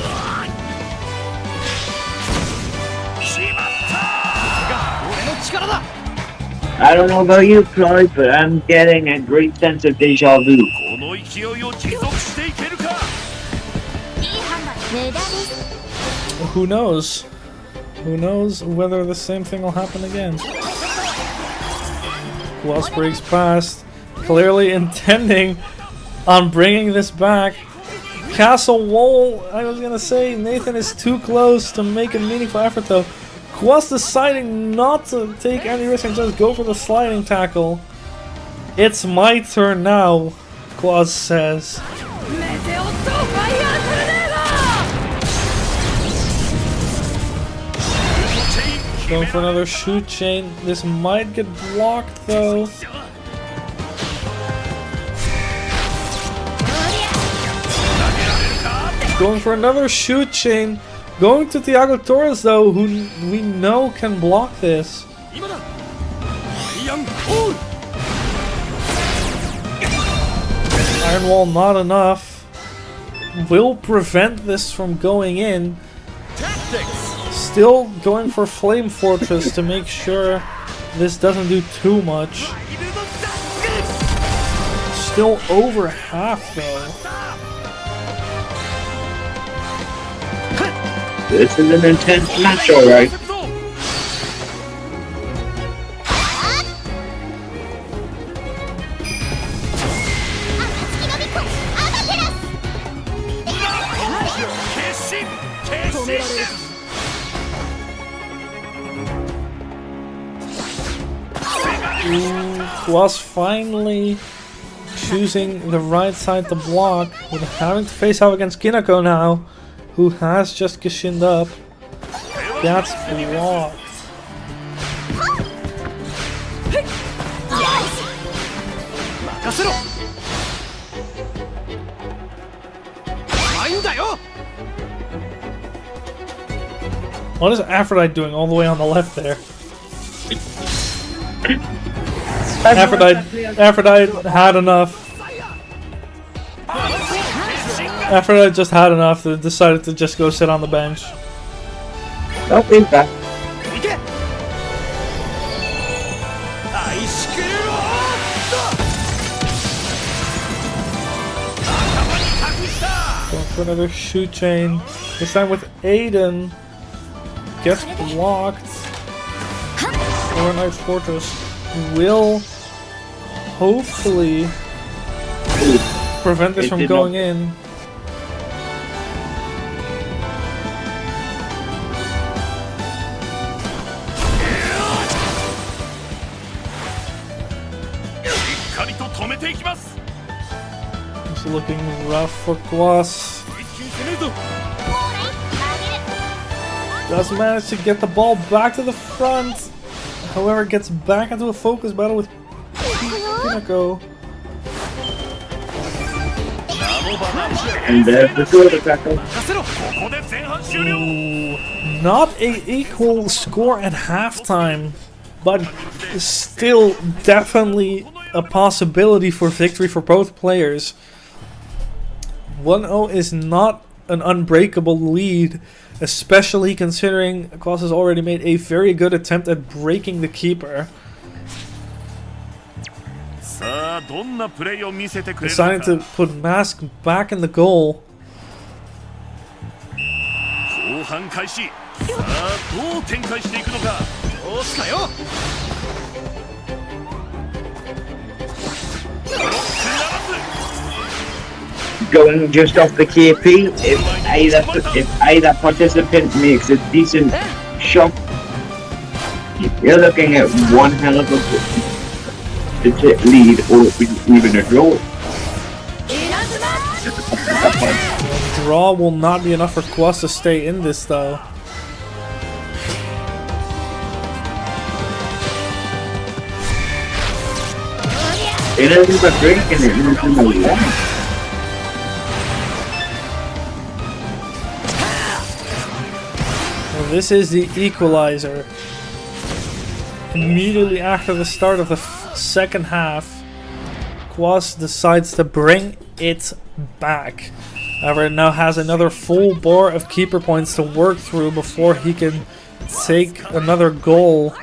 I don't know about you, Floyd, but I'm getting a great sense of deja vu.
この勢いを持続していけるか
Who knows? Who knows whether the same thing will happen again? Wells breaks past, clearly intending on bringing this back. Castle Wall, I was gonna say, Nathan is too close to make a meaningful effort though. Quas deciding not to take any risk and just go for the sliding tackle. It's my turn now, Quas says. Going for another shoot chain. This might get blocked though. Going for another shoot chain. Going to Thiago Torres though, who we know can block this. Iron Wall not enough. Will prevent this from going in. Still going for Flame Fortress to make sure this doesn't do too much. Still over half though.
This is an intense match, alright.
Was finally choosing the right side to block, with having to face off against Kinako now, who has just Gishinned up. That's blocked. What is Aphrodite doing all the way on the left there? Aphrodite had enough. Aphrodite just had enough and decided to just go sit on the bench.
Oh, he's back.
Going for another shoot chain. This time with Aiden. Gets blocked. Overnight Fortress will hopefully prevent this from going in. It's looking rough for Guas. Does manage to get the ball back to the front. However, gets back into a focus battle with Kinako.
And there's the field attacker.
Not an equal score at halftime, but still definitely a possibility for victory for both players. 1-0 is not an unbreakable lead, especially considering Klaus has already made a very good attempt at breaking the keeper. Deciding to put Mask back in the goal.
Going just off the KP, if either participant makes a decent shot, you're looking at one hell of a lead or even a draw.
A draw will not be enough for Kwas to stay in this though.
Inazuma breaking it, Inazuma 11.
This is the equalizer. Immediately after the start of the second half, Kwas decides to bring it back. However, it now has another full bar of keeper points to work through before he can take another goal.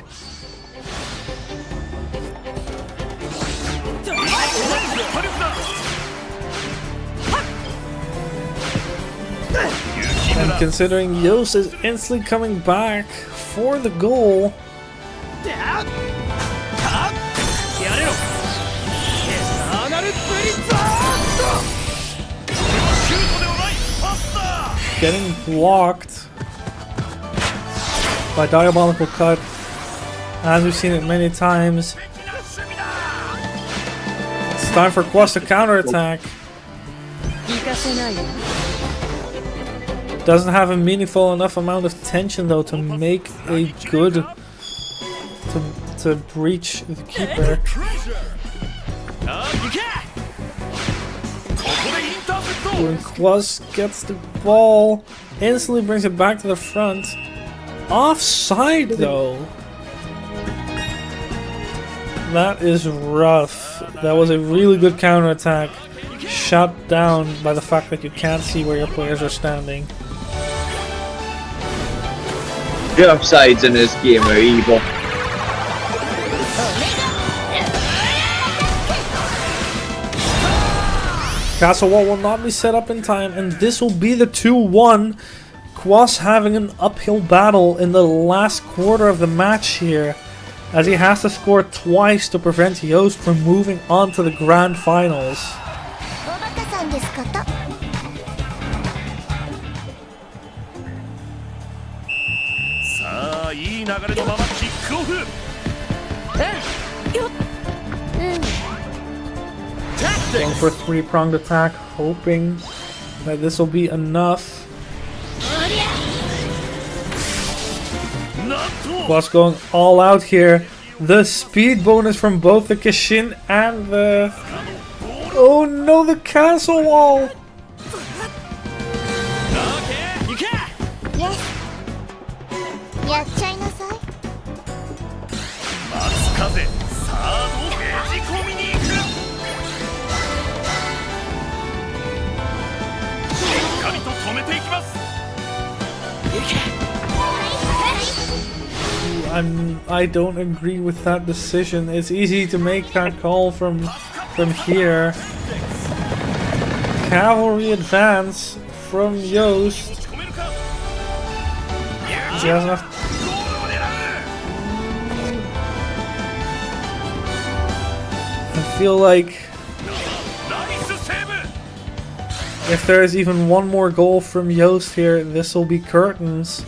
And considering Yos is instantly coming back for the goal, getting blocked by Diabolical Cut, as we've seen it many times. It's time for Kwas to counterattack. Doesn't have a meaningful enough amount of tension though to make a good to breach the keeper. When Kwas gets the ball, instantly brings it back to the front. Offside though. That is rough. That was a really good counterattack. Shut down by the fact that you can't see where your players are standing.
The offsides in this game are evil.
Castle wall will not be set up in time, and this will be the 2-1. Quas having an uphill battle in the last quarter of the match here, as he has to score twice to prevent Yost from moving on to the grand finals.
おバカさんですこと
さあいい流れのままキックオフ。
Going for a three-pronged attack, hoping that this will be enough.
なんと
Quas going all out here. The speed bonus from both the Kishin and the... Oh no, the castle wall!
いけ。
Yes やっちゃいなさい
松風サードねじ込みに行く。しっかりと止めていきます。
I don't agree with that decision. It's easy to make that call from here. Cavalry advance from Yost.
止めるか。
He has enough.
ゴールを狙う。
I feel like
ナイスセーブ。
if there is even one more goal from Yost here, this will be curtains.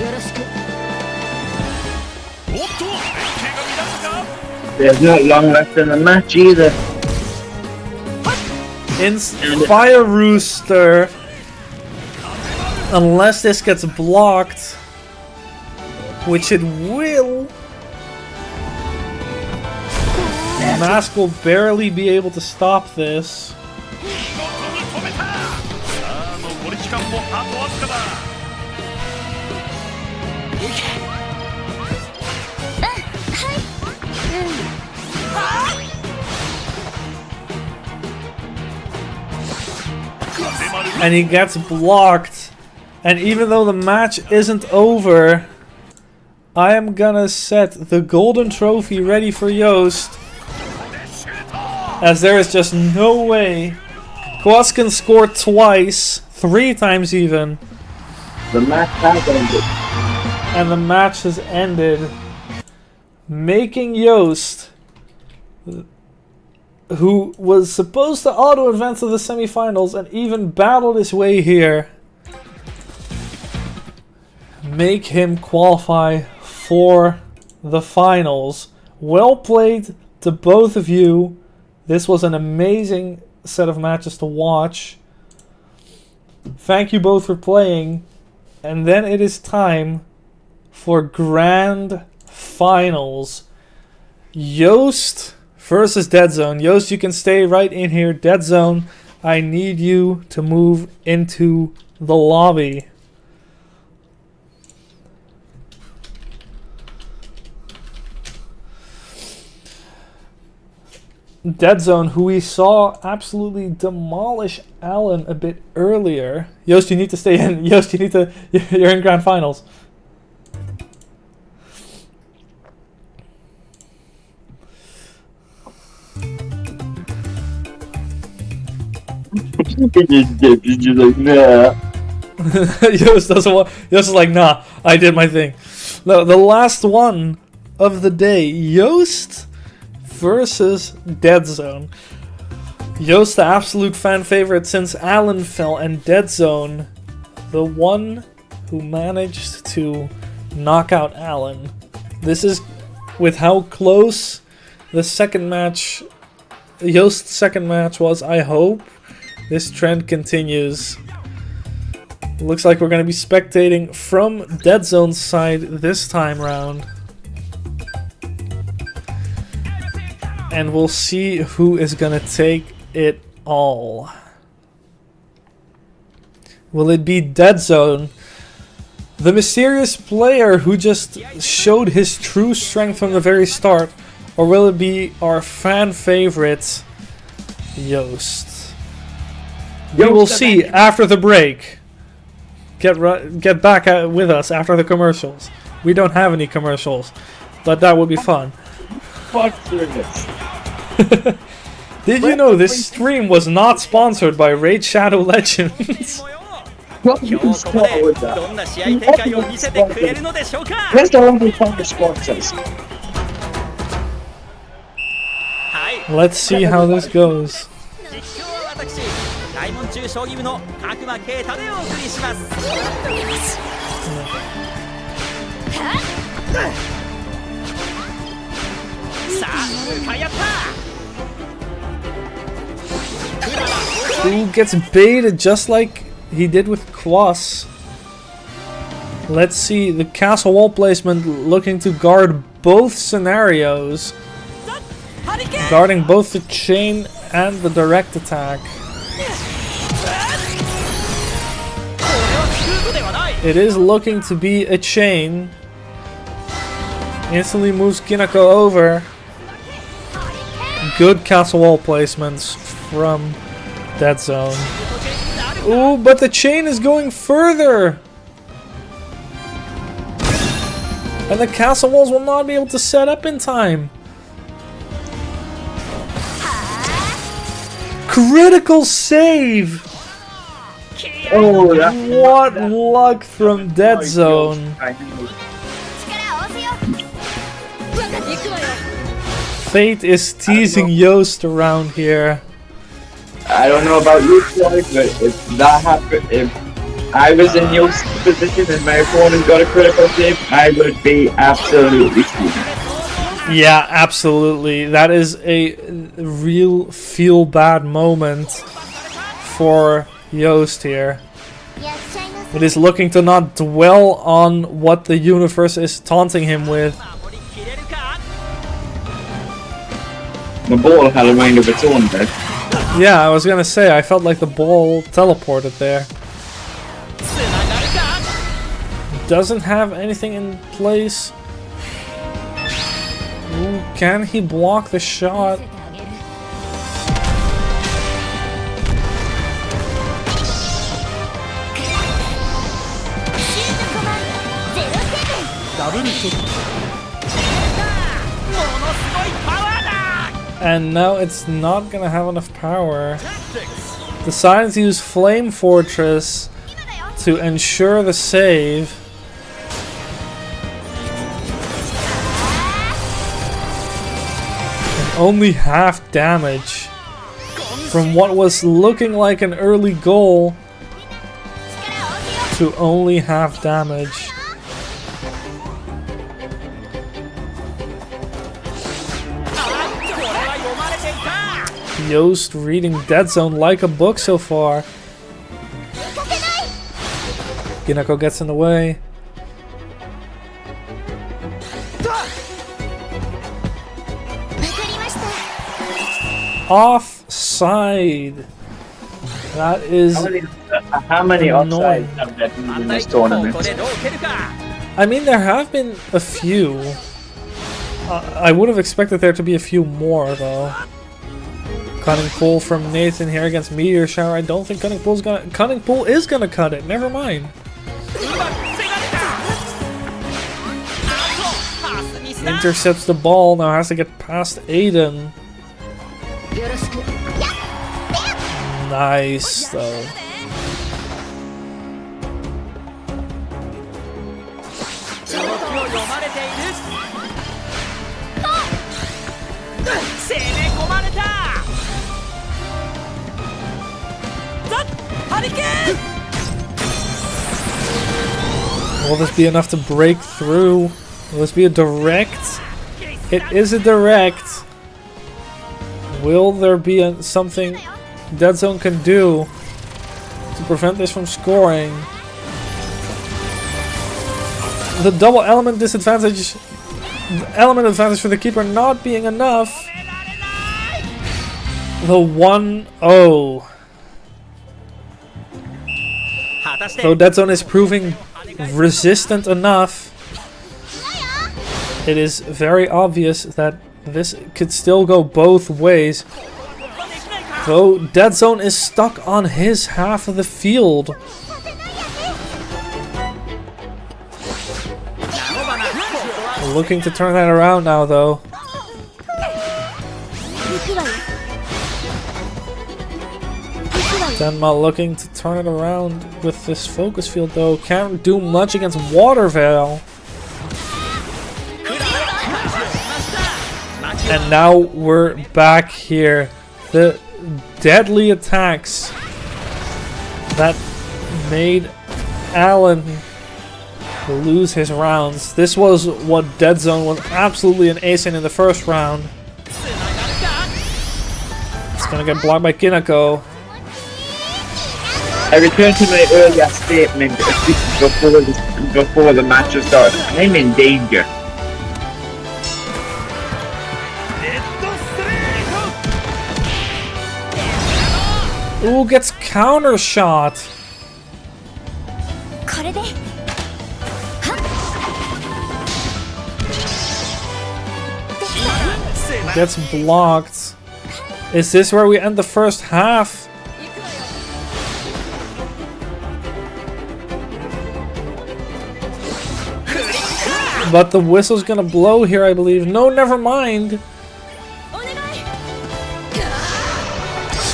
よろしく
おっと連携が乱れたか。
There's not long left in the match either.
In Fire Rooster, unless this gets blocked, which it will, Mask will barely be able to stop this.
見事に止めた。さあ残り時間もあとわずかだ。
And he gets blocked. And even though the match isn't over, I am gonna set the golden trophy ready for Yost, as there is just no way Quas can score twice, 3 times even,
The match has ended.
and the match has ended, making Yost, who was supposed to auto-advance to the semifinals and even battled his way here, make him qualify for the finals. Well played to both of you. This was an amazing set of matches to watch. Thank you both for playing. And then it is time for grand finals. Yost versus Dead Zone. Yost, you can stay right in here. Dead Zone, I need you to move into the lobby. Dead Zone, who we saw absolutely demolish Alan a bit earlier. Yost, you need to stay in. Yost, you need to. You're in grand finals.
He's just like, nah.
Yost doesn't want. Yost is like, nah, I did my thing. The last one of the day, Yost versus Dead Zone. Yost, the absolute fan favorite since Alan fell, and Dead Zone, the one who managed to knock out Alan. This is with how close the second match, Yost's second match was. I hope this trend continues. Looks like we're going to be spectating from Dead Zone's side this time round. And we'll see who is going to take it all. Will it be Dead Zone, the mysterious player who just showed his true strength from the very start? Or will it be our fan favorite, Yost? We will see after the break. Get back with us after the commercials. We don't have any commercials, but that would be fun.
Fuck this.
Did you know this stream was not sponsored by Raid Shadow Legends?
What you can score with that? Where's the only find sponsors?
Let's see how this goes.
大門中将棋部の角間啓太でお送りしますさあ向かい合った
Who gets baited just like he did with Kloss? Let's see the castle wall placement looking to guard both scenarios. Guarding both the chain and the direct attack. It is looking to be a chain. Instantly moves Kinako over. Good castle wall placements from Dead Zone. Ooh, but the chain is going further! And the castle walls will not be able to set up in time. Critical save!
Oh,
What luck from Dead Zone. Fate is teasing Yoast around here.
I don't know about you, Floyd, but if that happened, if I was in your position and my opponent got a critical save, I would be absolutely screwed.
Yeah, absolutely. That is a real feel-bad moment for Yoast here. It is looking to not dwell on what the universe is taunting him with.
The ball had a mind of its own there.
Yeah, I was gonna say, I felt like the ball teleported there. Doesn't have anything in place. Ooh, can he block the shot? And now it's not gonna have enough power. Decided to use Flame Fortress to ensure the save. And only half damage from what was looking like an early goal to only half damage. Yoast reading Dead Zone like a book so far. Ginako gets in the way. Offside. That is
How many
annoying.
offsides have there been in this tournament?
I mean, there have been a few. I would have expected there to be a few more, though. Cunning pull from Nathan here against Meteor Shower. I don't think Cunning Pull is gonna cut it. Never mind. Intercepts the ball. Now has to get past Aiden. Nice though. Will this be enough to break through? Will this be a direct? It is a direct. Will there be something Dead Zone can do to prevent this from scoring? The double element disadvantage, the element advantage for the keeper not being enough. The 1-0. Though Dead Zone is proving resistant enough, it is very obvious that this could still go both ways. Though Dead Zone is stuck on his half of the field. Looking to turn that around now, though. Denma looking to turn it around with this focus field though. Can't do much against Water Veil. And now we're back here. The deadly attacks that made Alan lose his rounds. This was what Dead Zone was absolutely an ace in the first round. It's gonna get blocked by Kinako.
I return to my earlier statement before the match has started. I'm in danger.
Ooh, gets counter shot.
これで
Gets blocked. Is this where we end the first half? But the whistle's gonna blow here, I believe. No, never mind.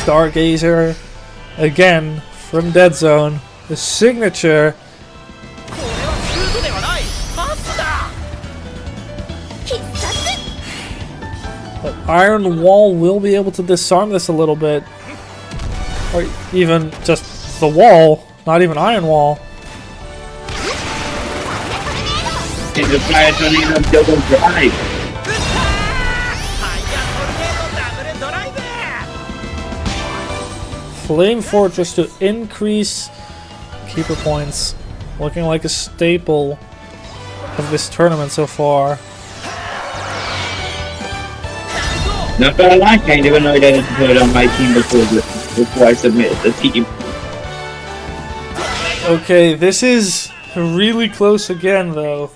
Stargazer again from Dead Zone. The signature. But Iron Wall will be able to disarm this a little bit. Or even just the wall, not even Iron Wall.
And the fire tornado double drive.
Flame Fortress to increase keeper points. Looking like a staple of this tournament so far.
Not gonna lie, kind of annoyed I didn't put it on my team before I submitted the team.
Okay, this is really close again though.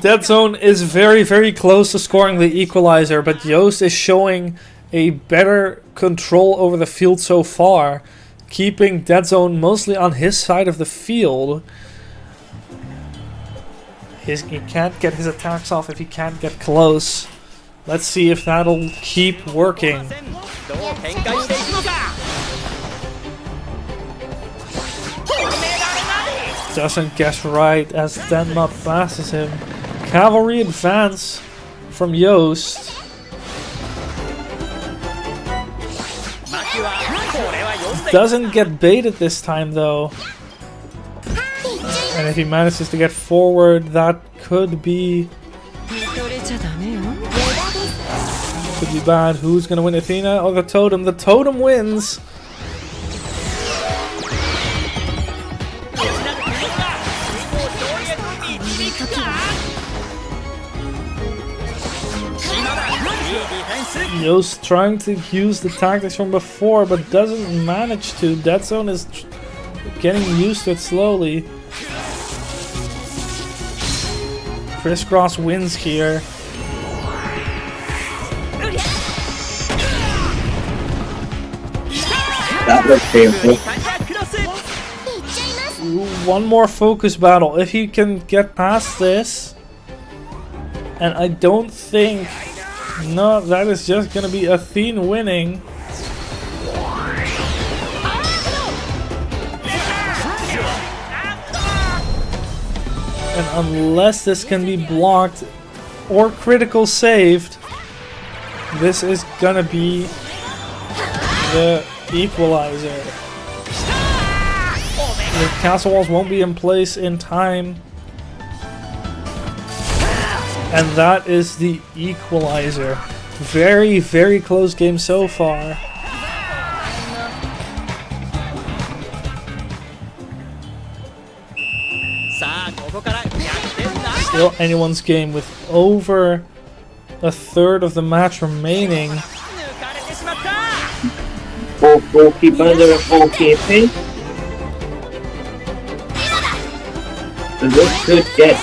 Dead Zone is very, very close to scoring the equalizer, but Yost is showing a better control over the field so far, keeping Dead Zone mostly on his side of the field. He can't get his attacks off if he can't get close. Let's see if that'll keep working. Doesn't guess right as Denma passes him. Cavalry advance from Yost. Doesn't get baited this time though. And if he manages to get forward, that could be bad. Who's gonna win, Athena or the Totem? The Totem wins. Yost trying to use the tactics from before, but doesn't manage to. Dead Zone is getting used to it slowly. Crisscross wins here.
That was painful.
Ooh, one more focus battle. If he can get past this. And I don't think... No, that is just gonna be Athene winning. And unless this can be blocked or critical saved, this is gonna be the equalizer. The castle walls won't be in place in time. And that is the equalizer. Very, very close game so far. Still anyone's game with over a third of the match remaining.
4 goalkeepers and 4 KP. This could get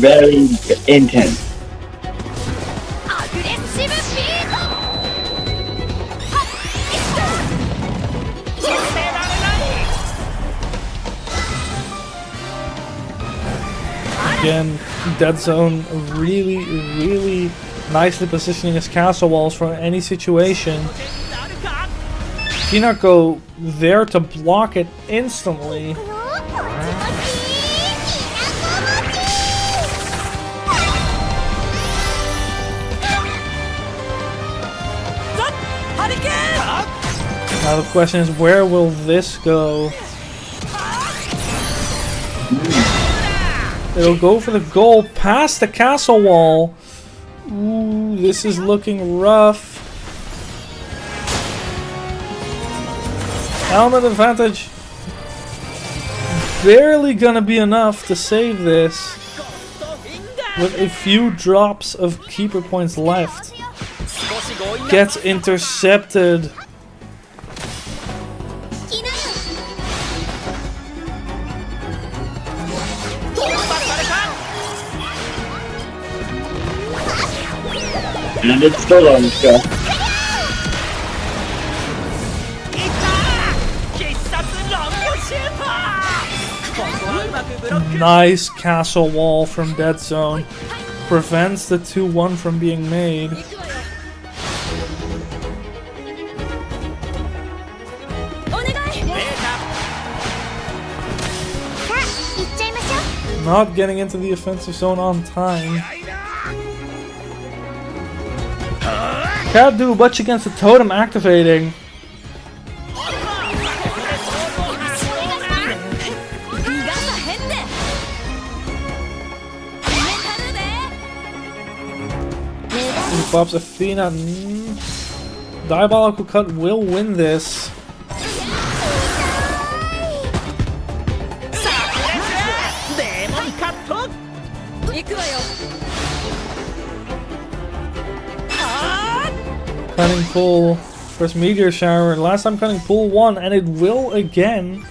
very intense.
Again, Dead Zone really, really nicely positioning his castle walls for any situation. Kinako there to block it instantly. Now the question is, where will this go? It'll go for the goal past the castle wall. Ooh, this is looking rough. Element advantage. Barely gonna be enough to save this. With a few drops of keeper points left. Gets intercepted.
And it's still on the show.
Nice castle wall from Dead Zone. Prevents the 2-1 from being made. Not getting into the offensive zone on time. Can't do much against the totem activating. He pops Athena. Diabolical Cut will win this. Cutting pull. First meteor shower. Last time cutting pull won, and it will again.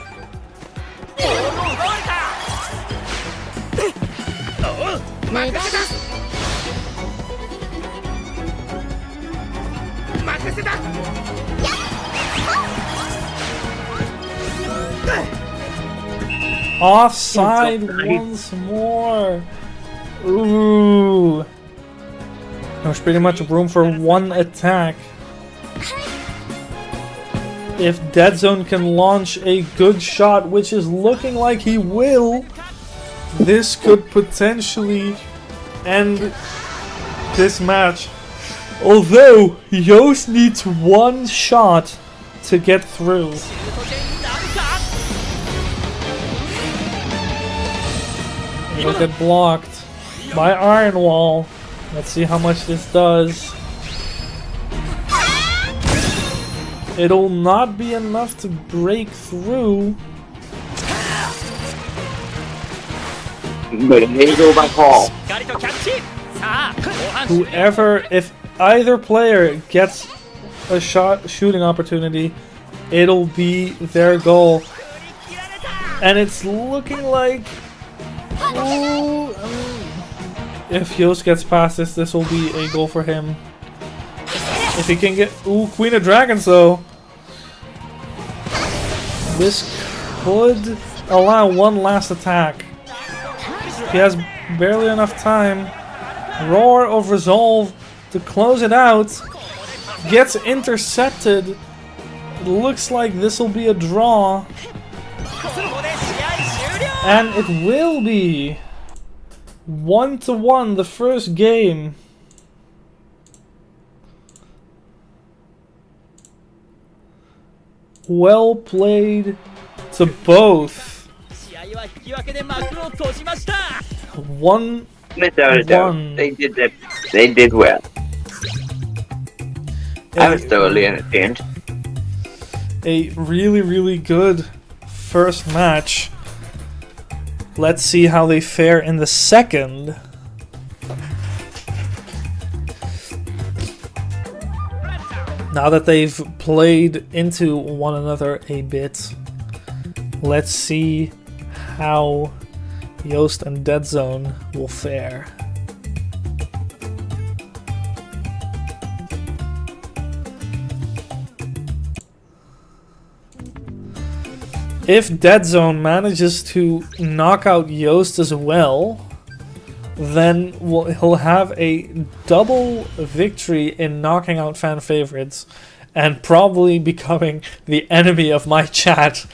Offside once more. Ooh. There's pretty much room for one attack. If Dead Zone can launch a good shot, which is looking like he will, this could potentially end this match. Although, Yost needs one shot to get through. It'll get blocked by Iron Wall. Let's see how much this does. It'll not be enough to break through.
But here you go by call.
Whoever, if either player gets a shooting opportunity, it'll be their goal. And it's looking like... Ooh, if Yost gets past this, this will be a goal for him. If he can get... Ooh, Queen of Dragons though. This could allow one last attack. He has barely enough time. Roar of Resolve to close it out. Gets intercepted. It looks like this will be a draw. And it will be 1-1 the first game. Well played to both. 1-1.
Without a doubt, they did that. They did well. I was thoroughly entertained.
A really, really good first match. Let's see how they fare in the second. Now that they've played into one another a bit, let's see how Yost and Dead Zone will fare. If Dead Zone manages to knock out Yost as well, then he'll have a double victory in knocking out fan favorites. and probably becoming the enemy of my chat.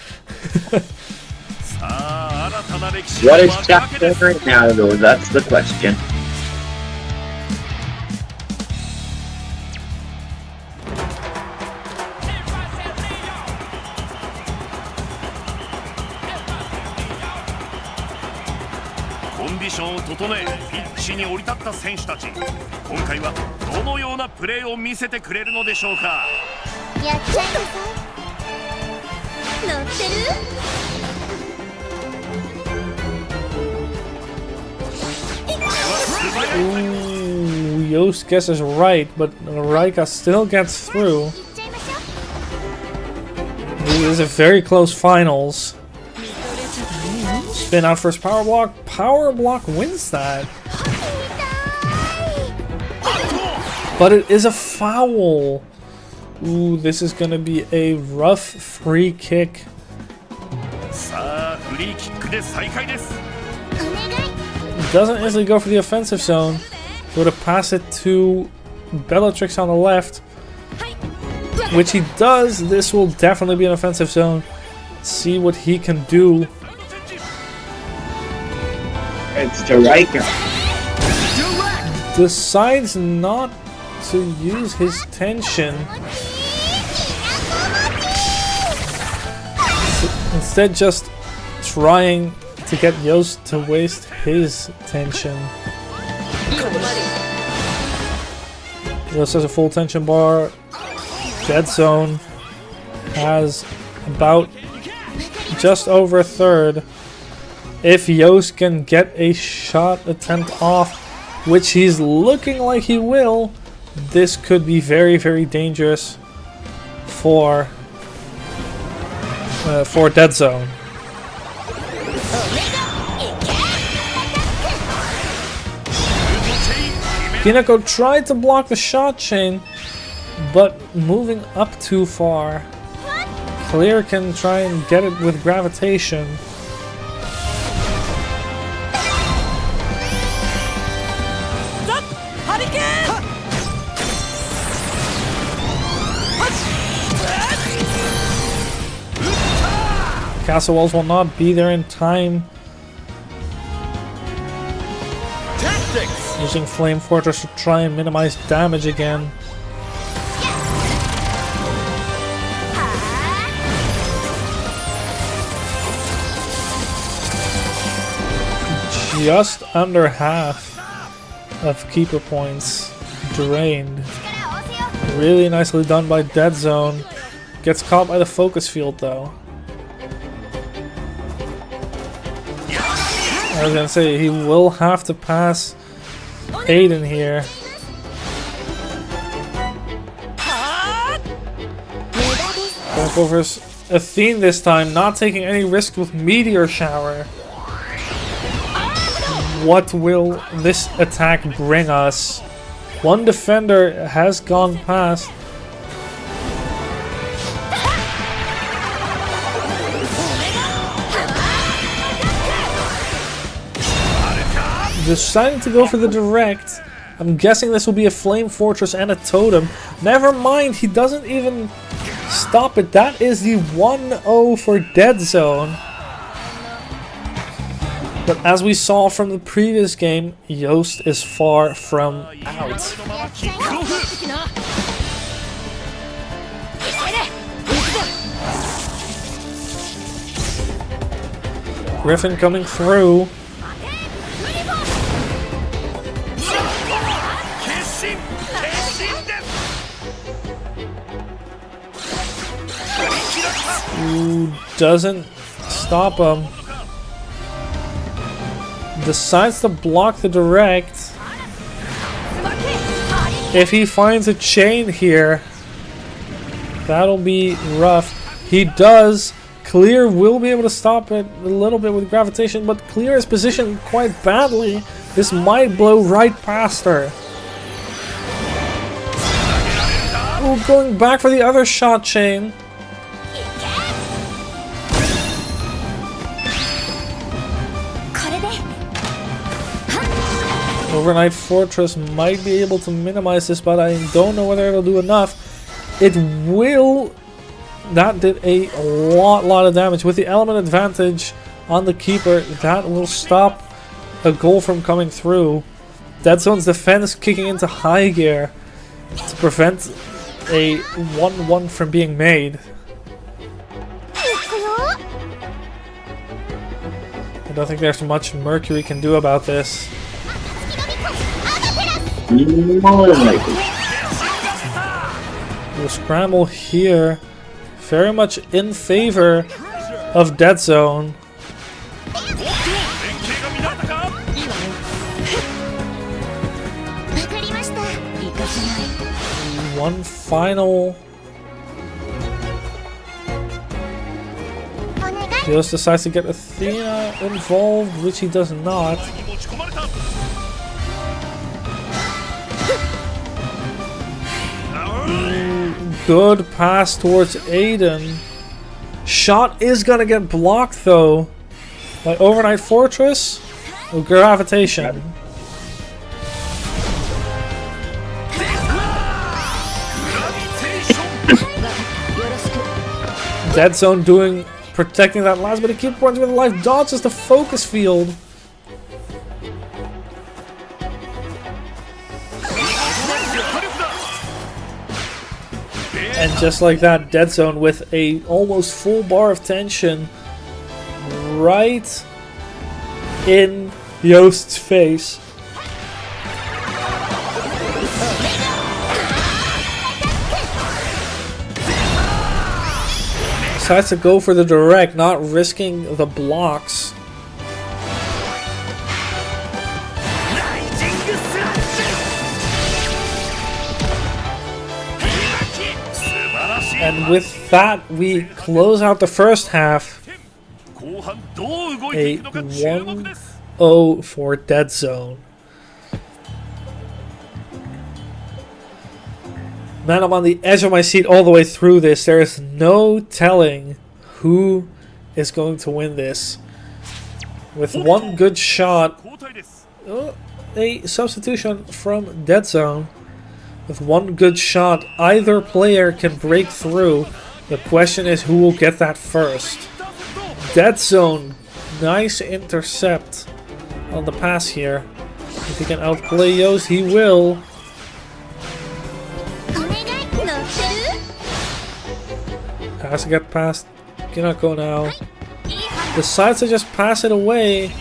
さあ新たな歴史
What
の
is
幕
chat
開けで
doing
す
right now, though? That's the question.
コンディションを整えピッチに降り立った選手たち、今回はどのようなプレーを見せてくれるのでしょうか。
やっちゃいなさい。乗ってる？
Ooh, Yost guesses right, but Raika still gets through.
行っちゃいましょう。
This is a very close finals. Spin out first power block. Power block wins that. But it is a foul. Ooh, this is gonna be a rough free kick.
さあフリーキックで再開です。
お願い。
Doesn't easily go for the offensive zone. Go to pass it to Bellatrix on the left. Which he does. This will definitely be an offensive zone. See what he can do.
It's Jaraika.
Decides not to use his tension. Instead just trying to get Yost to waste his tension. Yost has a full tension bar. Dead zone has about just over a third. If Yost can get a shot attempt off, which he's looking like he will, this could be very, very dangerous for Dead Zone. Kineko tried to block the shot chain, but moving up too far. Clear can try and get it with gravitation. Castle walls will not be there in time. Using Flame Fortress to try and minimize damage again. Just under half of keeper points drained. Really nicely done by Dead Zone. Gets caught by the focus field though. I was gonna say, he will have to pass Aiden here. Going for Athene this time, not taking any risk with Meteor Shower. What will this attack bring us? One defender has gone past. Deciding to go for the direct. I'm guessing this will be a Flame Fortress and a Totem. Never mind, he doesn't even stop it. That is the 1-0 for Dead Zone. But as we saw from the previous game, Yost is far from out. Griffin coming through. Ooh, doesn't stop him. Decides to block the direct. If he finds a chain here, that'll be rough. He does. Clear will be able to stop it a little bit with gravitation, but Clear is positioned quite badly. This might blow right past her. Ooh, going back for the other shot chain. Overnight Fortress might be able to minimize this, but I don't know whether it'll do enough. it will... That did a lot of damage. With the element advantage on the keeper, that will stop a goal from coming through. Dead Zone's defense kicking into high gear to prevent a 1-1 from being made. I don't think there's much Mercury can do about this.
More than likely.
We'll scramble here. Very much in favor of Dead Zone. One final. Dios decides to get Athena involved, which he does not. Good pass towards Aiden. Shot is gonna get blocked though by Overnight Fortress or Gravitation. Dead Zone protecting that last bit of keep points with life, dodges the focus field. And just like that, Dead Zone with a almost full bar of tension right in Yoast's face. Decides to go for the direct, not risking the blocks. And with that, we close out the first half. A 1-0 for Dead Zone. Man, I'm on the edge of my seat all the way through this. There is no telling who is going to win this. With one good shot, a substitution from Dead Zone. With one good shot, either player can break through. The question is who will get that first. Dead Zone, nice intercept on the pass here. If he can outplay Yoast, he will. Has to get past Kinako now. Decides to just pass it away.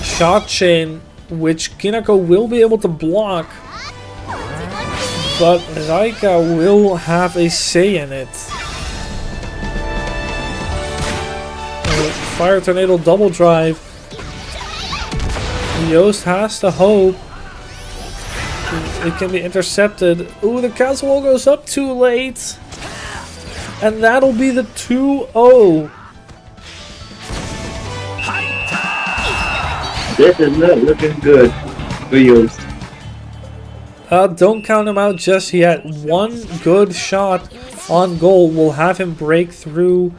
Shot chain, which Kinako will be able to block, but Raika will have a say in it. Fire Tornado double drive. Yoast has to hope it can be intercepted. Ooh, the castle goes up too late. And that'll be the 2-0.
This is not looking good for Yoast.
Don't count him out just yet. One good shot on goal will have him break through.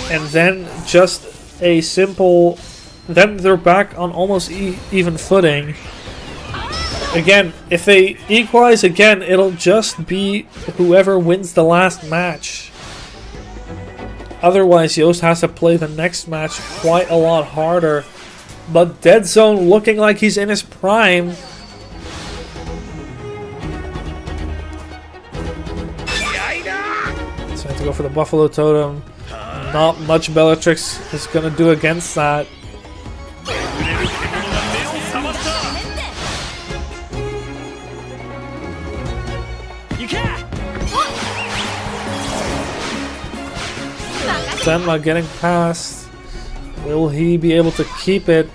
And then just a simple. Then they're back on almost even footing. Again, if they equalize again, it'll just be whoever wins the last match. Otherwise, Yoast has to play the next match quite a lot harder. But Dead Zone looking like he's in his prime. So I have to go for the Buffalo Totem. Not much Bellatrix is going to do against that. Senma getting past. Will he be able to keep it?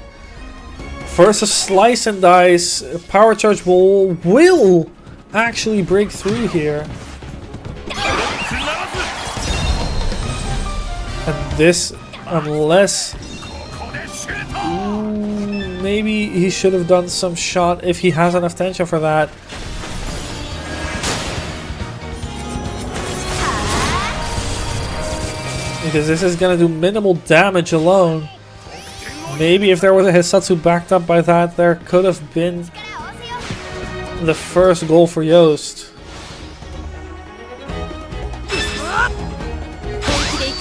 Versus Slice and Dice. Power Charge will actually break through here. And this, unless... maybe he should have done some shot if he has enough tension for that. Because this is gonna do minimal damage alone. Maybe if there was a Hisatsu backed up by that, there could have been the first goal for Yost.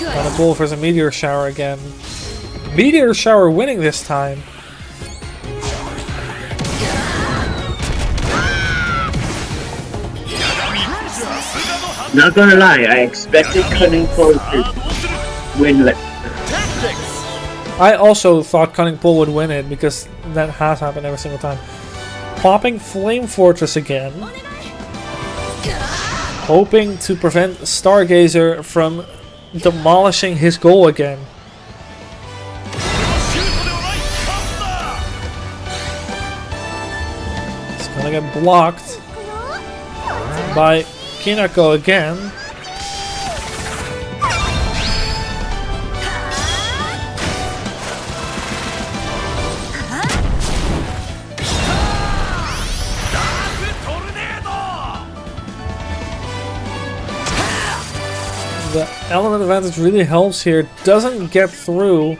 And a goal for the Meteor Shower again. Meteor Shower winning this time.
Not gonna lie, I expected Cunning Pull to win.
I also thought Cunning Pull would win it because that has happened every single time. Popping Flame Fortress again. Hoping to prevent Stargazer from demolishing his goal again. It's gonna get blocked by Kinako again. The element advantage really helps here. Doesn't get through.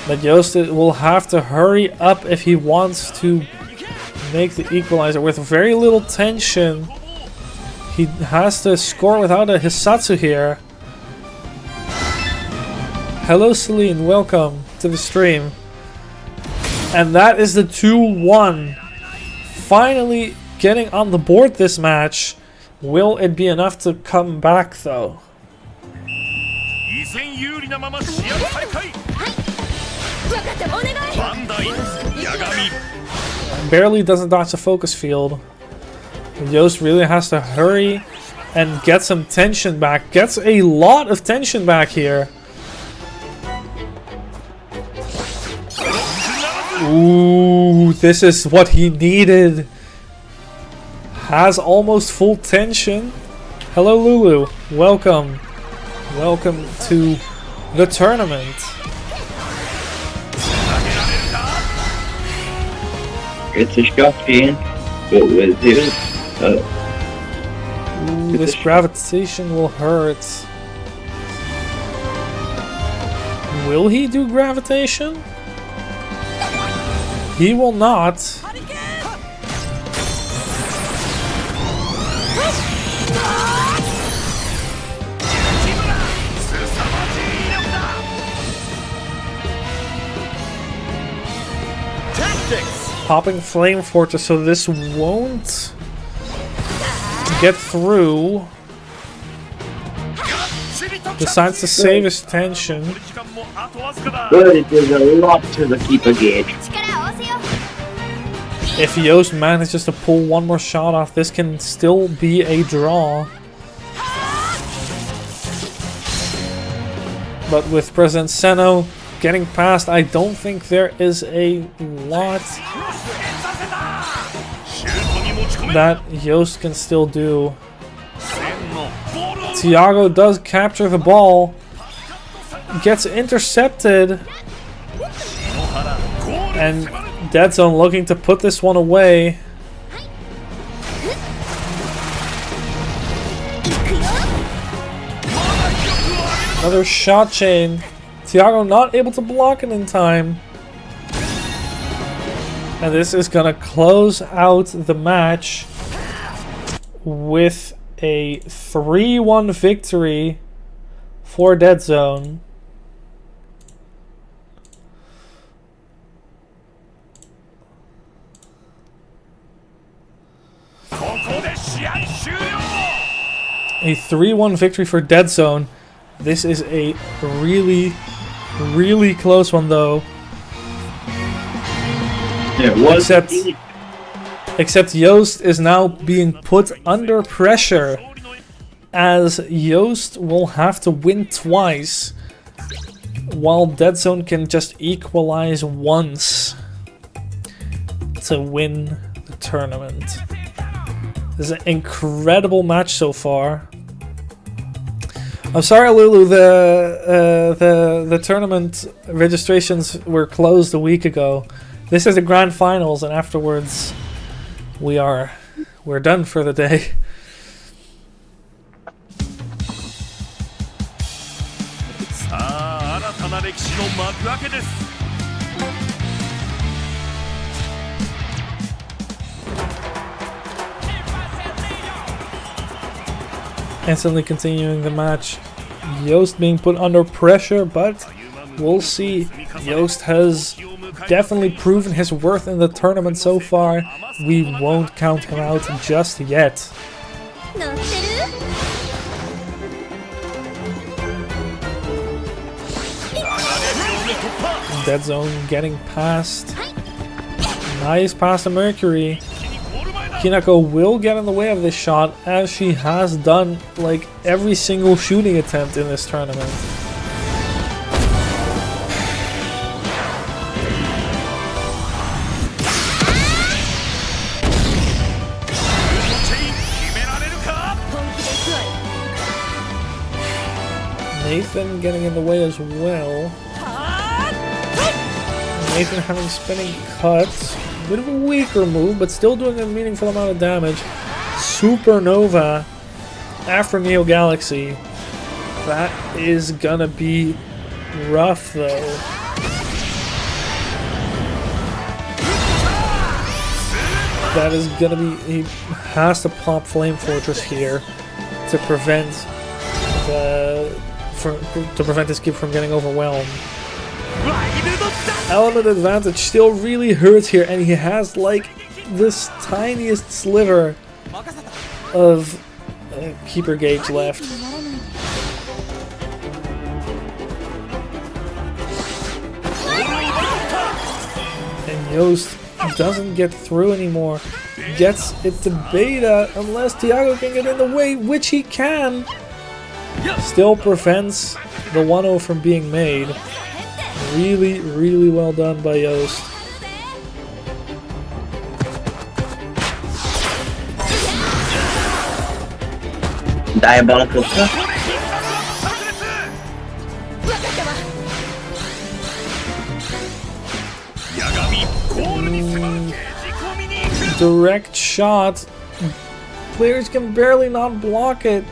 But Yost will have to hurry up if he wants to make the equalizer. With very little tension, he has to score without a Hisatsu here. Hello Celine, welcome to the stream. And that is the 2-1. Finally getting on the board this match. Will it be enough to come back though? Barely doesn't dodge the focus field. Yost really has to hurry and get some tension back. Gets a lot of tension back here. Ooh, this is what he needed. Has almost full tension. Hello Lulu, welcome. Welcome to the tournament.
It's a shocking, but with it,
Ooh, this gravitation will hurt. Will he do gravitation? He will not. Popping Flame Fortress, so this won't get through. Decides to save his tension.
but it is a lot to the keeper gauge.
If Yost manages to pull one more shot off, this can still be a draw. But with President Seno getting past, I don't think there is a lot that Yost can still do. Tiago does capture the ball, gets intercepted, and Dead Zone looking to put this one away. Another shot chain. Tiago not able to block it in time. And this is gonna close out the match with a 3-1 victory for Dead Zone. A 3-1 victory for Dead Zone. This is a really, really close one though.
It was
Except Yost is now being put under pressure, as Yost will have to win twice, while Dead Zone can just equalize once to win the tournament. This is an incredible match so far. I'm sorry, Lulu. The tournament registrations were closed a week ago. This is the grand finals, and afterwards, we're done for the day.
歴史の幕開けです。
Instantly continuing the match. Yost being put under pressure, but we'll see. Yost has definitely proven his worth in the tournament so far. We won't count him out just yet.
乗ってる
Dead zone getting past. Nice pass to Mercury. Hinako will get in the way of this shot, as she has done like every single shooting attempt in this tournament. Nathan getting in the way as well. Nathan having spinning cuts. Bit of a weaker move, but still doing a meaningful amount of damage. Supernova after Neo Galaxy. That is gonna be rough though. That is gonna be... He has to pop Flame Fortress here to prevent his kid from getting overwhelmed. Element advantage still really hurts here, and he has like this tiniest sliver of keeper gauge left. And Yost doesn't get through anymore. Gets it to beta unless Thiago can get in the way, which he can. Still prevents the 1-0 from being made. Really, really well done by Yost.
Diabolical cut.
Direct shot. Players can barely not block it.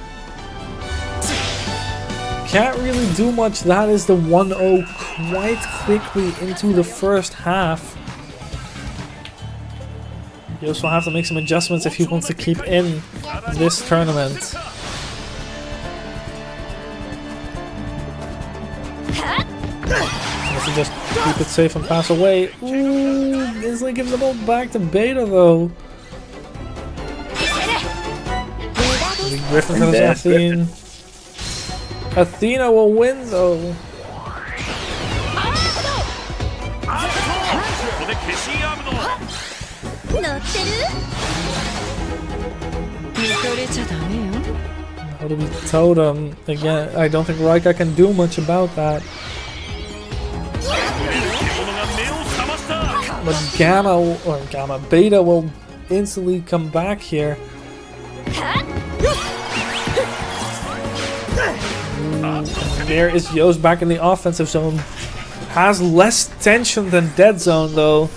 Can't really do much. That is the 1-0 quite quickly into the first half. Yost will have to make some adjustments if he wants to keep in this tournament. Unless he just keep it safe and pass away. Ooh, Isley gives the ball back to Beta though. Griffin for Athene. Athena will win though. How do we totem? Again, I don't think Raika can do much about that. But Beta will instantly come back here. There is Yost back in the offensive zone. Has less tension than Dead Zone though.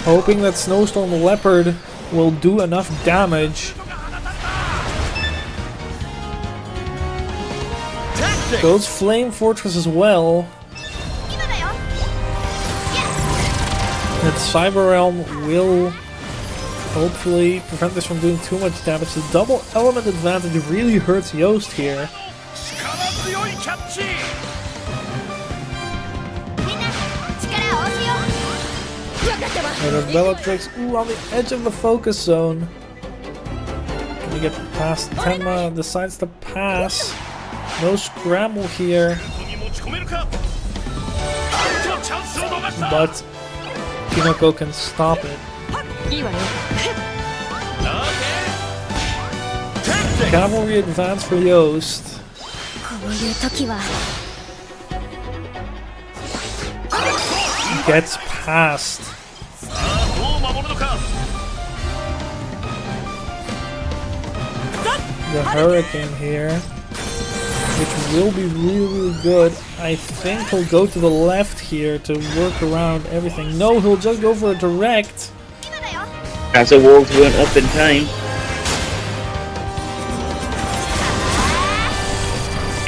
Hoping that Snowstorm Leopard will do enough damage. Goes Flame Fortress as well. And Cyber Realm will hopefully prevent this from doing too much damage. The double element advantage really hurts Yost here. And Bellatrix, ooh, on the edge of the focus zone. Can we get past Tenma? Decides to pass. No scramble here. But Kinoko can stop it. Cavalry advance for Yost. Gets past. The Hurricane here, which will be really good. I think he'll go to the left here to work around everything. No, he'll just go for a direct.
As the wolves weren't up in time.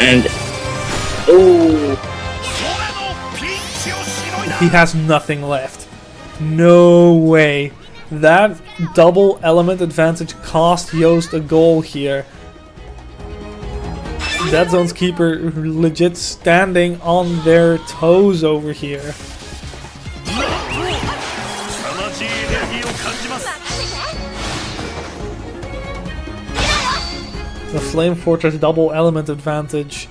And oh,
he has nothing left. No way. That double element advantage cost Yost a goal here. Dead Zone's keeper legit standing on their toes over here. The Flame Fortress double element advantage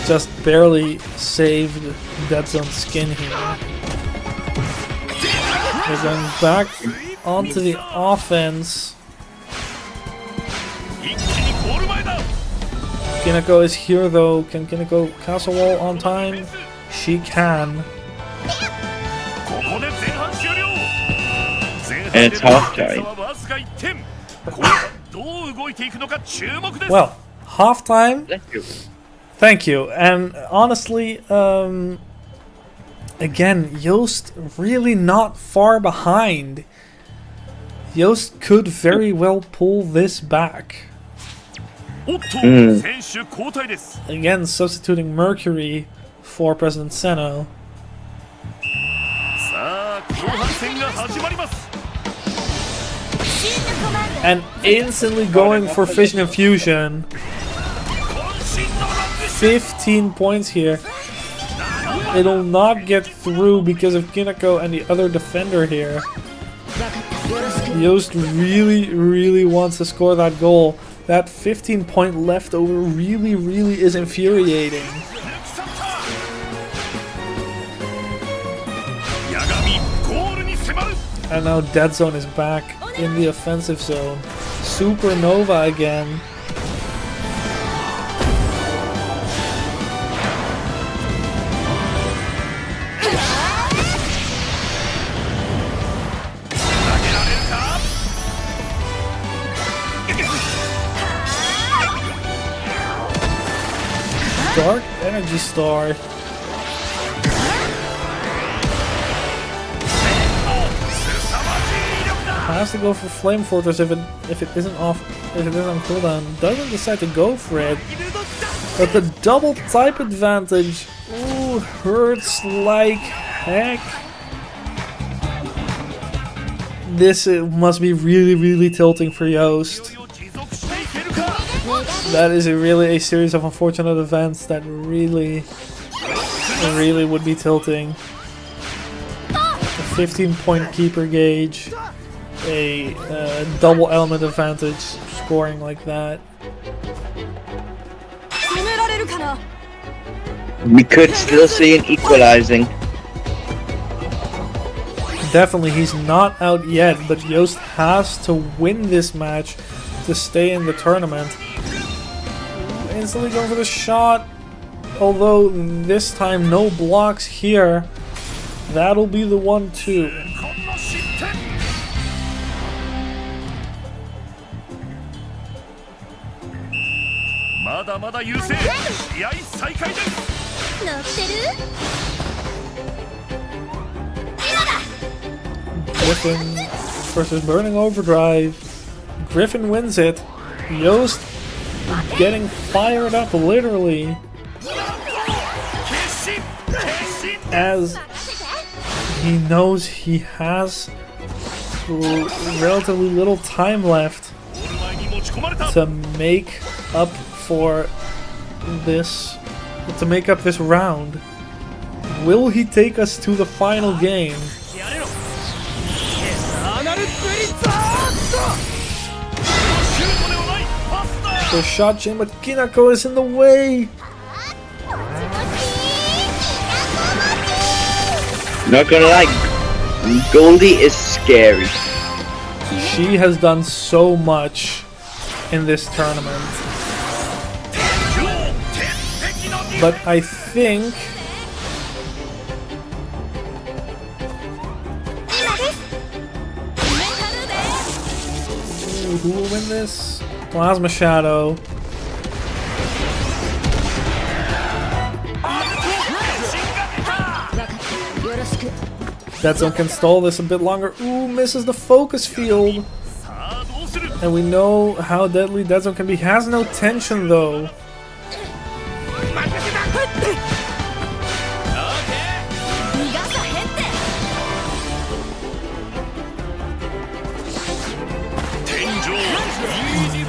just barely saved Dead Zone's skin here. We're going back onto the offense. Kineko is here though. Can Kineko castle wall on time? She can.
And it's half time.
Well, half time.
Thank you.
Thank you. And honestly, again, Yost really not far behind. Yost could very well pull this back. Again, substituting Mercury for President Seno. And instantly going for Fission and Fusion. 15 points here. It'll not get through because of Kineko and the other defender here. Yost really wants to score that goal. That 15-point leftover really is infuriating. And now Dead Zone is back in the offensive zone. Supernova again. Dark Energy Star. Has to go for Flame Fortress if it isn't on cooldown. Doesn't decide to go for it. But the double type advantage, ooh, hurts like heck. This must be really tilting for Yost. That is really a series of unfortunate events that really would be tilting. A 15-point keeper gauge, a double element advantage scoring like that.
We could still see an equalizing.
Definitely, he's not out yet, but Yost has to win this match to stay in the tournament. Instantly going for the shot, although this time no blocks here. That'll be the 1-2. Griffin versus Burning Overdrive. Griffin wins it. Yost getting fired up literally as he knows he has relatively little time left to make up for this, to make up this round. Will he take us to the final game? The shot chain, but Kineko is in the way.
Not gonna lie, Goldie is scary.
She has done so much in this tournament. But I think who will win this? Plasma Shadow. Dead Zone can stall this a bit longer. Ooh, misses the focus field. And we know how deadly Dead Zone can be. Has no tension though.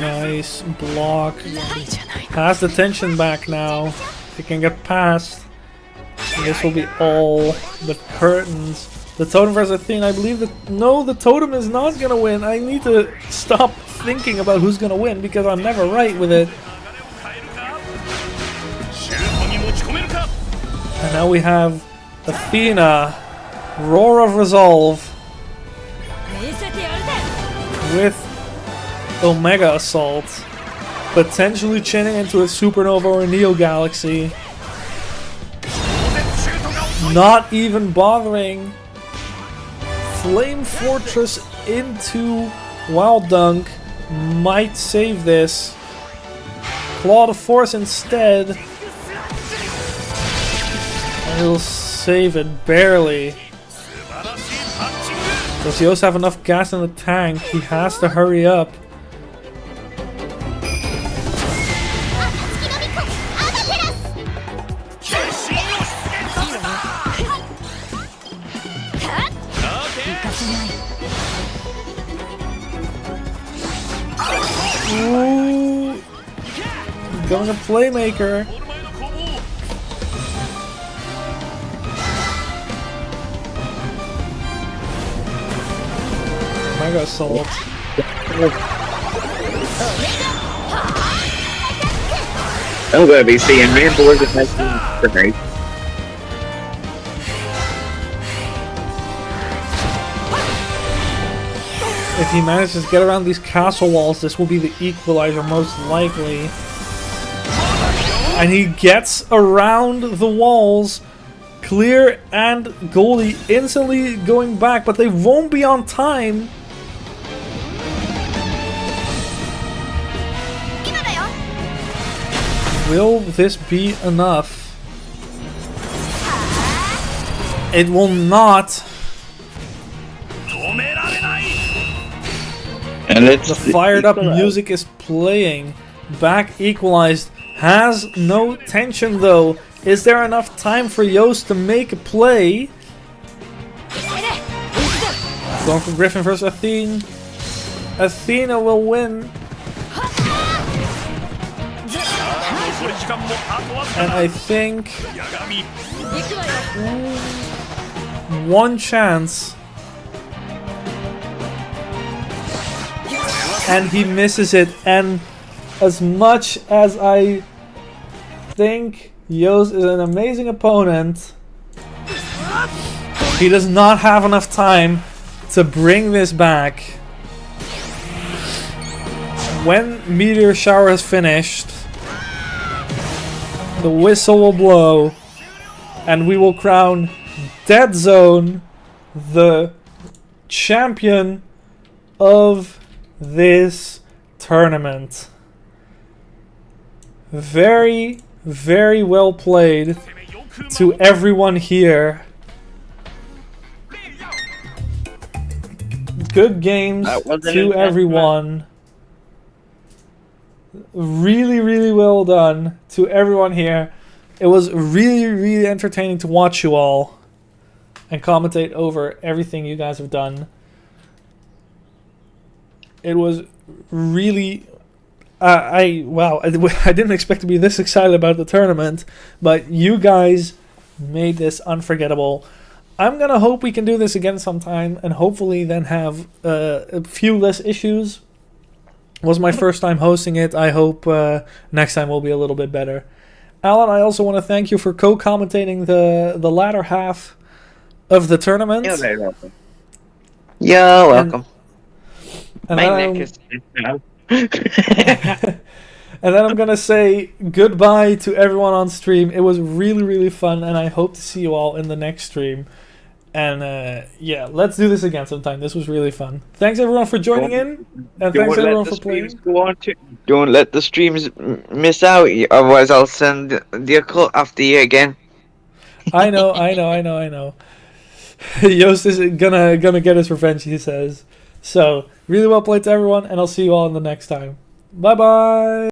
Nice block. Has the tension back now. They can get past. And this will be all the curtains. The totem versus Athena, I believe that... No, the totem is not gonna win. I need to stop thinking about who's gonna win because I'm never right with it. And now we have Athena, Roar of Resolve, with Omega Assault, potentially chinning into a Supernova or a Neo Galaxy. Not even bothering. Flame Fortress into Wild Dunk might save this. Claw of Force instead. And he'll save it barely. Does he also have enough gas in the tank? He has to hurry up. Ooh. Going a playmaker. Mega Assault.
I'm gonna be seeing Rainbow as a for me.
If he manages to get around these castle walls, this will be the equalizer most likely. And he gets around the walls. Clear and Goldie instantly going back, but they won't be on time. Will this be enough? It will not.
And it's
The fired up music is playing. Back equalized. Has no tension though. Is there enough time for Yost to make a play? Going for Griffin versus Athene. Athena will win. And I think... one chance. And he misses it. And as much as I think Yost is an amazing opponent, he does not have enough time to bring this back. When Meteor Shower is finished, the whistle will blow and we will crown Dead Zone the champion of this tournament. Very, very well played to everyone here. Good games to everyone. Really, really well done to everyone here. It was really, really entertaining to watch you all and commentate over everything you guys have done. It was really... wow, I didn't expect to be this excited about the tournament, but you guys made this unforgettable. I'm gonna hope we can do this again sometime, and hopefully then have a few less issues. It was my first time hosting it. I hope next time will be a little bit better. Alan, I also want to thank you for co-commentating the latter half of the tournament.
You're very welcome. You're welcome.
And
my
then
neck is now.
and then I'm gonna say goodbye to everyone on stream. It was really, really fun, and I hope to see you all in the next stream. And yeah, let's do this again sometime. This was really fun. Thanks everyone for joining in, and thanks everyone for playing.
Don't let the streams miss out, otherwise I'll send the occult after you again.
I know. Yost is gonna get his revenge, he says. So, really well played to everyone, and I'll see you all in the next time. Bye bye!